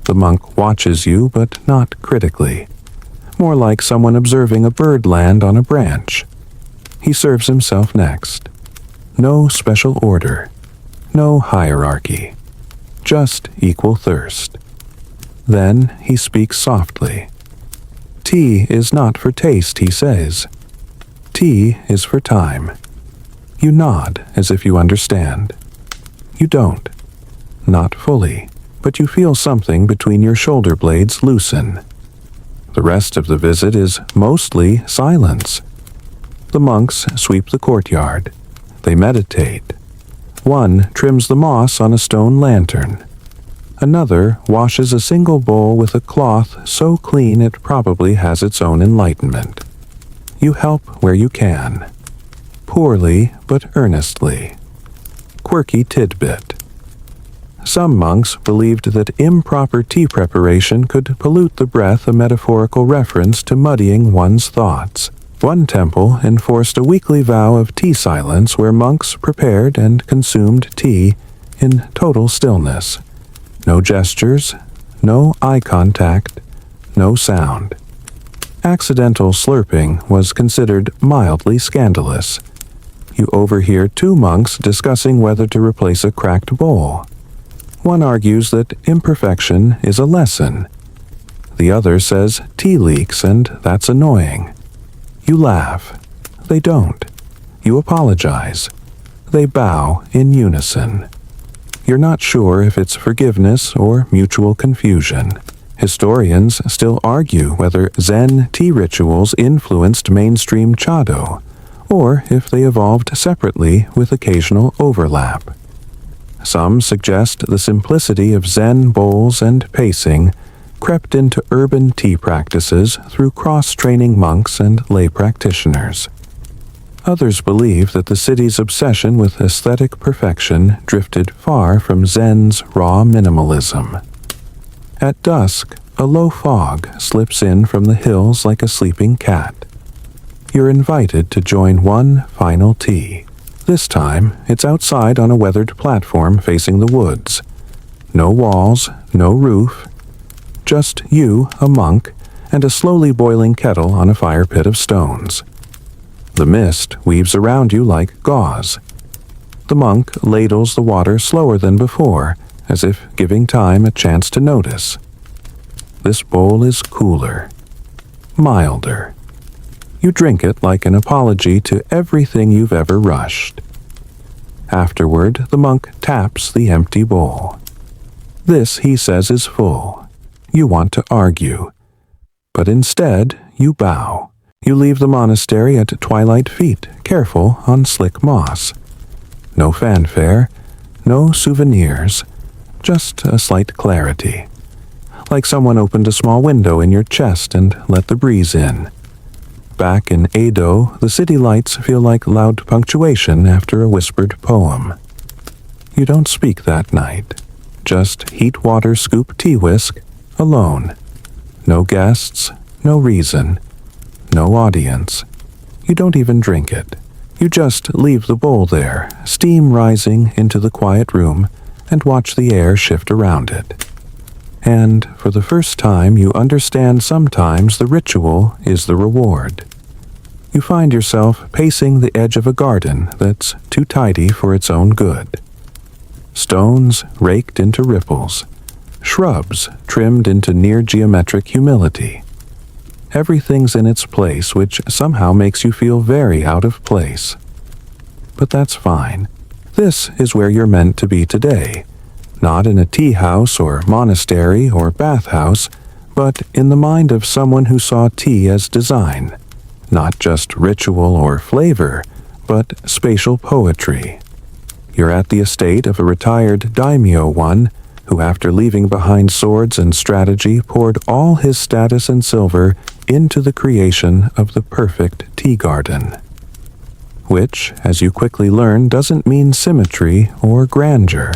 The monk watches you, but not critically. More like someone observing a bird land on a branch. He serves himself next. No special order, no hierarchy, just equal thirst. Then he speaks softly. Tea is not for taste, he says. Tea is for time. You nod as if you understand. You don't. Not fully, but you feel something between your shoulder blades loosen. The rest of the visit is mostly silence. The monks sweep the courtyard. They meditate. One trims the moss on a stone lantern. Another washes a single bowl with a cloth so clean it probably has its own enlightenment. You help where you can. Poorly but earnestly. Quirky tidbit. Some monks believed that improper tea preparation could pollute the breath, a metaphorical reference to muddying one's thoughts. One temple enforced a weekly vow of tea silence where monks prepared and consumed tea in total stillness. No gestures, no eye contact, no sound. Accidental slurping was considered mildly scandalous. You overhear two monks discussing whether to replace a cracked bowl. One argues that imperfection is a lesson. The other says tea leaks and that's annoying. You laugh. They don't. You apologize. They bow in unison. You're not sure if it's forgiveness or mutual confusion. Historians still argue whether Zen tea rituals influenced mainstream Chado, or if they evolved separately with occasional overlap. Some suggest the simplicity of Zen bowls and pacing crept into urban tea practices through cross-training monks and lay practitioners. Others believe that the city's obsession with aesthetic perfection drifted far from Zen's raw minimalism. At dusk, a low fog slips in from the hills like a sleeping cat. You're invited to join one final tea. This time, it's outside on a weathered platform facing the woods. No walls, no roof. Just you, a monk, and a slowly boiling kettle on a fire pit of stones. The mist weaves around you like gauze. The monk ladles the water slower than before, as if giving time a chance to notice. This bowl is cooler, milder. You drink it like an apology to everything you've ever rushed. Afterward, the monk taps the empty bowl. This, he says, is full. You want to argue. But instead, you bow. You leave the monastery at twilight feet, careful on slick moss. No fanfare, no souvenirs, just a slight clarity. Like someone opened a small window in your chest and let the breeze in. Back in Edo, the city lights feel like loud punctuation after a whispered poem. You don't speak that night. Just heat water scoop tea whisk, alone. No guests, no reason, no audience. You don't even drink it. You just leave the bowl there, steam rising into the quiet room, and watch the air shift around it. And for the first time, you understand sometimes the ritual is the reward. You find yourself pacing the edge of a garden that's too tidy for its own good. Stones raked into ripples, shrubs trimmed into near-geometric humility. Everything's in its place, which somehow makes you feel very out of place. But that's fine. This is where you're meant to be today. Not in a tea house or monastery or bathhouse, but in the mind of someone who saw tea as design. Not just ritual or flavor, but spatial poetry. You're at the estate of a retired daimyo one, who after leaving behind swords and strategy poured all his status and silver into the creation of the perfect tea garden. Which, as you quickly learn, doesn't mean symmetry or grandeur.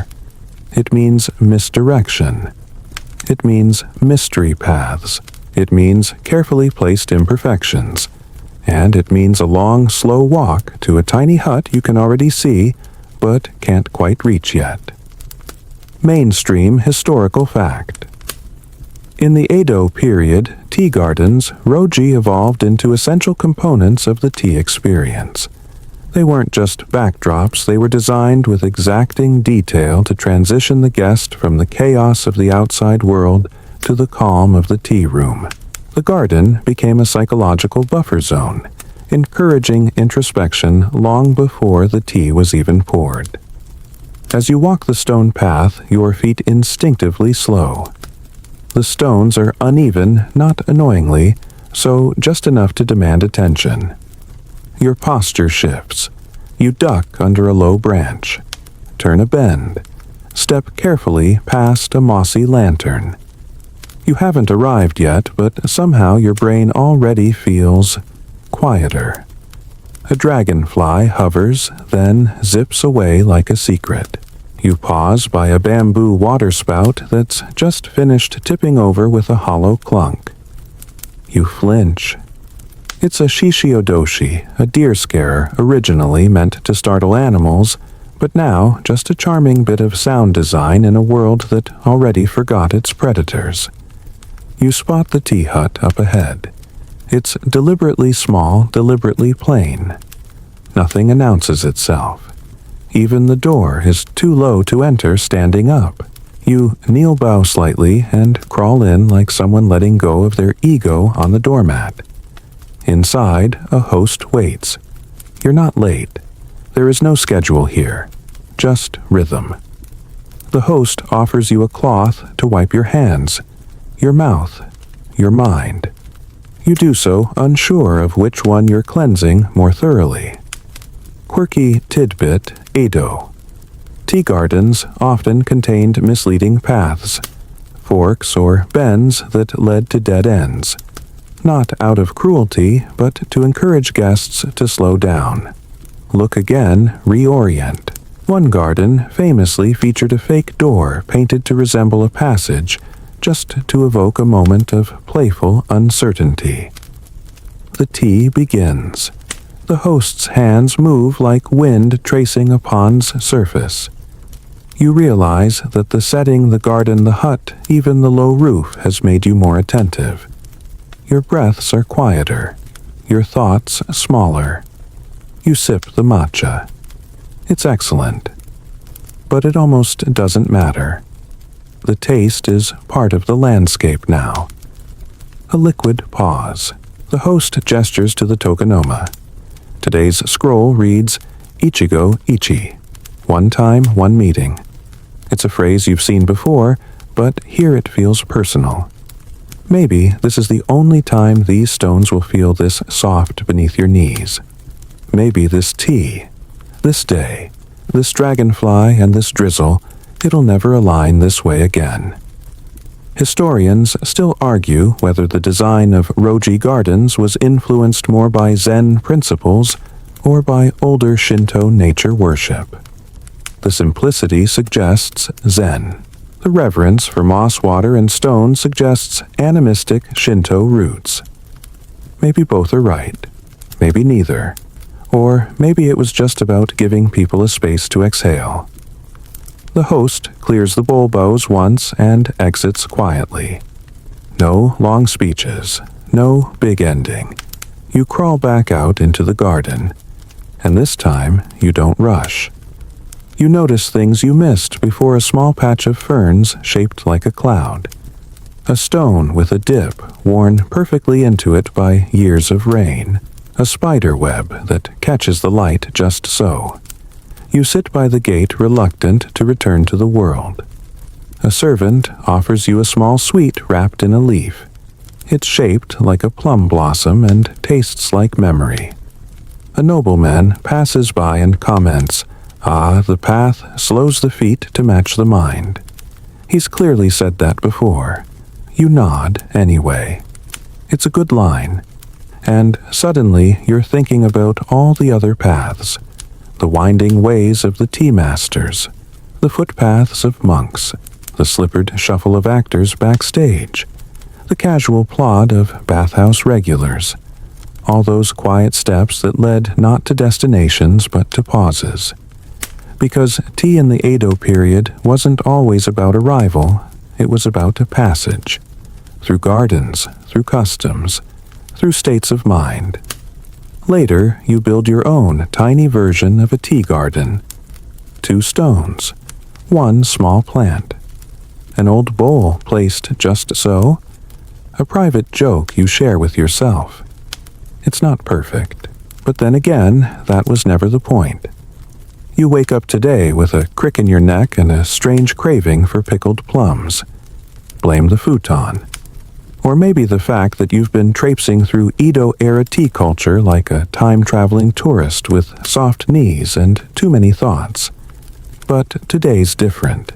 It means misdirection. It means mystery paths. It means carefully placed imperfections. And it means a long, slow walk to a tiny hut you can already see, but can't quite reach yet. Mainstream historical fact. In the Edo period, tea gardens, roji evolved into essential components of the tea experience. They weren't just backdrops, they were designed with exacting detail to transition the guest from the chaos of the outside world to the calm of the tea room. The garden became a psychological buffer zone, encouraging introspection long before the tea was even poured. As you walk the stone path, your feet instinctively slow. The stones are uneven, not annoyingly, so just enough to demand attention. Your posture shifts. You duck under a low branch, turn a bend, step carefully past a mossy lantern. You haven't arrived yet, but somehow your brain already feels quieter. A dragonfly hovers, then zips away like a secret. You pause by a bamboo waterspout that's just finished tipping over with a hollow clunk. You flinch. It's a shishiodoshi, a deer scarer originally meant to startle animals, but now just a charming bit of sound design in a world that already forgot its predators. You spot the tea hut up ahead. It's deliberately small, deliberately plain. Nothing announces itself. Even the door is too low to enter standing up. You kneel bow slightly and crawl in like someone letting go of their ego on the doormat. Inside, a host waits. You're not late. There is no schedule here, just rhythm. The host offers you a cloth to wipe your hands, your mouth, your mind. You do so unsure of which one you're cleansing more thoroughly. Quirky tidbit, Edo. Tea gardens often contained misleading paths, forks or bends that led to dead ends. Not out of cruelty, but to encourage guests to slow down. Look again, reorient. One garden famously featured a fake door painted to resemble a passage, just to evoke a moment of playful uncertainty. The tea begins. The host's hands move like wind tracing a pond's surface. You realize that the setting, the garden, the hut, even the low roof has made you more attentive. Your breaths are quieter, your thoughts smaller. You sip the matcha. It's excellent, but it almost doesn't matter. The taste is part of the landscape now. A liquid pause. The host gestures to the tokonoma. Today's scroll reads, Ichigo Ichi. One time, one meeting. It's a phrase you've seen before, but here it feels personal. Maybe this is the only time these stones will feel this soft beneath your knees. Maybe this tea, this day, this dragonfly and this drizzle, it'll never align this way again. Historians still argue whether the design of Roji Gardens was influenced more by Zen principles or by older Shinto nature worship. The simplicity suggests Zen. The reverence for moss water and stone suggests animistic Shinto roots. Maybe both are right, maybe neither, or maybe it was just about giving people a space to exhale. The host clears the bulbos once and exits quietly. No long speeches, no big ending. You crawl back out into the garden, and this time you don't rush. You notice things you missed before a small patch of ferns shaped like a cloud. A stone with a dip worn perfectly into it by years of rain. A spider web that catches the light just so. You sit by the gate reluctant to return to the world. A servant offers you a small sweet wrapped in a leaf. It's shaped like a plum blossom and tastes like memory. A nobleman passes by and comments, "Ah, the path slows the feet to match the mind." He's clearly said that before. You nod anyway. It's a good line. And suddenly you're thinking about all the other paths. The winding ways of the tea masters, the footpaths of monks, the slippered shuffle of actors backstage, the casual plod of bathhouse regulars, all those quiet steps that led not to destinations but to pauses. Because tea in the Edo period wasn't always about arrival, it was about a passage, through gardens, through customs, through states of mind. Later, you build your own tiny version of a tea garden. 2 stones, 1 small plant, an old bowl placed just so, a private joke you share with yourself. It's not perfect, but then again, that was never the point. You wake up today with a crick in your neck and a strange craving for pickled plums. blame the futon. Or maybe the fact that you've been traipsing through Edo-era tea culture like a time-traveling tourist with soft knees and too many thoughts. But today's different.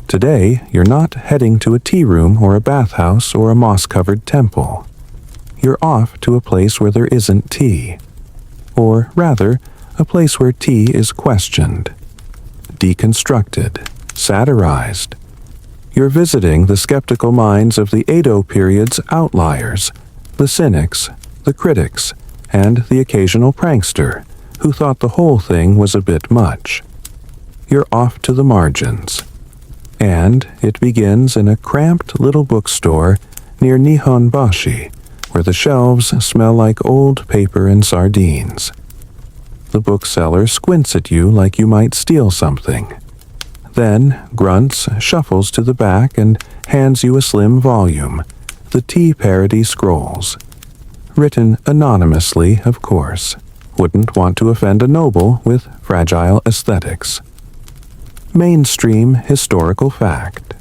Today, you're not heading to a tea room or a bathhouse or a moss-covered temple. You're off to a place where there isn't tea. Or, rather, a place where tea is questioned, deconstructed, satirized. You're visiting the skeptical minds of the Edo period's outliers, the cynics, the critics, and the occasional prankster who thought the whole thing was a bit much. You're off to the margins. And it begins in a cramped little bookstore near Nihonbashi, where the shelves smell like old paper and sardines. The bookseller squints at you like you might steal something. Then grunts, shuffles to the back, and hands you a slim volume, the Tea Parody Scrolls. Written anonymously, of course. Wouldn't want to offend a noble with fragile aesthetics. Mainstream historical fact.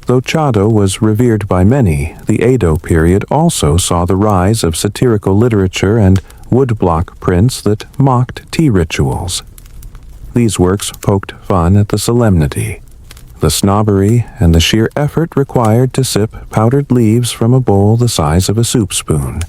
Though Chado was revered by many, the Edo period also saw the rise of satirical literature and woodblock prints that mocked tea rituals. These works poked fun at the solemnity, the snobbery, and the sheer effort required to sip powdered leaves from a bowl the size of a soup spoon.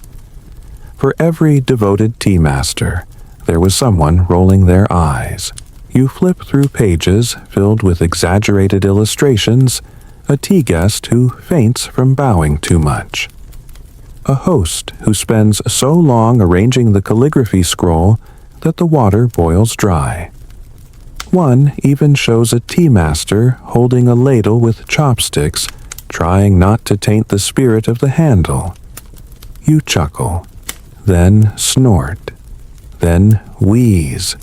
For every devoted tea master, there was someone rolling their eyes. You flip through pages filled with exaggerated illustrations, a tea guest who faints from bowing too much. A host who spends so long arranging the calligraphy scroll that the water boils dry. One even shows a tea master holding a ladle with chopsticks, trying not to taint the spirit of the handle. You chuckle, then snort, then wheeze.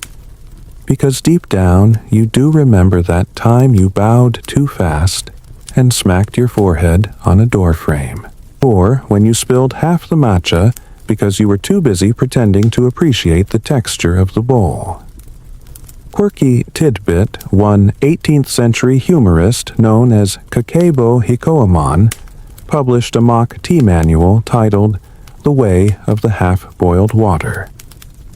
Because deep down you do remember that time you bowed too fast and smacked your forehead on a doorframe. Or when you spilled half the matcha because you were too busy pretending to appreciate the texture of the bowl. Quirky tidbit, one 18th century humorist known as Kakebo Hikoamon published a mock tea manual titled The Way of the Half-Boiled Water.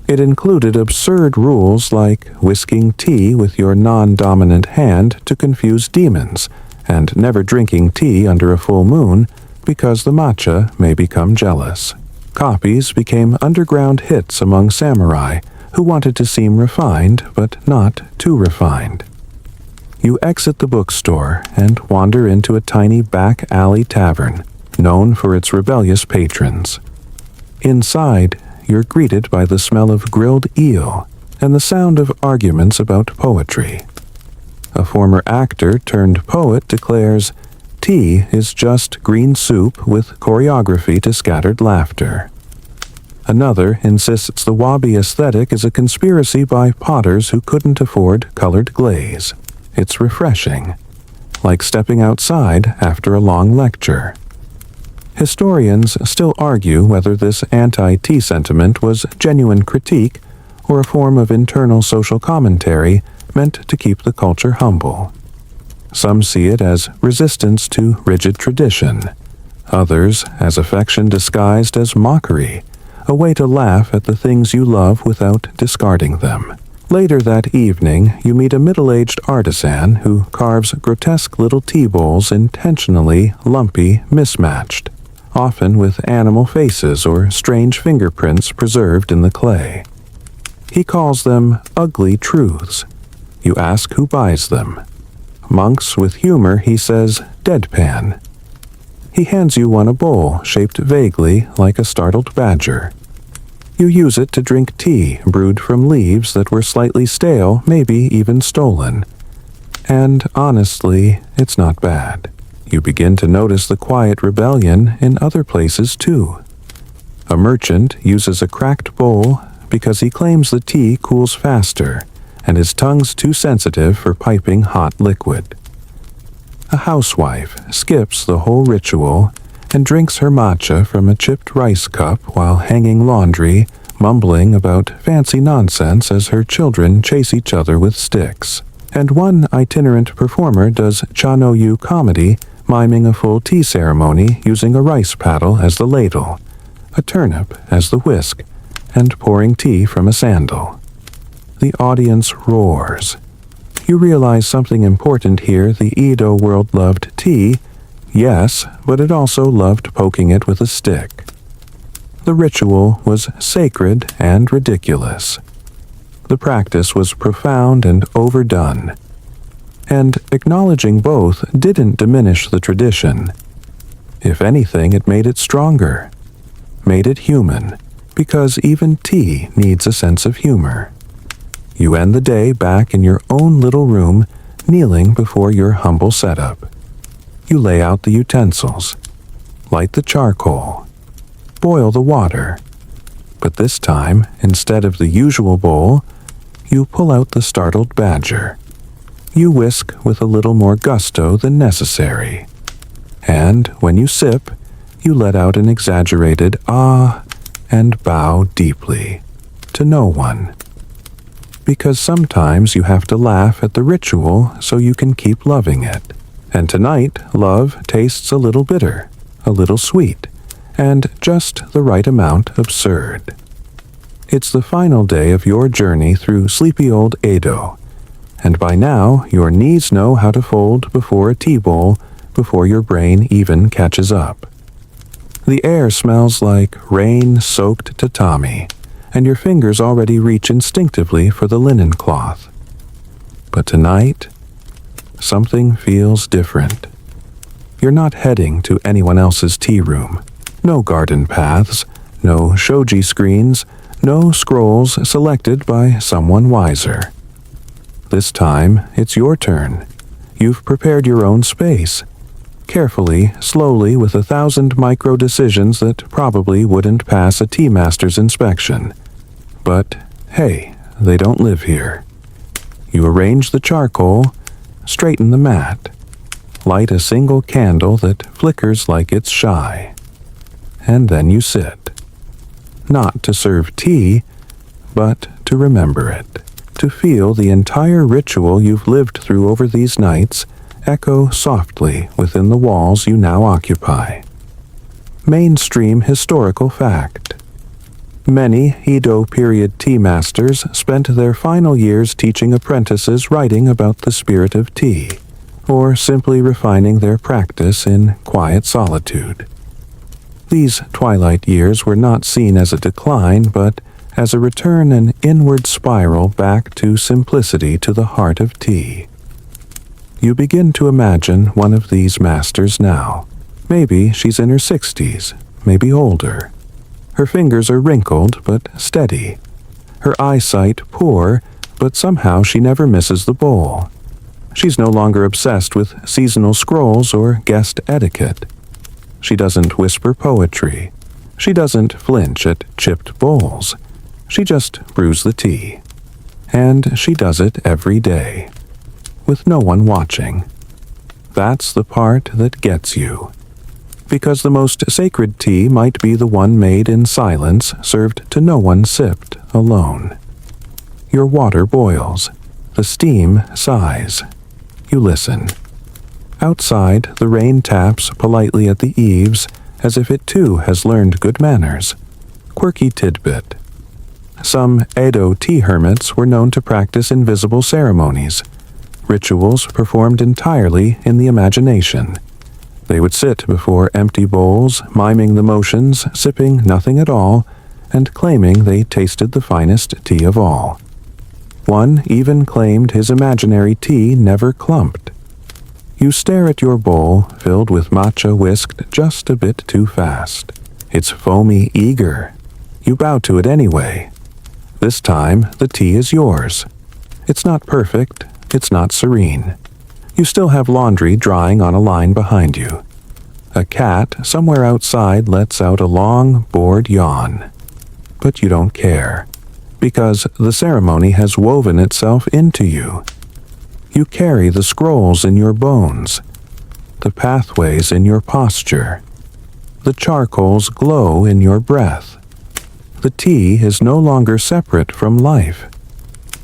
It included absurd rules like whisking tea with your non-dominant hand to confuse demons, and never drinking tea under a full moon because the matcha may become jealous. Copies became underground hits among samurai who wanted to seem refined but not too refined. You exit the bookstore and wander into a tiny back alley tavern known for its rebellious patrons. Inside, you're greeted by the smell of grilled eel and the sound of arguments about poetry. A former actor turned poet declares, "Tea is just green soup with choreography to scattered laughter." Another insists the wabi aesthetic is a conspiracy by potters who couldn't afford colored glaze. It's refreshing, like stepping outside after a long lecture. Historians still argue whether this anti-tea sentiment was genuine critique or a form of internal social commentary meant to keep the culture humble. Some see it as resistance to rigid tradition, others as affection disguised as mockery, a way to laugh at the things you love without discarding them. Later that evening, you meet a middle-aged artisan who carves grotesque little tea bowls intentionally lumpy, mismatched, often with animal faces or strange fingerprints preserved in the clay. He calls them ugly truths. You ask who buys them. Monks with humor, he says, deadpan. He hands you a bowl shaped vaguely like a startled badger. You use it to drink tea brewed from leaves that were slightly stale, maybe even stolen. And honestly, it's not bad. You begin to notice the quiet rebellion in other places too. A merchant uses a cracked bowl because he claims the tea cools faster and his tongue's too sensitive for piping hot liquid. A housewife skips the whole ritual and drinks her matcha from a chipped rice cup while hanging laundry, mumbling about fancy nonsense as her children chase each other with sticks. And one itinerant performer does cha-no-yu comedy miming a full tea ceremony using a rice paddle as the ladle, a turnip as the whisk, and pouring tea from a sandal. The audience roars. You realize something important here. The Edo world loved tea, yes, but it also loved poking it with a stick. The ritual was sacred and ridiculous. The practice was profound and overdone. And acknowledging both didn't diminish the tradition. If anything, it made it stronger, made it human, because even tea needs a sense of humor. You end the day back in your own little room, kneeling before your humble setup. You lay out the utensils, light the charcoal, boil the water. But this time, instead of the usual bowl, you pull out the startled badger. You whisk with a little more gusto than necessary. And when you sip, you let out an exaggerated ah and bow deeply to no one. Because sometimes you have to laugh at the ritual so you can keep loving it. And tonight, love tastes a little bitter, a little sweet, and just the right amount absurd. It's the final day of your journey through sleepy old Edo, and by now your knees know how to fold before a tea bowl before your brain even catches up. The air smells like rain-soaked tatami, and your fingers already reach instinctively for the linen cloth. But tonight, something feels different. You're not heading to anyone else's tea room. No garden paths, no shoji screens, no scrolls selected by someone wiser. This time, it's your turn. You've prepared your own space. Carefully, slowly, with 1,000 micro-decisions that probably wouldn't pass a tea master's inspection. But, hey, they don't live here. You arrange the charcoal, straighten the mat, light a single candle that flickers like it's shy. And then you sit. Not to serve tea, but to remember it. To feel the entire ritual you've lived through over these nights echo softly within the walls you now occupy. Mainstream historical fact. Many Edo period tea masters spent their final years teaching apprentices writing about the spirit of tea, or simply refining their practice in quiet solitude. These twilight years were not seen as a decline, but as a return an inward spiral back to simplicity, to the heart of tea. You begin to imagine one of these masters now. Maybe she's in her 60s, maybe older. Her fingers are wrinkled but steady. Her eyesight poor, but somehow she never misses the bowl. She's no longer obsessed with seasonal scrolls or guest etiquette. She doesn't whisper poetry. She doesn't flinch at chipped bowls. She just brews the tea. And she does it every day, with no one watching. That's the part that gets you. Because the most sacred tea might be the one made in silence, served to no one, sipped alone. Your water boils. The steam sighs. You listen. Outside, the rain taps politely at the eaves, as if it too has learned good manners. Quirky tidbit. Some Edo tea hermits were known to practice invisible ceremonies, rituals performed entirely in the imagination. They would sit before empty bowls, miming the motions, sipping nothing at all, and claiming they tasted the finest tea of all. One even claimed his imaginary tea never clumped. You stare at your bowl, filled with matcha whisked just a bit too fast. It's foamy eager. You bow to it anyway. This time, the tea is yours. It's not perfect. It's not serene. You still have laundry drying on a line behind you. A cat somewhere outside lets out a long, bored yawn. But you don't care, because the ceremony has woven itself into you. You carry the scrolls in your bones, the pathways in your posture. The charcoals glow in your breath. The tea is no longer separate from life.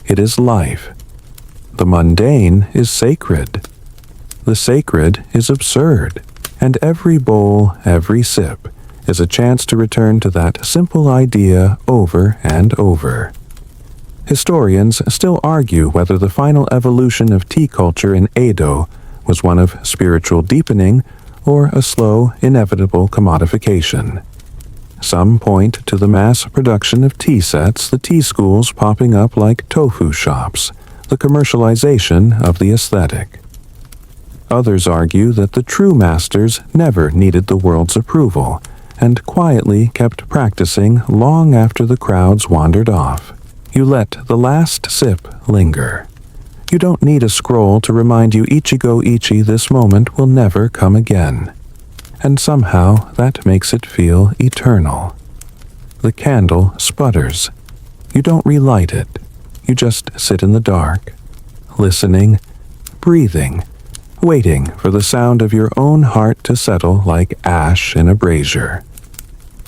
It is life. The mundane is sacred. the sacred is absurd, and every bowl, every sip, is a chance to return to that simple idea over and over. Historians still argue whether the final evolution of tea culture in Edo was one of spiritual deepening or a slow, inevitable commodification. Some point to the mass production of tea sets, the tea schools popping up like tofu shops, the commercialization of the aesthetic. Others argue that the true masters never needed the world's approval and quietly kept practicing long after the crowds wandered off. You let the last sip linger. You don't need a scroll to remind you Ichigo Ichi this moment will never come again. And somehow that makes it feel eternal. The candle sputters. You don't relight it. You just sit in the dark, listening, breathing, waiting for the sound of your own heart to settle like ash in a brazier.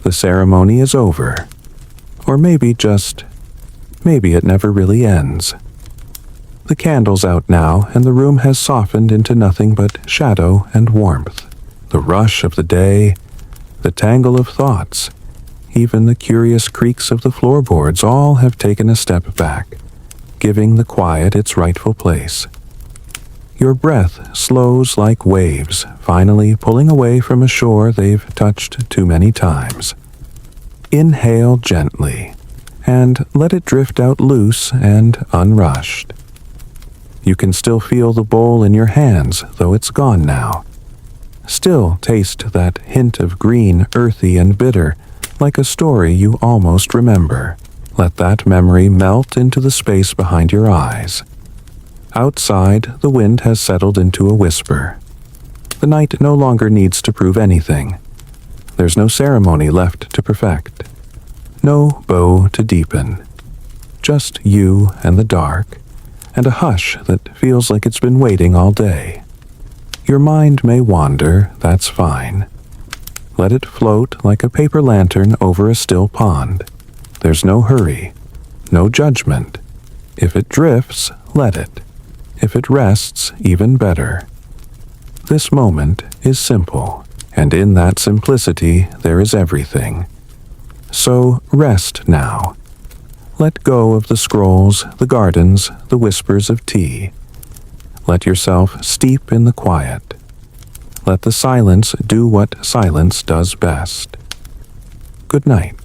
The ceremony is over. Or maybe it never really ends. The candle's out now, and the room has softened into nothing but shadow and warmth. The rush of the day, the tangle of thoughts, even the curious creaks of the floorboards all have taken a step back, giving the quiet its rightful place. Your breath slows like waves, finally pulling away from a shore they've touched too many times. Inhale gently, and let it drift out loose and unrushed. You can still feel the bowl in your hands, though it's gone now. Still taste that hint of green, earthy, and bitter, like a story you almost remember. Let that memory melt into the space behind your eyes. Outside, the wind has settled into a whisper. The night no longer needs to prove anything. There's no ceremony left to perfect. No bow to deepen. Just you and the dark, and a hush that feels like it's been waiting all day. Your mind may wander, that's fine. Let it float like a paper lantern over a still pond. There's no hurry, no judgment. If it drifts, let it. If it rests, even better. This moment is simple, and in that simplicity there is everything. So rest now. Let go of the scrolls, the gardens, the whispers of tea. Let yourself steep in the quiet. Let the silence do what silence does best. Good night.